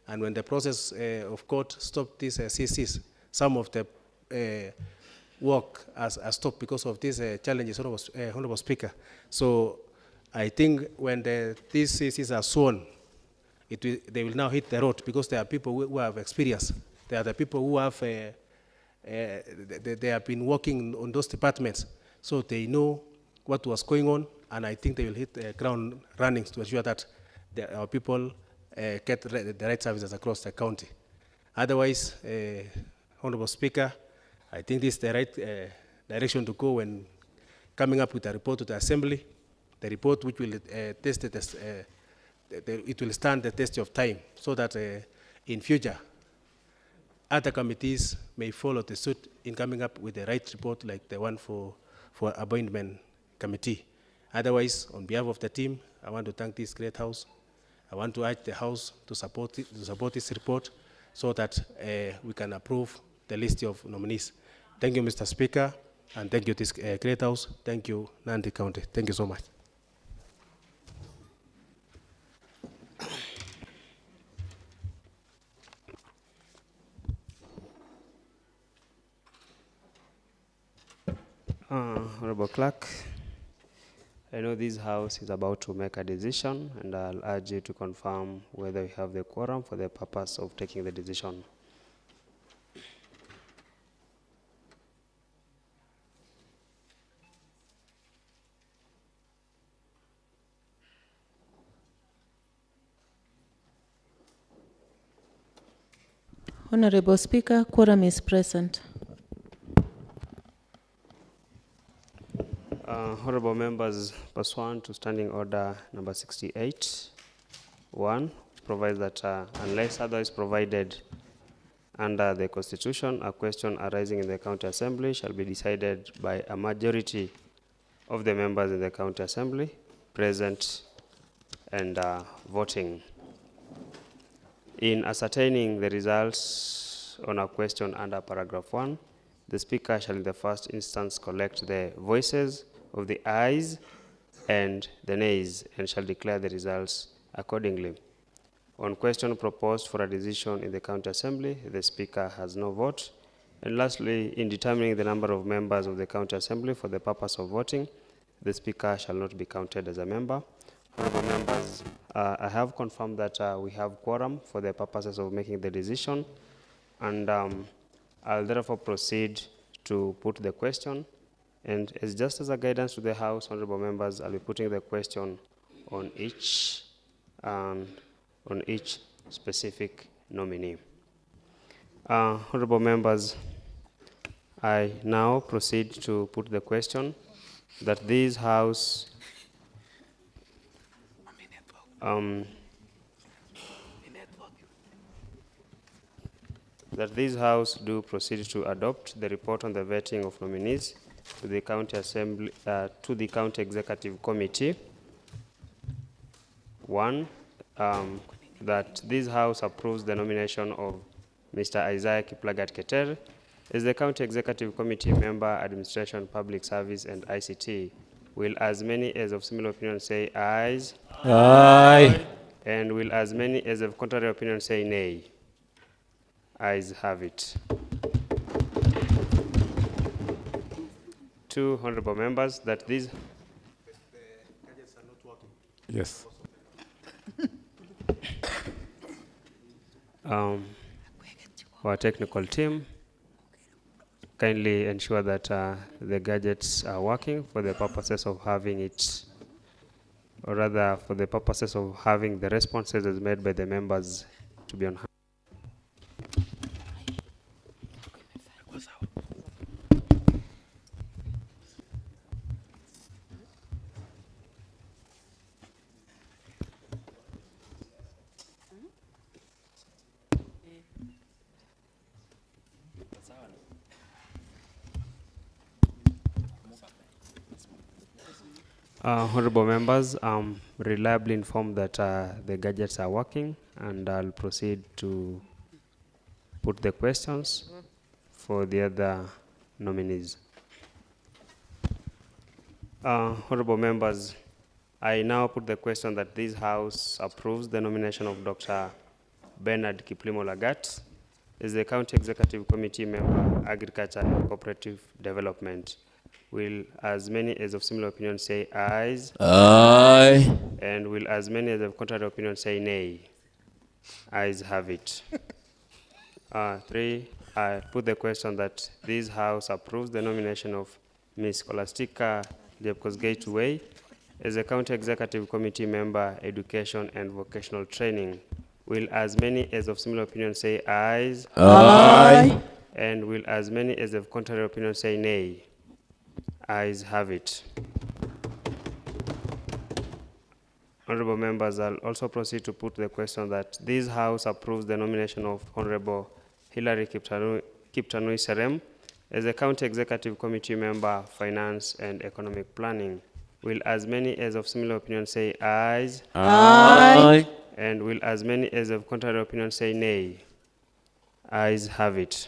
And when the process of court stopped these CECs, some of the work has stopped because of these challenges, Honorable Speaker. So I think when these CECs are sworn, they will now hit the road because there are people who have experience. There are the people who have, they have been working on those departments, so they know what was going on, and I think they will hit the ground running to ensure that our people get the right services across the county. Otherwise, Honorable Speaker, I think this is the right direction to go when coming up with a report to the Assembly, the report which will test it will stand the test of time, so that in future, other committees may follow the suit in coming up with the right report like the one for appointment committee. Otherwise, on behalf of the team, I want to thank this great House. I want to urge the House to support this report so that we can approve the list of nominees. Thank you, Mr. Speaker, and thank you, this great House. Thank you, Nandi County. Thank you so much. Honorable Clerk, I know this House is about to make a decision, and I'll urge you to confirm whether we have the quorum for the purpose of taking the decision. Honorable Speaker, quorum is present. Honorable members, pursuant to Standing Order number 68, 1, which provides that unless otherwise provided under the Constitution, a question arising in the County Assembly shall be decided by a majority of the members in the County Assembly present and voting. In ascertaining the results on a question under paragraph 1, the Speaker shall in the first instance collect the voices of the ayes and the nays and shall declare the results accordingly. On question proposed for a decision in the County Assembly, the Speaker has no vote. And lastly, in determining the number of members of the County Assembly for the purpose of voting, the Speaker shall not be counted as a member. Honorable members, I have confirmed that we have quorum for the purposes of making the decision, and I'll therefore proceed to put the question. And as just as a guidance to the House, honorable members, I'll be putting the question on each specific nominee. Honorable members, I now proceed to put the question that this House do proceed to adopt the report on the vetting of nominees to the County Assembly, to the County Executive Committee 1, that this House approves the nomination of Mr. Isaiah Kiplagat Keter as the County Executive Committee Member, Administration, Public Service, and ICT. Will as many as of similar opinion say ayes? Aye. And will as many as of contrary opinion say nay? Ayes have it. 2 honorable members, that these... Yes. Our technical team, kindly ensure that the gadgets are working for the purposes of having it, or rather for the purposes of having the responses as made by the members to be on hand. Honorable members, I'm reliably informed that the gadgets are working, and I'll proceed to put the questions for the other nominees. Honorable members, I now put the question that this House approves the nomination of Dr. Bernard Kiplimo Lagat as the County Executive Committee Member, Agriculture and Cooperative Development. Will as many as of similar opinion say ayes? Aye. And will as many as of contrary opinion say nay? Ayes have it. 3, I put the question that this House approves the nomination of Ms. Scholastica Jepkosgei as a County Executive Committee Member, Education and Vocational Training. Will as many as of similar opinion say ayes? Aye. And will as many as of contrary opinion say nay? Ayes have it. Honorable members, I'll also proceed to put the question that this House approves the nomination of Honorable Hilary Kiptanui Serem as a County Executive Committee Member, Finance and Economic Planning. Will as many as of similar opinion say ayes? Aye. And will as many as of contrary opinion say nay? Ayes have it.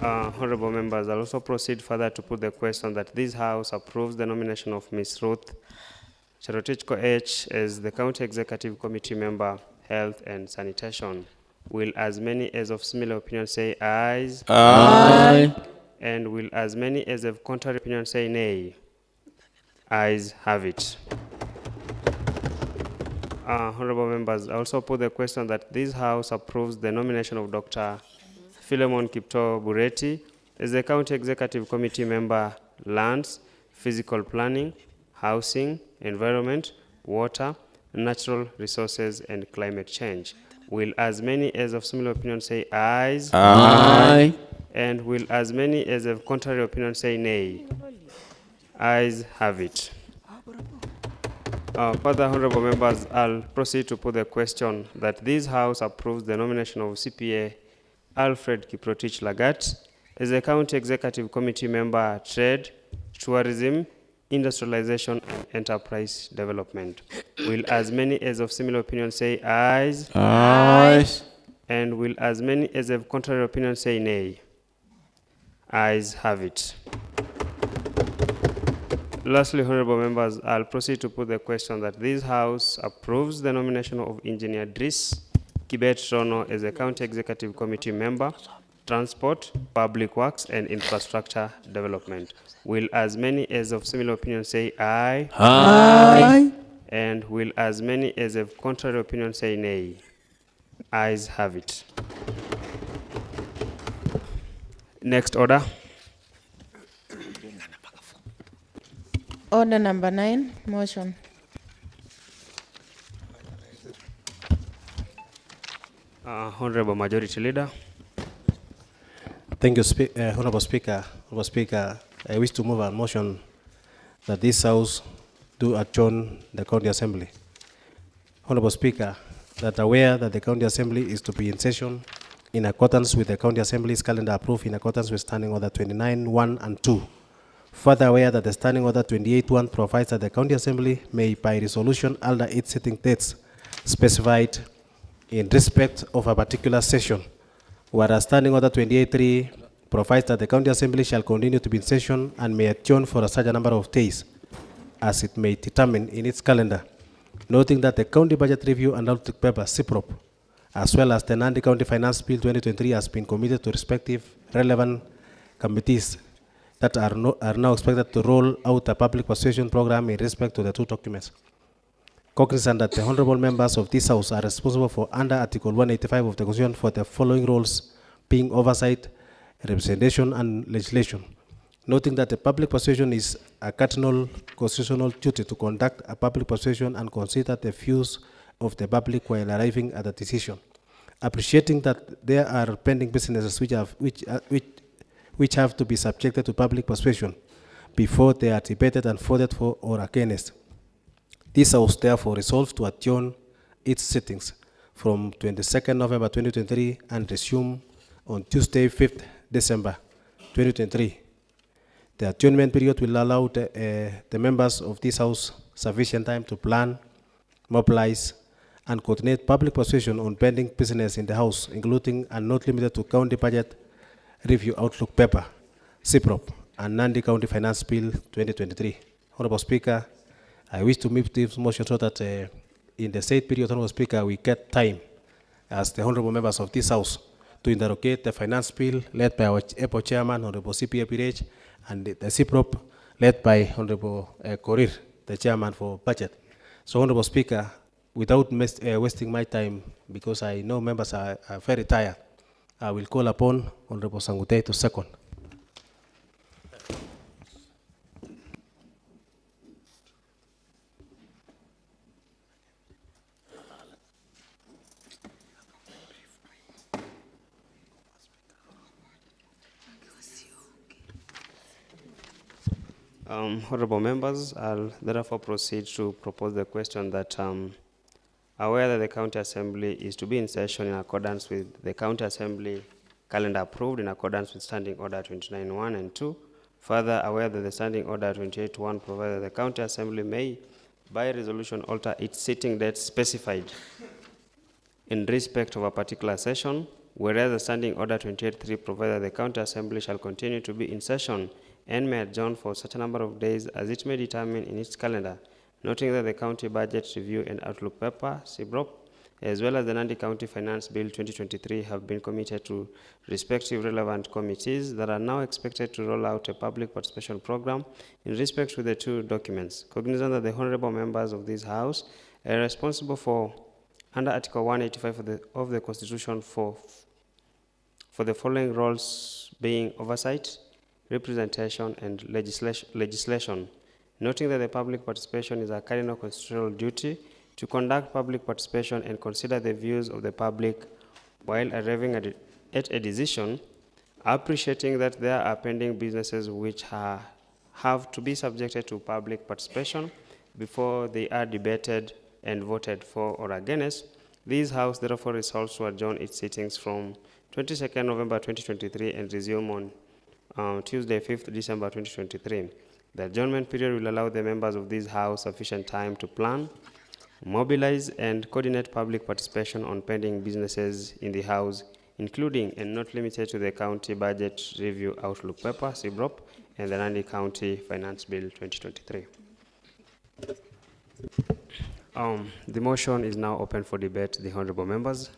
Honorable members, I'll also proceed further to put the question that this House approves the nomination of Ms. Ruth Cherotichko H as the County Executive Committee Member, Health and Sanitation. Will as many as of similar opinion say ayes? Aye. And will as many as of contrary opinion say nay? Ayes have it. Honorable members, I also put the question that this House approves the nomination of Dr. Philemon Kipto Bureti as the County Executive Committee Member, Lands, Physical Planning, Housing, Environment, Water, Natural Resources, and Climate Change. Will as many as of similar opinion say ayes? Aye. And will as many as of contrary opinion say nay? Ayes have it. Further, honorable members, I'll proceed to put the question that this House approves the nomination of CPA Alfred Kiprotich Lagat as a County Executive Committee Member, Trade, Tourism, Industrialization, and Enterprise Development. Will as many as of similar opinion say ayes? Aye. And will as many as of contrary opinion say nay? Ayes have it. Lastly, honorable members, I'll proceed to put the question that this House approves the nomination of Engineer Driss Kibet Rono as a County Executive Committee Member, Transport, Public Works, and Infrastructure Development. Will as many as of similar opinion say aye? Aye. And will as many as of contrary opinion say nay? Ayes have it. Next order. Order number 9, motion. Honorable Majority Leader. Thank you, Honorable Speaker. Honorable Speaker, I wish to move a motion that this House do adjourn the County Assembly. Honorable Speaker, that aware that the County Assembly is to be in session in accordance with the County Assembly's calendar approved in accordance with Standing Order 29, 1 and 2 Further aware that the Standing Order 28.1 provides that the County Assembly may, by resolution, alter its sitting dates specified in respect of a particular session, whereas Standing Order 28.3 provides that the County Assembly shall continue to be in session and may adjourn for such a number of days as it may determine in its calendar, noting that the County Budget Review and Outlook Paper, CIPROP, as well as the Nandi County Finance Bill 2023 has been committed to respective relevant committees that are now expected to roll out a public persuasion program in respect to the two documents. Cognizant that the honorable members of this House are responsible for under Article 185 of the Constitution for the following roles, being oversight, representation, and legislation. Noting that the public persuasion is a cardinal constitutional duty to conduct a public persuasion and consider the views of the public while arriving at a decision. Appreciating that there are pending businesses which have to be subjected to public persuasion before they are debated and voted for or against. This House therefore resolves to adjourn its sittings from 22nd November 2023 and resume on Tuesday, 5th December 2023. The adjournment period will allow the members of this House sufficient time to plan, mobilize, and coordinate public persuasion on pending business in the House, including and not limited to County Budget Review Outlook Paper, CIPROP, and Nandi County Finance Bill 2023. Honorable Speaker, I wish to move this motion so that in the said period, Honorable Speaker, we get time as the honorable members of this House to interrogate the finance bill led by our EPO chairman, Honorable CPA Pirej, and the CIPROP led by Honorable Korir, the chairman for budget. So, Honorable Speaker, without wasting my time, because I know members are very tired, I will call upon Honorable Sangute to second. Honorable members, I'll therefore proceed to propose the question that aware that the County Assembly is to be in session in accordance with the County Assembly calendar approved in accordance with Standing Order 29.1 and 2. Further, aware that the Standing Order 28.1 provides that the County Assembly may, by resolution, alter its sitting date specified in respect of a particular session, whereas the Standing Order 28.3 provides that the County Assembly shall continue to be in session and may adjourn for such a number of days as it may determine in its calendar, noting that the County Budget Review and Outlook Paper, CIPROP, as well as the Nandi County Finance Bill 2023 have been committed to respective relevant committees that are now expected to roll out a public participation program in respect to the two documents. Cognizant that the honorable members of this House are responsible for, under Article 185 of the Constitution, for the following roles being oversight, representation, and legislation, noting that the public participation is a cardinal constitutional duty to conduct public participation and consider the views of the public while arriving at a decision, appreciating that there are pending businesses which have to be subjected to public participation before they are debated and voted for or against. This House therefore resolves to adjourn its sittings from 22nd November 2023 and resume on Tuesday, 5th December 2023. The adjournment period will allow the members of this House sufficient time to plan, mobilize, and coordinate public participation on pending businesses in the House, including and not limited to the County Budget Review Outlook Paper, CIPROP, and the Nandi County Finance Bill 2023. The motion is now open for debate. The honorable members.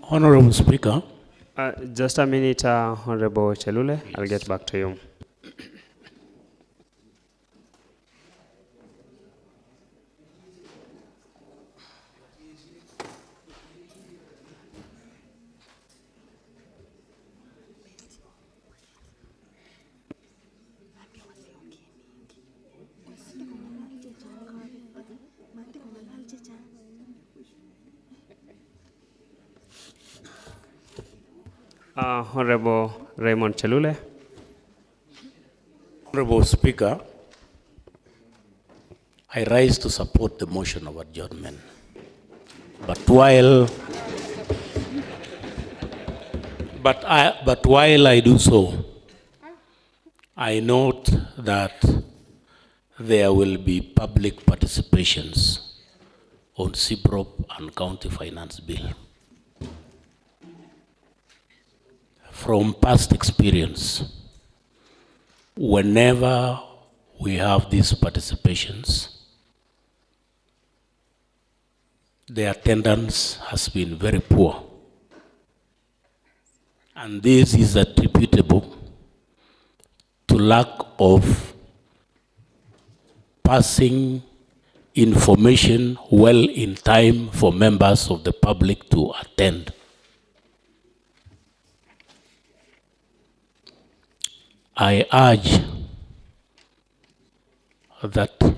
Honorable Speaker. Just a minute, Honorable Chelule. I'll get back to you. Honorable Raymond Chelule. Honorable Speaker, I rise to support the motion of adjournment. But while I do so, I note that there will be public participations on CBROP and County Finance Bill. From past experience, whenever we have these participations, the attendance has been very poor. And this is attributable to lack of passing information well in time for members of the public to attend. I urge that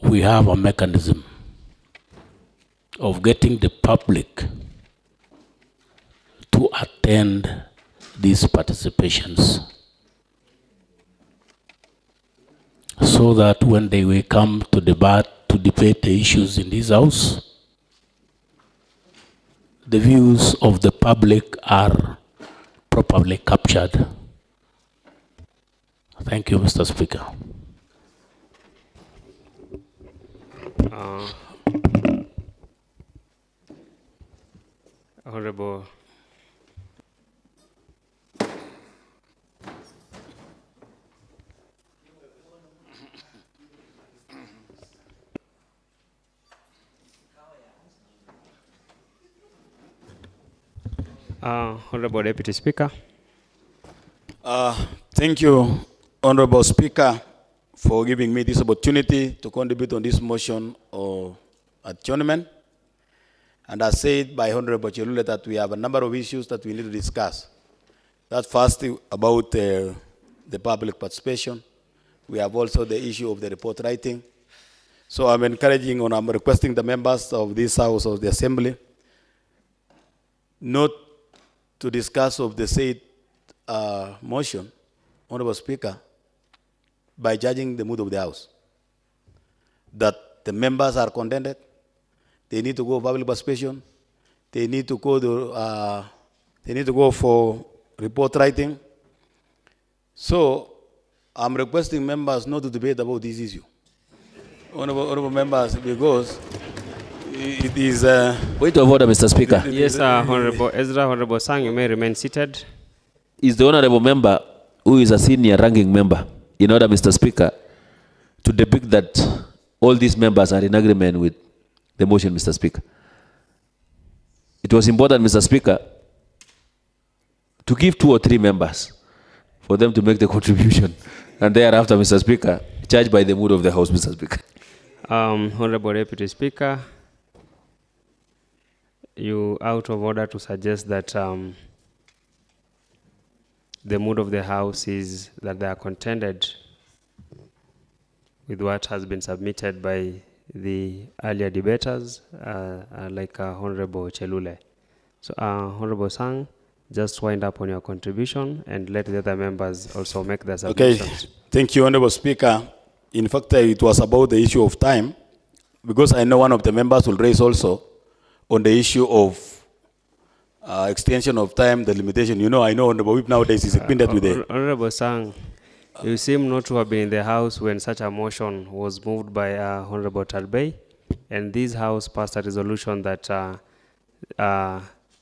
we have a mechanism of getting the public to attend these participations, so that when they will come to debate the issues in this house, the views of the public are properly captured. Thank you, Mr. Speaker. Honorable Honorable Deputy Speaker. Thank you, Honorable Speaker, for giving me this opportunity to contribute on this motion of adjournment. And as said by Honorable Chelule, that we have a number of issues that we need to discuss. That first about the public participation. We have also the issue of the report writing. So I'm requesting the members of this House of the Assembly not to discuss of the said motion, Honorable Speaker, by judging the mood of the House. That the members are contented, they need to go public participation, they need to go for report writing. So I'm requesting members not to debate about this issue. Honorable members, because it is... Point of order, Mr. Speaker. Yes, Honorable Ezra, Honorable Sang, you may remain seated. Is the honorable member, who is a senior ranking member, in order, Mr. Speaker, to depict that all these members are in agreement with the motion, Mr. Speaker. It was important, Mr. Speaker, to give 2 or 3 members for them to make the contribution. And thereafter, Mr. Speaker, judged by the mood of the House, Mr. Speaker. Honorable Deputy Speaker, you out of order to suggest that the mood of the House is that they are contented with what has been submitted by the earlier debaters, like Honorable Chelule. So, Honorable Sang, just wind up on your contribution and let the other members also make their submissions. Okay, thank you, Honorable Speaker. In fact, it was about the issue of time, because I know one of the members will raise also on the issue of extension of time, the limitation. You know, I know Honorable Whip nowadays is acquainted with it. Honorable Sang, you seem not to have been in the House when such a motion was moved by Honorable Talbey, and this House passed a resolution that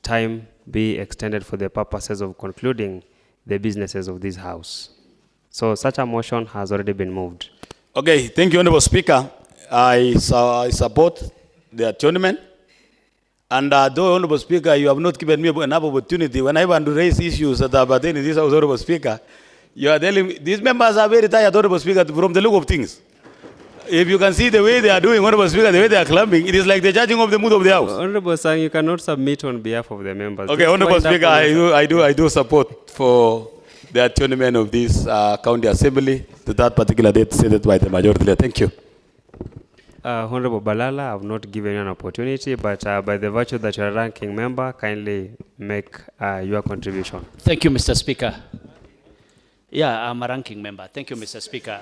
time be extended for the purposes of concluding the businesses of this House. So such a motion has already been moved. Okay, thank you, Honorable Speaker. I support the adjournment. And though, Honorable Speaker, you have not given me enough opportunity, when I want to raise issues that are pertaining to this House, Honorable Speaker, you are telling me, these members are very tired, Honorable Speaker, from the look of things. If you can see the way they are doing, Honorable Speaker, the way they are clumping, it is like the judging of the mood of the House. Honorable Sang, you cannot submit on behalf of the members. Okay, Honorable Speaker, I do support for the adjournment of this County Assembly to that particular date stated by the majority leader. Thank you. Honorable Balala, I have not given you an opportunity, but by the virtue that you are a ranking member, kindly make your contribution. Thank you, Mr. Speaker. Yeah, I'm a ranking member. Thank you, Mr. Speaker.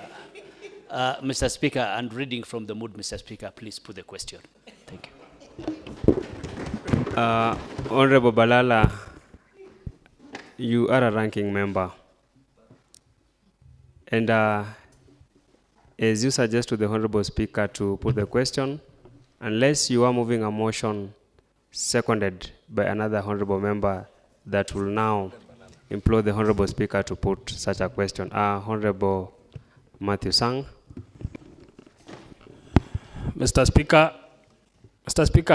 Mr. Speaker, and reading from the mood, Mr. Speaker, please put the question. Thank you. Honorable Balala, you are a ranking member. And as you suggest to the Honorable Speaker to put the question, unless you are moving a motion seconded by another Honorable member that will now implore the Honorable Speaker to put such a question. Honorable Matthew Sang. Mr. Speaker,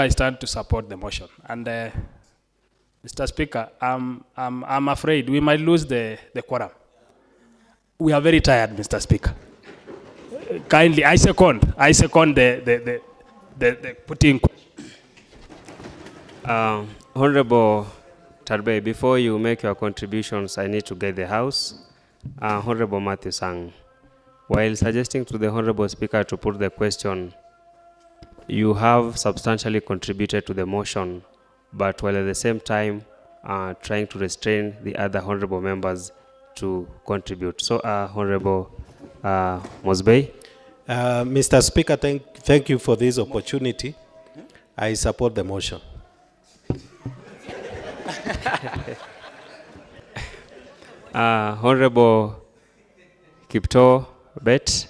I stand to support the motion. And Mr. Speaker, I'm afraid we might lose the quorum. We are very tired, Mr. Speaker. Kindly, I second the putting. Honorable Tarbe, before you make your contributions, I need to get the House. Honorable Matthew Sang, while suggesting to the Honorable Speaker to put the question, you have substantially contributed to the motion, but while at the same time trying to restrain the other honorable members to contribute. So, Honorable Mosbey. Mr. Speaker, thank you for this opportunity. I support the motion. Honorable Kipto Bet.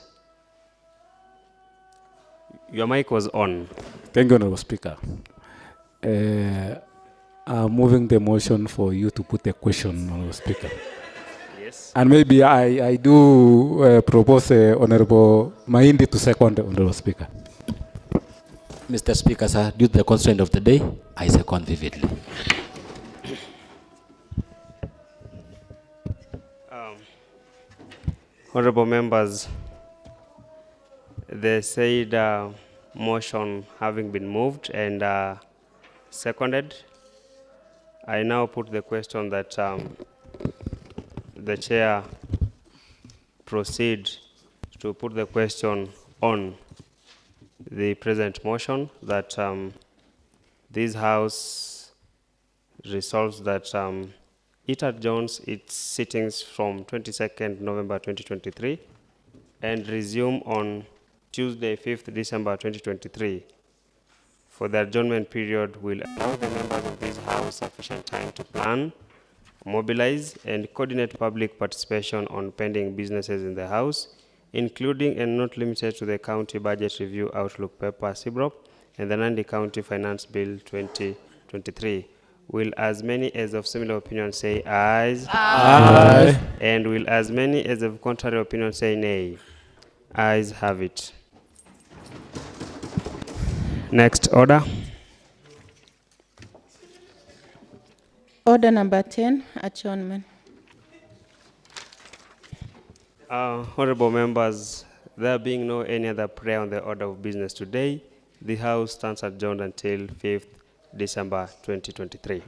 Your mic was on. Thank you, Honorable Speaker. I'm moving the motion for you to put the question, Honorable Speaker. Yes. And maybe I do propose Honorable Mahindi to second, Honorable Speaker. Mr. Speaker, sir, due to the constraint of the day, I second vividly. Honorable members, the said motion having been moved and seconded, I now put the question that the chair proceed to put the question on the present motion, that this House resolves that it adjourns its sittings from 22nd November 2023 and resume on Tuesday, 5th December 2023. For the adjournment period will allow the members of this House sufficient time to plan, mobilize, and coordinate public participation on pending businesses in the House, including and not limited to the County Budget Review Outlook Paper, CBROP, and the Nandi County Finance Bill 2023. Will as many as of similar opinion say ayes? Aye. And will as many as of contrary opinion say nay? Ayes have it. Next order. Order number 10, adjournment. Honorable members, there being no any other prayer on the order of business today, the House stands adjourned until 5th December 2023.